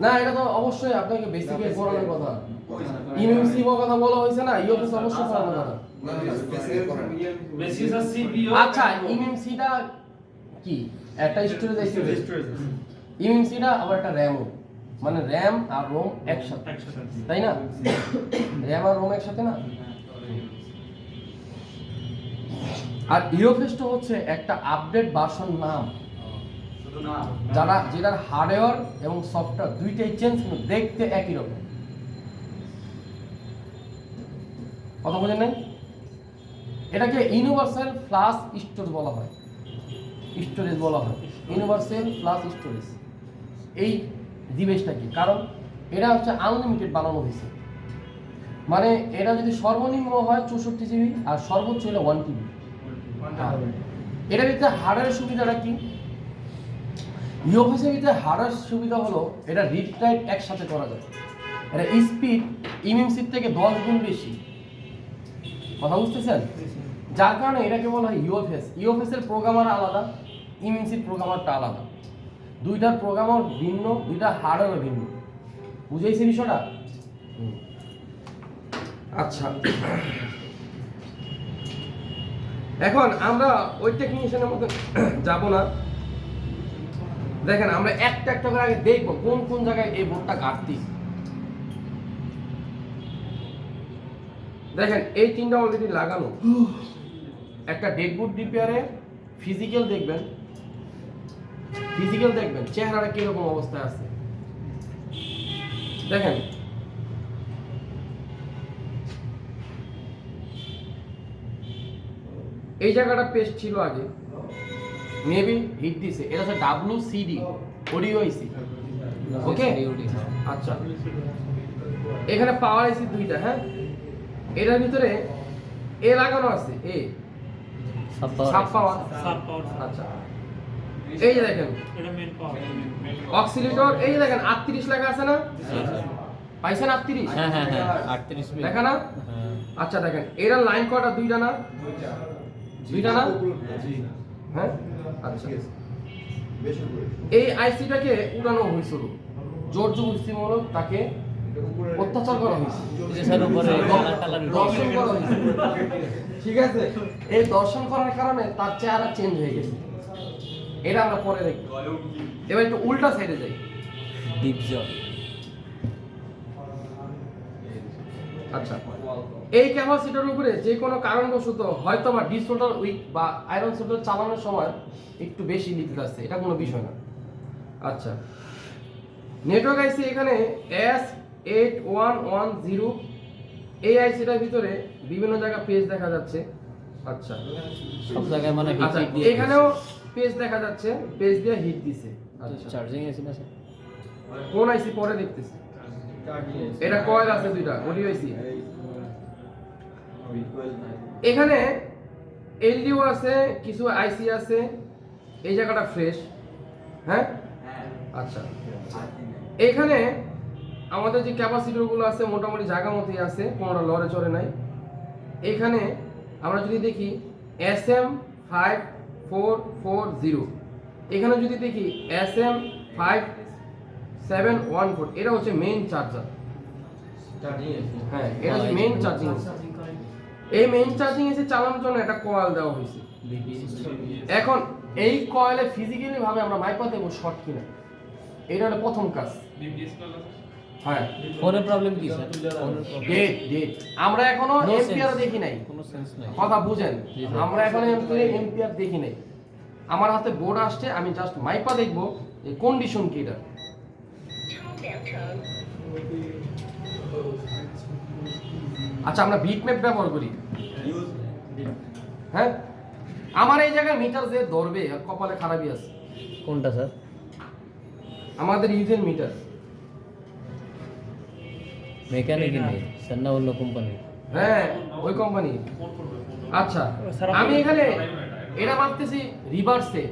না, এটা তো অবশ্যই আপনাকে বেসিকে পড়ানোর কথা। ইএমসি কথা বলা হয়েছে না, ইউএফএস অবশ্যই পড়ানোর কথা। বেসিস আর সিপিইউ আচ্ছা, ইএমসিটা কি, একটা স্টোরেজ আইসি, ইএমসিটা আবার একটা র‍্যামও, মানে র‍্যাম আর রোম একসাথে, একসাথে। তাই না? র‍্যাম আর রোম একসাথে না। আর ইউএফএসটা হচ্ছে একটা আপডেট ভার্সন নাম, শুধু না যেটার হার্ডওয়্যার এবং সফটওয়্যার দুইটাই চেঞ্জ, কিন্তু দেখতে একই রকম। কথা বোঝেন নাই? এটাকে ইউনিভার্সাল ফ্ল্যাশ স্টোরেজ বলা হয়। স্টোরেজ বলা হয়, ইউনিভার্সাল প্লাস স্টোরেজ। এই ডিভাইসটা কি, কারণ এটা হচ্ছে আনলিমিটেড বানানো হয়েছে, মানে এটা যদি সর্বনিম্ন হয় 64 জিবি আর সর্বোচ্চ হলে 1 টিবি। এটার ভিতরে হার্ডওয়্যারের সুবিধাটা কি, ইউএফএস এর ভিতরে হার্ডওয়্যার সুবিধা হলো এটা রিড রাইট একসাথে করা যায়, এটা স্পিড ইমিউনসিপ থেকে 10 গুণ বেশি, কথা বুঝতেছেন? যার কারণে এটাকে বলা হয় ইউএফএস। ইউএফএস এর প্রোগ্রামার আলাদা, ইমিউনসিপ প্রোগ্রামারটা আলাদা, দুইটার প্রোগ্রামার ভিন্ন, দুইটা হার্ডওয়্যার ভিন্ন। বুঝেছি বিষয়টা? আচ্ছা, এখন আমরা ওই টেকনিশিয়ানের মধ্যে যাব না। দেখেন আমরা একটা একটা করে আগে দেখবো কোন কোন জায়গায় এই বোর্ডটা ঘাটতি। দেখেন এই তিনটা অলরেডি লাগানো, একটা ডেড বোর্ড রিপেয়ারে ফিজিক্যাল দেখবেন, চেহারাটা কিরকম অবস্থায় আছে। দেখেন এই জায়গাটা পেস্ট ছিল আগে, মেবি হিট দিছে, এটা হচ্ছে WCD অডিও আইসি। ওকে, আচ্ছা এখানে পাওয়ার আইসি দুইটা, হ্যাঁ এটার ভিতরে এ লাগানো আছে, এ সাব পাওয়ার। সাব পাওয়ার। আচ্ছা এই যে দেখেন এটা মেন পাওয়ার। অক্সিলেটর, এই যে দেখেন 38 লেখা আছে না, পাইছেন 38? হ্যাঁ হ্যাঁ হ্যাঁ 38 মিনিট দেখা না? হ্যাঁ আচ্ছা দেখেন এরা লাইন কটা, দুইটা না? দুইটা না? হ্যাঁ আচ্ছা, এই আইসিটাকে উড়ানো হয়েছিল, জোর জবরদস্তিমূলক তাকে অত্যাচার করা হয়েছে, এই যে স্যার উপরে কালার দর্শন করা হয়েছে, ঠিক আছে? এই দর্শন করার কারণে তার চেহারা চেঞ্জ হয়ে গেছে, এটা আমরা পরে দেখব। এবার একটু উল্টা সাইডে যাই। ডিপ জল। আচ্ছা এই ক্যাপাসিটরের উপরে যে কোনো কারণবশত হয়তো বা ডিসোল্ডার উইক বা আয়রন সোল্ডার চালানোর সময় একটু বেশি লিক আসছে, এটা কোনো বিষয় না। আচ্ছা নেটওয়ার্ক আইসি এখানে S8110, এই আইসিটার ভিতরে বিভিন্ন জায়গা পেজ দেখা যাচ্ছে। আচ্ছা সব জায়গায় মানে আচ্ছা হিট দিয়ে এখানেও পেজ দেখা যাচ্ছে, পেজ দিয়ে হিট দিছে। আচ্ছা চার্জিং আছে না স্যার? কোন আইসি পরে দেখতেছি, এটা কয়েল আছে দুইটা, অডিও আইসি। এখানে এলডিও আছে, কিছু আইসি আছে, এই জায়গাটা ফ্রেশ, হ্যাঁ আচ্ছা এখানে আমাদের যে ক্যাপাসিটরগুলো আছে মোটামুটি জায়গা মতোই আছে, কোনোটা লড়ে চড়ে নাই। এখানে আমরা যদি দেখি SM5440, এখানে যদি দেখি SM5714, এটা হচ্ছে মেইন চার্জার, হ্যাঁ এটা হচ্ছে মেইন চার্জিং। এই মেইন চার্জিং এসে চালানোর জন্য একটা কয়েল দেওয়া হয়েছে। এখন এই কয়েলে ফিজিক্যালি ভাবে আমরা মাইপা দেবো শর্ট কিনা, এটা হলো প্রথম কাজ। হ্যাঁ ফোনের প্রবলেম কি স্যার? ডেট আমরা এখনো No এম্পিয়ার sense. দেখি নাই, কোনো সেন্স নাই। কথা বুঝেন, জি, জি। আমরা এখনো এম্পিয়ার দেখি নাই। আমার হাতে বোর্ড আসছে, আমি জাস্ট মাইপা দেখবো এই কন্ডিশন কি এটা। আচ্ছা আমরা বিট ম্যাপ ব্যবহার করি, হ্যাঁ আমার এই জায়গায় মিটার যে ধরবে আর কপালে খারাপই আছে। কোনটা স্যার? আমাদের ইউজের মিটার, মেকানিক নেই স্যার, না অন্য কোম্পানি? হ্যাঁ ওই কোম্পানি। আচ্ছা আমি এখানে এটা মাপতেছি রিভার্সে,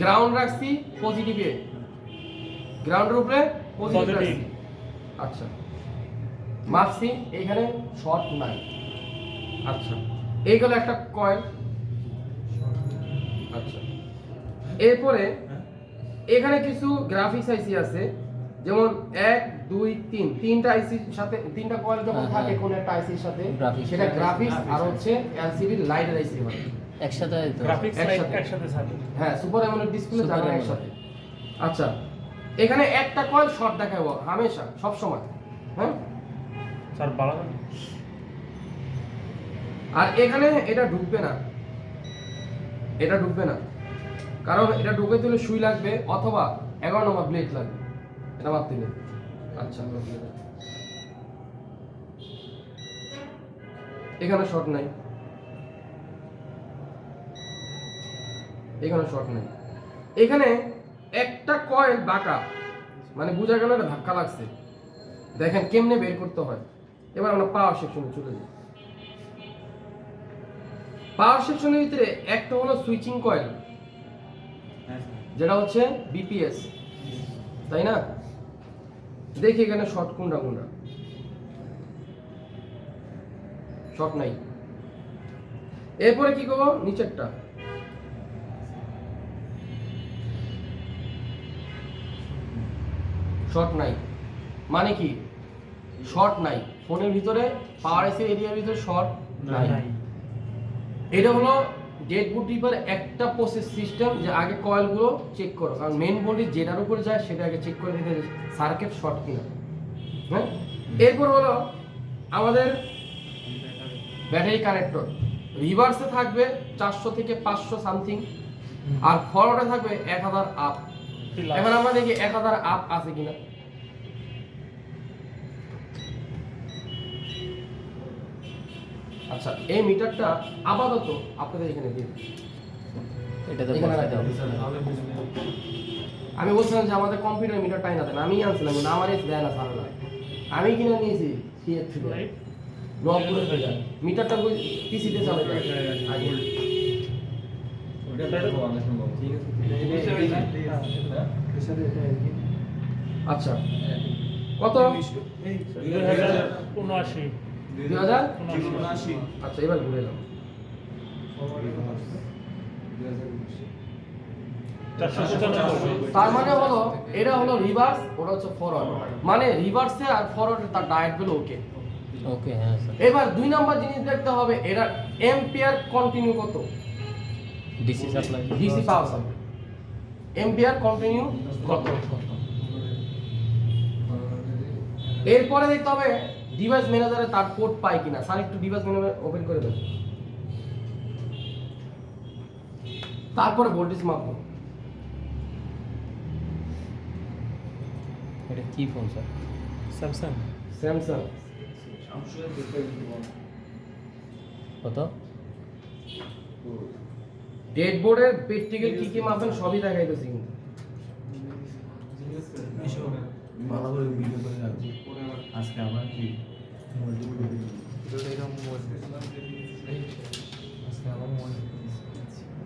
গ্রাউন্ড রাখছি পজিটিভে, গ্রাউন্ডের উপরে পজিটিভ Positive. রাখছি। আচ্ছা মাপছি, এখানে শর্ট নাই। আচ্ছা এইগুলো একটা কয়েল। আচ্ছা এরপরে এখানে কিছু গ্রাফিক্স আইসি আছে, যেমন 1 2 3, তিনটা আইসির সাথে তিনটা কয়েল যখন হ্যাঁ, থাকে হ্যাঁ। কোন একটা আইসির সাথে, Graphics. সেটা গ্রাফিক্স আর হচ্ছে এলসিডি লাইটের আইসি হয়। একসাথে তো গ্রাফিক্স একসাথে। একসাথে স্যার। হ্যাঁ সুপার অ্যামোলেড ডিসপ্লে Super যাবে AMOLED। একসাথে। আচ্ছা এখানে একটা কয়েল শর্ট দেখাবো হামেশা, সব সময়, হ্যাঁ স্যার ভালো। আর এখানে এটা ঢুকবে না, এটা ঢুকবে না, কারণ এটা ঢুকে দিলে সুই লাগবে অথবা 11 নম্বর ব্লেড লাগবে, এটা মাপতে নেই। আচ্ছা এখানে শর্ট নাই, এখানে শর্ট নাই। এখানে একটা কয়েল বাঁকা, মানে বোঝা গেল একটা ধাক্কা লাগছে। দেখেন কেমনে বের করতে হয়। এবার আমরা পাওয়ার সেকশনে চলে যাই। পাওয়ার সেকশনের ভিতরে একটা হলো সুইচিং কয়েল, যেটা হচ্ছে বিপিএস, তাই না? দেখি এখানে শর্ট কোনটা কোনটা। শর্ট নাই। এরপরে কি করবো, নিচেরটা শর্ট নাই। মানে কি শর্ট নাই, ফোনের ভিতরে পাওয়ার আইসি এরিয়ার ভিতরে শর্ট নাই। এটা হলো ডেড বুট টিপার একটা প্রসেস সিস্টেম, যে আগে কয়েলগুলো চেক করো, কারণ মেন ভোল্টেজ যেটার উপরে যায় সেটা আগে চেক করে দিতে সার্কিট শর্ট কিনা। হ্যাঁ, এরপর হলো আমাদের ব্যাটারি কানেক্টর। রিভার্সে থাকবে 400 থেকে 500 সামথিং, আর ফরওয়ার্ডে থাকবে 1000 আপ। এখন আমরা দেখি 1000 আপ আছে কিনা। আচ্ছা, এই মিটারটা আপাতত আপনাদের এখানে দিন। এটা তো এখানে বসাতে হবে। আমি বলছিলাম যে আমাদের কম্পিউটার মিটার টাই না দেন, আমি আনছিলাম কিন্তু আমার এই দেয় না সারা। আমি কিনে নিয়েছি সিএফ থেকে নবপুরের থেকে। মিটারটা পিসিতে চলে যায় আগে। আচ্ছা, কত? 2079 2000। আচ্ছা, এবার ঘুরে এলাম। 495 তার মানে হলো এটা হলো রিভার্স, ওটা হচ্ছে ফরওয়ার্ড। মানে রিভার্সে আর ফরওয়ার্ডে তার ডায়েট গুলো ওকে। ওকে, হ্যাঁ স্যার। এবার 2 নাম্বার জিনিস দেখতে হবে, এরা এম্পিয়ার কন্টিনিউ কত, DC supply. DC power supply ampere continue কত। এরপরে দেখতে হবে ডিভাইস ম্যানেজারে তার পোর্ট পায় কিনা। স্যার একটু ডিভাইস ম্যানেজার ওপেন করে দেন, তারপরে ভোল্টেজ মাপবো। এটা কি ফোন স্যার? Samsung Samsung. কত? ডেড বোর্ডের প্র্যাকটিক্যাল কি কি মাপেন সবই দেখাইতেছি কিন্তু। ভালো করে ভিডিও করে রাখছি। আজকে আমার কি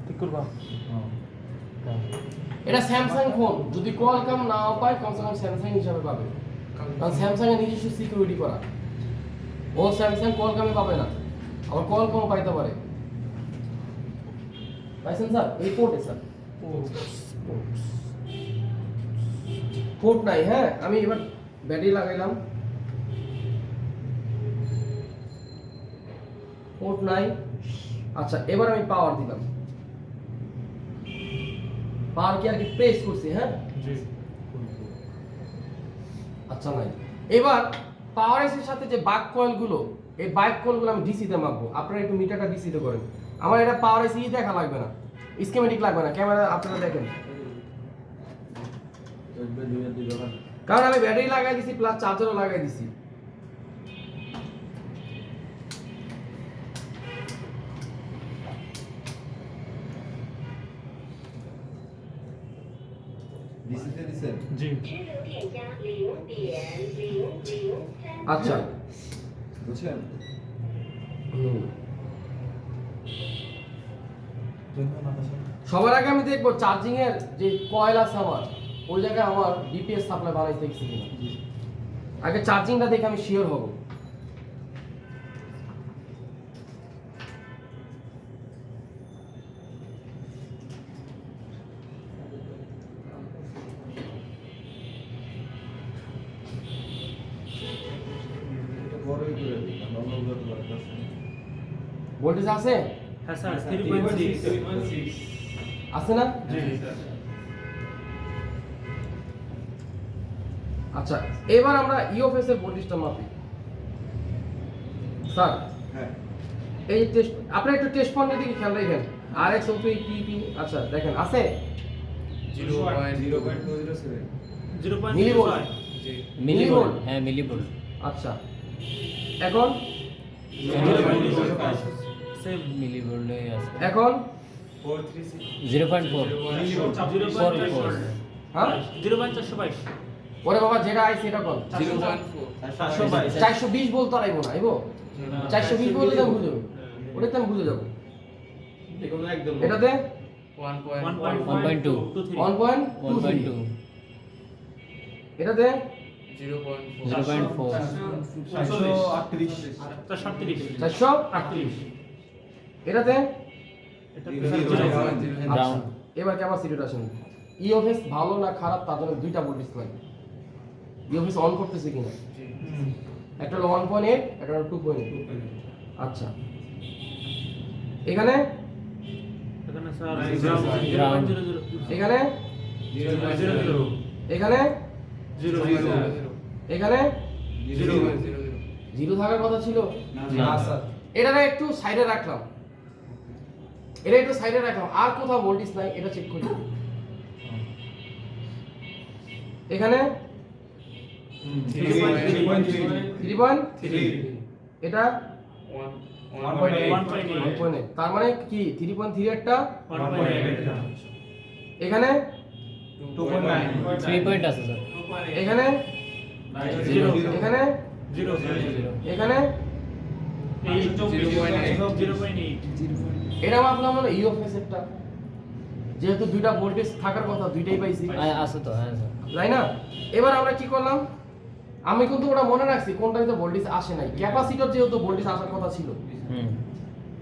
ঠিক করবা। এটা স্যামসাং ফোন, যদি কোয়ালকম নাও পায় কমসে কম স্যামসাং হিসাবে পাবে, কারণ স্যামসাং এর নিজস্ব সিকিউরিটি করা। ও স্যামসাং কোয়ালকমে পাবে না, আবার কোয়ালকম পাইতে পারে। পাইছেন স্যার? এই পোর্টে স্যার পোর্ট নাই। হ্যাঁ, আমি এবার ব্যাটারি লাগাইলাম, পোর্ট নাই। আচ্ছা, এবার আমি পাওয়ার দিলাম। পাওয়ার কি আর কি প্রেস করছি? হ্যাঁ, জি আচ্ছা নাই। এবার পাওয়ার এর সাথে যে বাক কয়েল গুলো, এই বাক কয়েল গুলো আমি ডিসি তে মাপবো। আপনারা একটু মিটারটা ডিসি তে করেন। আমার এটা পাওয়ার এসি দেখা লাগবে না, স্কিমেটিক লাগবে না, ক্যামেরা আপনারা দেখেন। কারণ আমি ব্যাটারি লাগাই দিছি প্লাস চার্জারও লাগাই দিছি। ডিসিতে দিছেন? জি আচ্ছা, বুঝছেন? সবার আগে আমি দেখবো চার্জিং এর যে কয়েল আছে আমার, ওই জায়গায় আমার বিপিএস সাপ্লাই বানাইতে দেখছি কিনা। আগে চার্জিংটা দেখে আমি শিওর হব। এটা বড়ই করে দিন, নরমাল লাগতেছে। ভোল্টেজ আছে? হ্যাঁ স্যার 3.6 আছে না? জি আচ্ছা, এবার আমরা ইওফএস এর ভোল্টেজটা মাপি। স্যার, হ্যাঁ, এই টেস্ট আপনারা একটু টেস্ট পয়েন্টের দিকে খেয়াল রাখেন। আরএক্স ও2 টিপি, আচ্ছা দেখেন আছে 0.007 মিলিভোল্ট। মিলিভোল্ট, হ্যাঁ মিলিভোল্ট। আচ্ছা, এখন সেম মিলিভোল্টে আছে। এখন 0.4 হ্যাঁ 0.422 ওরে বাবা যেটা আইছে এটা কল 420 বলতে আইবো না আইবো 420 বললে তো বুঝো ওটা তো আমি বুঝে যাবো এটাতে 1.2 1.23 এটাতে 0.4 438 এটাতে গ্রাউন্ড এবার ক্যাপাসিটিটা আসেন ইওএফএস ভালো না খারাপ তার জন্য দুইটা ভোল্টেজ লাগবে ইওএফএস অন করতেছে কিনা একটা হলো 1.8 একটা হলো 2.8 আচ্ছা এখানে এখানে স্যার Ground. 0.00 এখানে 0.00 এখানে 0.00 এখানে জিরো থাকার কথা ছিল না এটা একটু সাইডে রাখলাম এটা একটু সাইডে রাখলাম আর কোথাও ভোল্টেজ নাই এটা চেক করি এখানে 3.3 এটা 1.8 তার মানে কি 3.3 একটা 1.8 এখানে 3 পয়েন্ট আছে স্যার এখানে 0 এখানে 0 এখানে 0.8 এটা মাপলাম হলো ইওএফএস একটা যেহেতু দুইটা ভোল্টেজ থাকার কথা দুইটাই পাইছি আছে তো হ্যাঁ স্যার তাই না এবার আমরা কি করলাম আমি কিন্তু ওটা মনে রাখছি কোনটাতে ভোল্টেজ আসে নাই ক্যাপাসিটর যেহেতু ভোল্টেজ আসার কথা ছিল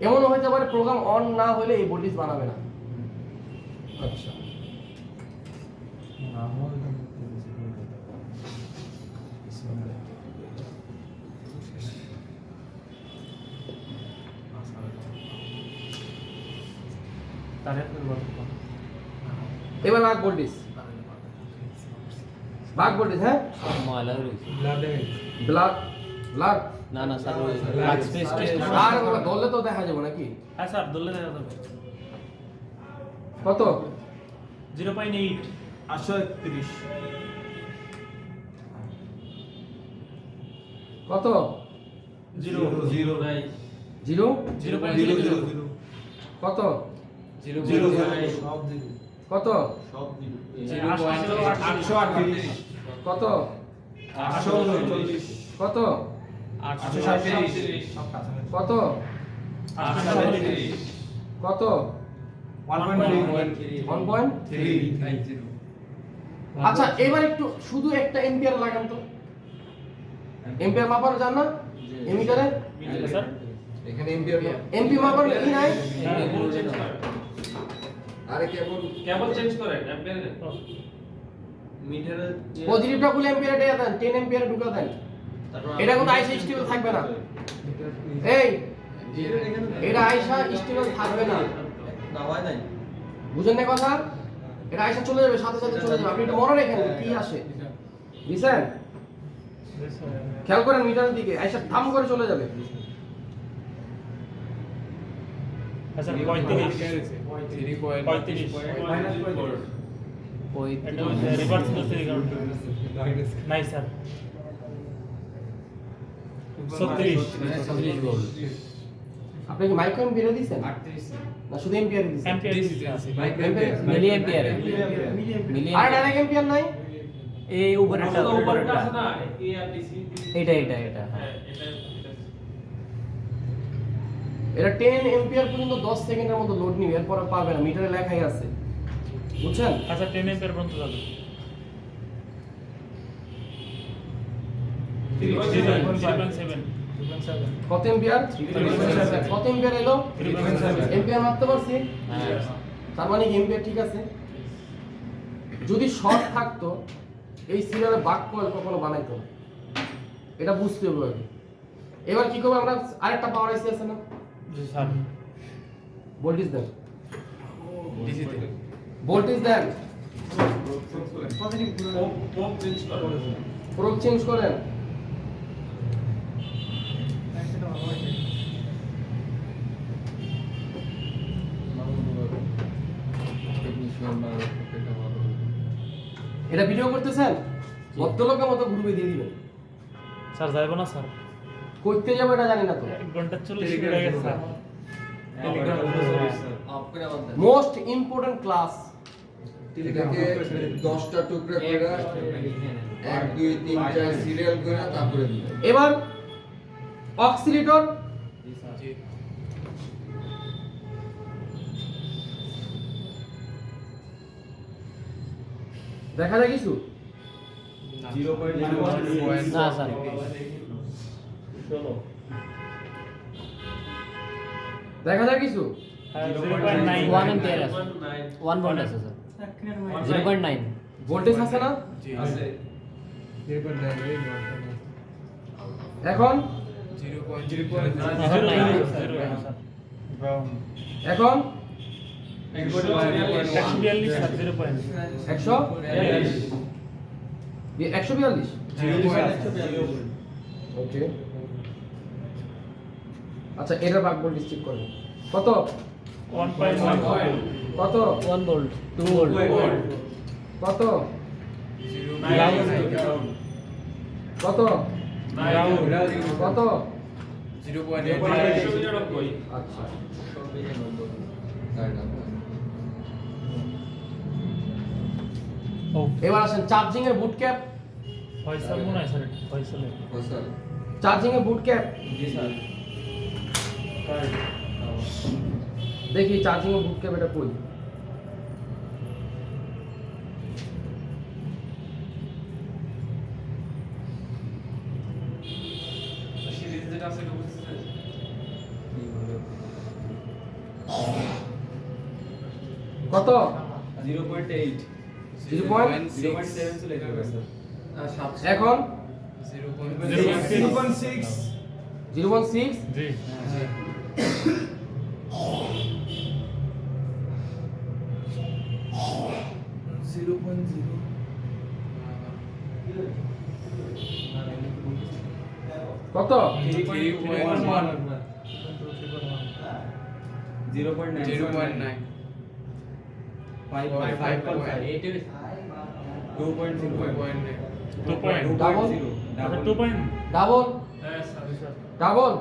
এমনও হতে পারে প্রোগ্রাম অন না হলে এই ভোল্টেজ বানাবে না আচ্ছা এবার ভাগ ভোল্টেজ ভাগ ভোল্টেজ হ্যাঁ ময়লা রয়েছে ব্লাড ব্লাড না না স্যার ওই লাক্স স্পেস টেস্ট আর ওগুলো ধরলে তো দেখা যাবে নাকি হ্যাঁ স্যার দলে দেখা যাবে কত 0.8 কত 0 জিরো 0.00 কত কত কত কত কত কত 1.3 আচ্ছা এবার একটু শুধু একটা এম্পিয়ার লাগান তো এম্পিয়ার মাপার জান না এমিটারে স্যার এখানে এম্পিয়ার এমপি মাপার কি নাই আরে কেবল চেঞ্জ করে এম্পিয়ার মিটারে পজিটিভটা খুলে এম্পিয়ারে দেয়া দেন 10 এম্পিয়ারে ঢুকা দেন এটা কিন্তু আইসা স্টেবল থাকবে না এই এটা আইসা স্টেবল থাকবে না না হয় নাই বুঝেন না কথা এটা আইসা চলে যাবে সাথে সাথে চলে যাবে আপনি এটা মনে রাখেন কি আসে বুঝছেন খেয়াল করেন মিটারের দিকে আইসা থাম করে চলে যাবে স্যার 35 ওই এটা রিভার্স ইন্ডাস্ট্রি কারণ নাই স্যার 36 ভোল্ট আপনি কি মাইক্রো এম্পিয়ারে দিয়েছেন না শুধু এম্পিয়ারে দিয়েছেন এম্পিয়ার মিলি এম্পিয়ার আর ডাইরেক্ট এম্পিয়ার নাই এই উপরেরটা এটা হ্যাঁ এটা 10 এম্পিয়ার পর্যন্ত 10 সেকেন্ডের মতো লোড নিবে এরপর আর পারবে না মিটারে লেখাই আছে বুঝছেন আচ্ছা 10 এম্পিয়ার পর্যন্ত যাবে 3.7 কত এম্পিয়ার 3.7 কত এম্পিয়ার এলো 3.7 এম্পিয়ার মাপতে পারছি হ্যাঁ তার মানে এম্পিয়ার ঠিক আছে যদি শর্ট থাকতো এই সিরিয়ালে বাক কয়েল কখনো বানাইতো না এটা বুঝতে হবে আগে এবার কি করব আমরা আরেকটা পাওয়ার আইসি আছে না জি স্যার ভোল্টেজ দেন ভোল্টেজ দেন প্রোব চেঞ্জ করেন এটা ভিডিও করতেছেন ভদ্রলোকের মতো গ্রুপে দিয়ে দিবেন স্যার যাইবো না স্যার করতে যাবো এটা জানি না তো 1 ঘন্টা 40 মিনিট হয়ে গেছে স্যার অফ করে আবার দেন। Most important class. এটাকে 10টা টুকরা করে 1 2 3 4 সিরিয়াল করে তারপরে দিবেন। এবার অক্সিলেটর দেখা যায় কিছু? না স্যার, দেখা যায় কিছু? 1 एम्पियर আছে, 1 ভোল্ট আছে স্যার, 0.9 ভোল্টেজ আছে না? এখন এখন 142 ওকে। আচ্ছা, এর ভাগ ভোল্টেজ চেক করুন। কত? কত? 1 ভোল্ট, 2 ভোল্ট, কত? কত? কত? 0.8 আচ্ছা, এবার আসেন চার্জিং এর বুট ক্যাপ। ফয়সাল মনে হয় স্যার, ফয়সালের ফয়সাল চার্জিং এর বুট ক্যাপ দেখি, চার্জিং এর বুট ক্যাপ এটা কই? কত? 0.8 0.7 চলে যাবে স্যার। এখন 0.6 0.6 জি কত? 0.9 ডাবল ডাবল ডাবল ডাবল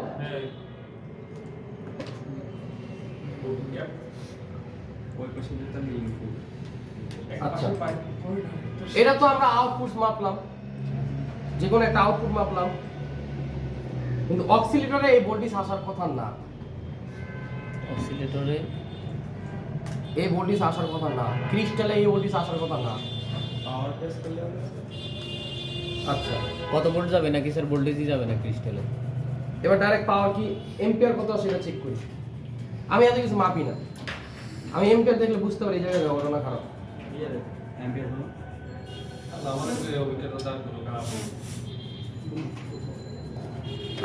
আচ্ছা, এটা তো আমরা আউটপুট মাপলাম, যে কোনো একটা আউটপুট মাপলাম, কিন্তু অক্সিলেটরে এই ভোল্টেজ আসার কথা না, অসিলেটরে এই ভোল্টেজ আসার কথা না, ক্রিস্টালে এই ভোল্টেজ আসার কথা না। পাওয়ার টেস্ট করলে হবে স্যার। আচ্ছা, কত ভোল্ট যাবে নাকি স্যার, ভোল্টেজই যাবে না ক্রিস্টালে? এবার ডাইরেক্ট পাওয়ার কি এম্পিয়ার কত সেটা চেক করি। আমি এত কিছু মাপি না, আমি এম্পিয়ার দেখলে বুঝতে পারি এই জায়গায় ঘটনা খারাপ। অ্যাম্পিয়ার হলো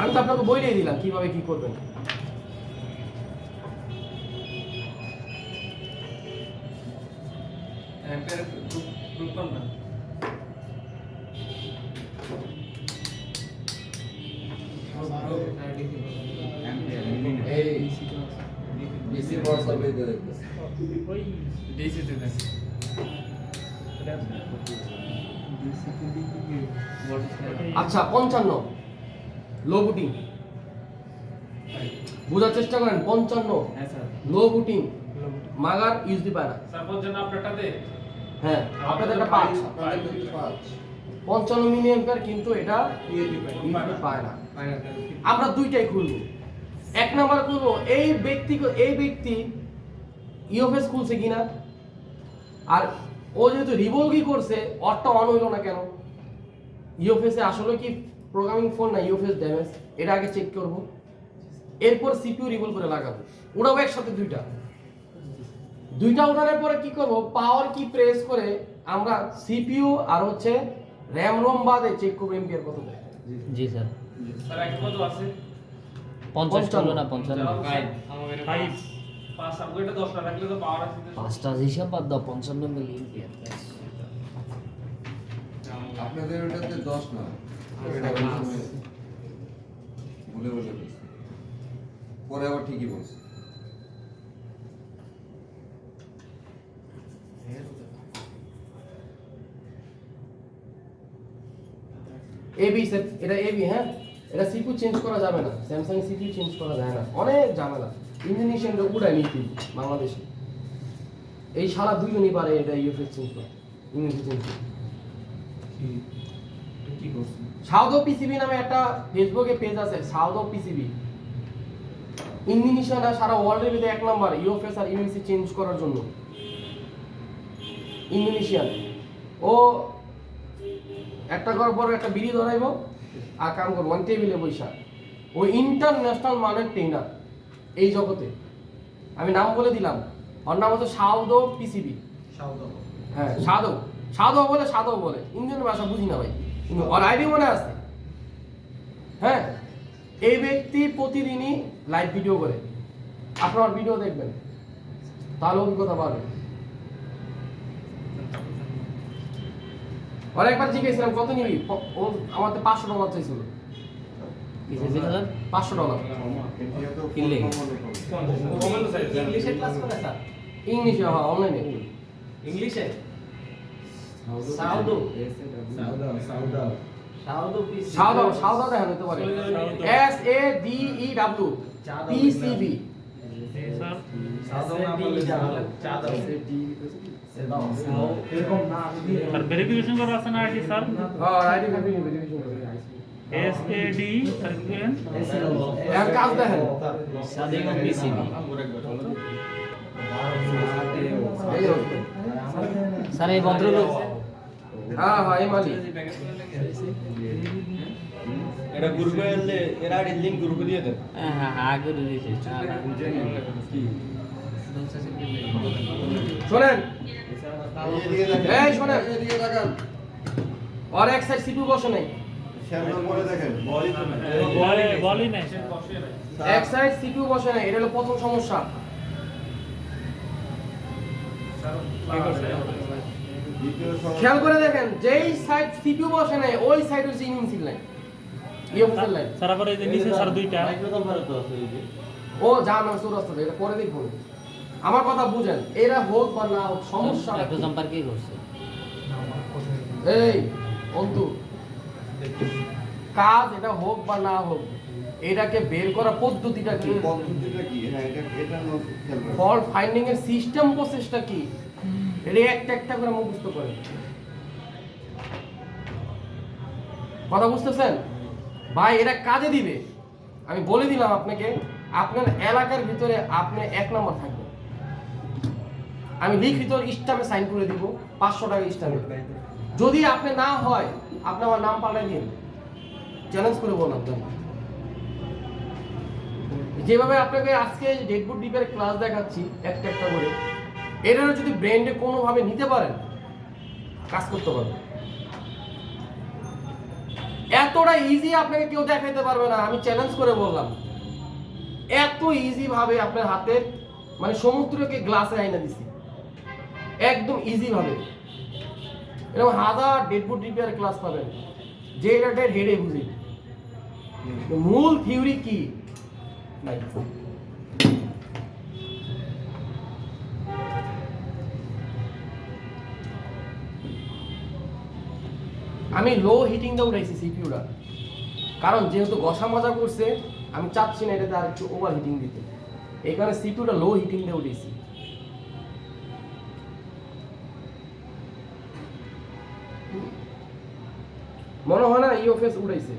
আমি তো আপনাকে বইলেই দিলাম কিভাবে কি করবেন। এই ডিসি পাওয়ার সাপ্লাই দিয়ে দেখতেছি। ওই ডিসি তে দেন। আচ্ছা, 55 লো বুটিং, বোঝার চেষ্টা করেন। 55 হ্যাঁ স্যার। লো বুটিং, মাগার ইউজডি পায় না। হ্যাঁ, আপনাদের এটা 5 আপনাদের কিন্তু 5 55 মিলি অ্যাম্পিয়ার, কিন্তু এটা ইউজডি পায় না। আমরা দুইটাই খুলবো। এক নাম্বার খুলবো এই ব্যক্তি ইউএফএস খুলছে কিনা, আর ও যেহেতু রিভলভই করছে, অরটা অন হইলো না কেন? ইউএফএস এ আসলে কি প্রোগ্রামিং ফোন না ইউএফএস ড্যামেজ, এটা আগে চেক করব। এরপর সিপিইউ রিভলভ করে লাগাবো, ওটাও একসাথে দুইটা উঠানোর পরে কি করব, পাওয়ার কি প্রেস করে আমরা সিপিইউ আর হচ্ছে র‍্যাম রোম বাদে চেক করব এম্পিয়ার কত দেয়। জি স্যার। স্যার এখন কত আছে? 50 চললো না 55? 5 5 আপগ্রেডে 10টা রাখলে তো পাওয়ার আছে। 5টা হিসাব বাদ দাও, 55 মিলি অ্যাম্পিয়ার। আপনাদের ওটাতে 10 না, বলে বলছি, পরে আবার ঠিকই বলছি। এবি স্যার, এটা এবি। হ্যাঁ, এটা সিপিইউ চেঞ্জ করা যাবে না, স্যামসাং সিপিইউ চেঞ্জ করা যায় না, অনেক ঝামেলা। ইন্দোনেশিয়ানরা উড়ায় নিতে বাংলাদেশে। এই সারা দুইজনই পারে এটা ইউএফএস চেঞ্জ করতে, ইংরেজি চেঞ্জ করতে। কি করছেন? সাউদো পিসিবি নামে একটা ফেসবুকে পেজ আছে, সাউদো পিসিবি। ইন্দোনেশিয়ানরা সারা ওয়ার্ল্ডের ভিতরে 1 নাম্বার ইউএফএস আর ইউএসি চেঞ্জ করার জন্য। ইন্দোনেশিয়ান ও একটা করার পর একটা বিড়ি ধরাইব আর কাম করবো ওয়ান টেবিলে বৈশা। ও ইন্টারন্যাশনাল মানের ট্রেনার এই জগতে। আমি নাম বলে দিলাম, ওর নাম হচ্ছে সাউদো পিসিবি। হ্যাঁ সাধো, সাধো বলে ইন্ডিয়ান ভাষা বুঝি না ভাই, কিন্তু ওর আইডি মনে আছে। হ্যাঁ, এই ব্যক্তি প্রতিদিনই লাইভ ভিডিও করে, আপনার ভিডিও দেখবেন তাহলে অভিজ্ঞতা পাবেন। আর একবার জিজ্ঞেসছিলাম কত নিবি, ও আমাদের $500 চাইছিল। কিসে ছিল স্যার? $500 কিনলে ইংলিশে ক্লাস করে স্যার? ইংলিশে, হ্যাঁ অনলাইনে। ইংলিশে সাউদো সাউদা দেখা যেতে পারে, SADEW PCB। স্যার ভেরিফিকেশন করা আছে না আইডি স্যার? হ্যাঁ আইডি ভেরিফিকেশন করে SAD সার্কেল এর কাজ দেখেন। সাদেগো পিসিবি। এই যে, স্যার এই ভদ্রলোক হ্যাঁ এই মালিক। এটা গ্রুপে এলে এরা লিংক গ্রুপে দিয়ে দেন। হ্যাঁ আগে দিয়েছে। শোনেন, এই শোনেন, এদিকে তাকান। আর এক সাইড সিপিইউ বসে নাই, শ্যামল পরে দেখেন বলই তো না। বলই নাই এক সাইড সিপিইউ বসে নাই, এটা হলো প্রথম সমস্যা। দ্বিতীয় সমস্যা খেয়াল করে দেখেন, যেই সাইড সিপিইউ বসে নাই ওই সাইড হচ্ছে ইনসিল লাইন, ইউএফএস লাইন। স্যার আবার এই যে নিচে স্যার দুইটা মাইক্রোফোন ভারত আছে এই যে ও যা না চৌরাস্তা, এটা পরে দেখবো। আমার কথা বুঝেন, এরা হোক বা না হোক সমস্যা একটু জম্পার কি করছে? এই বন্ধু, কাজ এটা হোক বা না হোক, এটাকে বের করার পদ্ধতিটা কি, পদ্ধতিটা কি? হ্যাঁ এটা নো খেয়াল রাখবেন। ফল্ট ফাইন্ডিং এর সিস্টেম প্রসেসটা কি, এটা একটা করে মুখস্থ করেন। কথা বুঝতেছেন ভাই? এরা কাজে দিবে। আমি বলে দিলাম আপনাকে, আপনার এলাকার ভিতরে আপনি 1 নম্বর থাকবেন। আমি লিখিত স্ট্যাম্পে সাইন করে দিব, 500 টাকা স্ট্যাম্পে। যদি আপনি না হয়, আপনি আমার নাম পাল্টাই দিন, চ্যালেঞ্জ করে বললাম। যেভাবে আপনাকে আজকে ডেডবুট ডিপের ক্লাস দেখাচ্ছি একটা করে, এটারও যদি ব্রেন্ডে কোনোভাবে নিতে পারেন, কাজ করতে পারবেন। এতটা ইজি আপনাকে কেউ দেখাইতে পারবে না, আমি চ্যালেঞ্জ করে বললাম। এত ইজি ভাবে আপনার হাতের মানে সমুদ্রকে গ্লাসে আইনা দিছি, একদম ইজি ভাবে। এরকম হাজার ডেডবুট রিপেয়ার ক্লাস পাবেন, যে এটা হেডে বুঝি মূল থিওরি কি নাই। আমি লো হিটিং দিয়ে উঠাইছি সিপিইউটা, কারণ যেহেতু ঘষা মাজা করছে, আমি চাচ্ছি না এটাতে আর একটু ওভার হিটিং দিতে, এই কারণে সিপিইউটা লো হিটিং দিয়ে উঠেছি। মনে হয় না ইউএফএস উড়াইছে।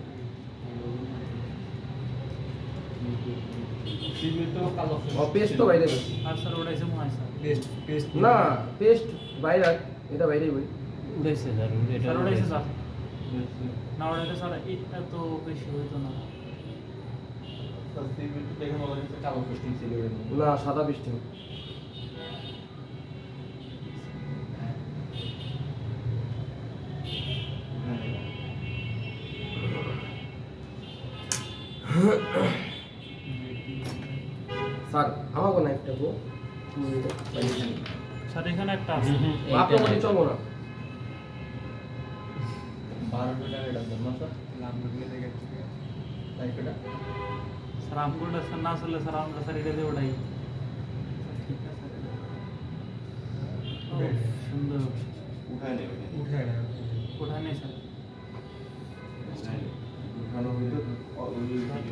সিবি তো কালো পেস্ট তো বাইরে গেছে। আর স্যার ওটাইছে মহাই স্যার পেস্ট না পেস্ট বাইরে, এটা বাইরে বই। উঠেছে স্যার, এটা স্যার ওটাইছে উঠেছে। স্যার না ওটাইছে স্যার এটা তো বেশি হইতো না সিবি তো দেখে মনে হচ্ছে কালো পেস্টিং ছিল এর। না সাদা পেস্ট। স্যার আমাকে না একটা গো, স্যার এখানে একটা আছে আপনার মধ্যে চলবো না। 12 টাকা এটা দেন না স্যার লাম্বুগুলো দেখে লাইকটা স্যার আমগুলো স্যার না চলে স্যার আমরা স্যার এটা দিয়ে ওটাই ঠিক আছে ও, সুন্দর উঠায় নেবে ওঠা নেই স্যার উঠানো হইলো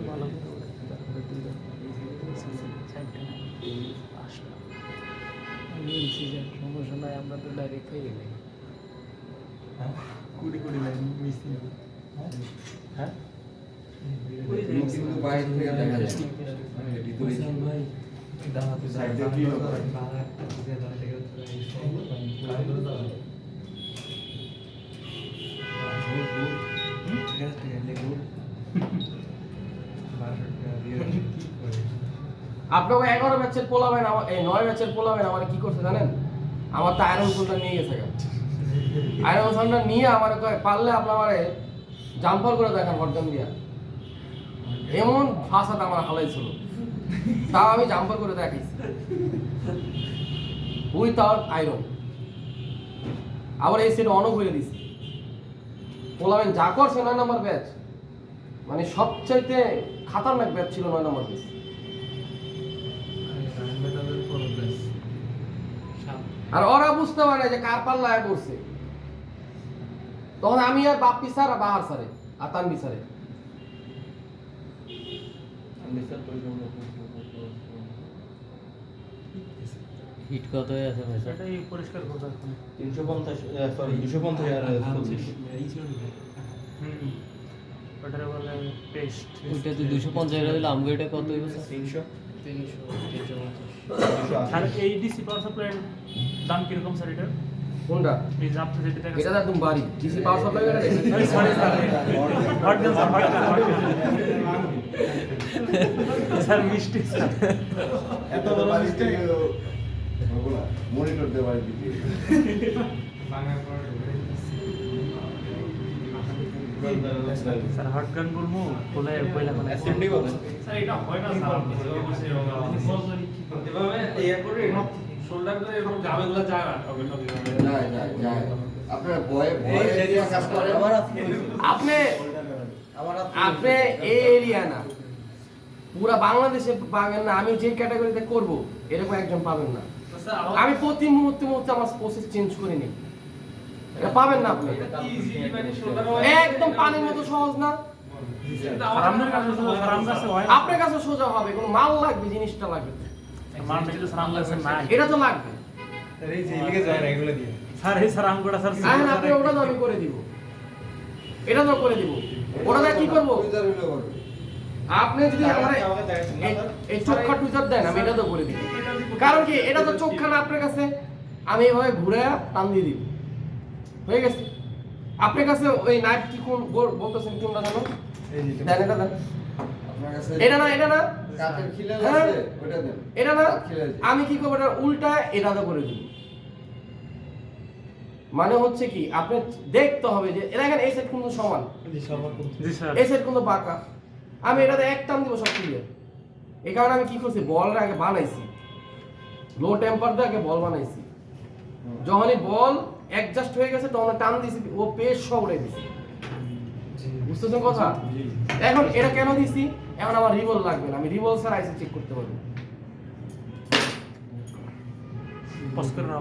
ভালো করে ওঠা। সমস্যা নাই, আমরা তো ডাইরেক্ট পেয়ে গেলে কুড়ি কুড়ি লাইন মিসিং হ্যাঁ কিন্তু বাইরে থেকে দেখা যায় মানে ভিতরে ভাই সাইডে কি হবে আপনাকে 11 ব্যাচের পোলাবেন আমার এই 9 ব্যাচের পোলাবেন আমার কি করছে জানেন? আমার তো আয়রন সোলটা নিয়ে গেছে গা। আয়রন সোলটা নিয়ে আমার কয় পারলে আপনি আমারে জাম্পার করে দেখান হটগান দিয়া। এমন ফাসাদ আমার হালাইছিল। তাও আমি জাম্পার করে দেখাইছি। Without iron. আবার এই সেট অনও করে দিছি। পোলাবেন যা করছে 9 নম্বর ব্যাচ। মানে সবচাইতে খাতারনাক ব্যাচ ছিল 9 নম্বর ব্যাচ। আর ওরা বুঝতে পারে না যে কার পাল্লায় পড়ছে, তখন আমি আর বাপ্পি স্যার আর বাহার স্যারে আর তানবি স্যারে হিট কত হয়ে আছে ভাই? এটাই পরিষ্কার কথা এখন। 350 সরি 250 আর 40 হুম ওটারে বলে পেস্ট। ওইটা তো 250 এর হইলো, আমগো এটা কত হইবো স্যার? 300 স্যার এই ডিসি পাওয়ার সাপ্লাইয়ের দাম কিরকম স্যার এটা? কোনটা? এই যে আপনি যেটা এটা তো একদম বাড়ি ডিসি পাওয়ার সাপ্লাই করে sorry sir hot gun sir sir মিষ্টি স্যার এত বড় মিস্টেক ওগুলা মনিটর দেওয়া দিতে স্যার হটগান বলবো বলে বইলা মানে অ্যাসেম্বলি বলে স্যার এটা হয় না স্যার আপনি যেভাবে বলছেন এভাবে ইয়া করে শোল্ডার করে এরকম জামেগুলো যায় না টকে টকে যায় যায় যায় আপনার ভয়ে ভয়ে এরিয়া কাজ করে আপনি আপনি এই এরিয়া না পুরা বাংলাদেশে পাবেন না। আমি যে ক্যাটাগরিতে করব এরকম একজন পাবেন না। স্যার আমি প্রতি মুহূর্তে আমার প্রসেস চেঞ্জ করে নিই, এটা পাবেন না আপনি। ইজি মানে শোল্ডার একদম পানির মতো সহজ না। আপনার কাছে তো স্যার আমার কাছে হয় না। আপনার কাছে সোজা হবে, কোনো মাল লাগবে, জিনিসটা লাগবে, মান দেখলে স্যার আমার কাছে নাই। এটা তো লাগবে। এই যে লিখে যায় না এগুলো দিয়ে স্যার এই স্যার আমগোটা স্যার হ্যাঁ আপনি ওটা তো আমি করে দিব, এটা তো করে দিব। ওটা দিয়ে কি করবো? টুইটার হইলো করবে আপনি যদি আমার এই চোখা টুইটার দেন আমি এটা তো করে দিব। কারণ কি এটা তো চোখা না আপনার কাছে, আমি এভাবে ঘুরে টান দিয়ে দিব, হয়ে গেছে। আপনার কাছে ওই নাইফ কি কোন বলতেছেন কোনটা জানো? এই যে দেন এটা দেন। আপনার কাছে এটা না এটা না কাঠের খিলাল হ্যাঁ। আছে ওটা দেন এটা না কাঠ খিলাল আছে। আমি কি করবো? এটা উল্টা এটা তো করে দিব। মানে হচ্ছে কি আপনি দেখতে হবে যে এটা এখানে এই সেট কিন্তু সমান, জি স্যার এই সেট কিন্তু বাঁকা। আমি এটাতে এক টান দিব সব ক্লিয়ার। এই কারণে আমি কি করছি, বলটা আগে বানাইছি, লো টেম্পার দিয়ে আগে বল বানাইছি। যখনই বল অ্যাডজাস্ট হয়ে গেছে তখন টান দিছি, ও পেজ সব উড়ে দিছি। বুঝতেছেন কথা? এখন এটা কেন দিছি? এখন আমার রিভল লাগবে না, আমি রিভল ছাড়া আইসি চেক করতে পারবো। পাস করে না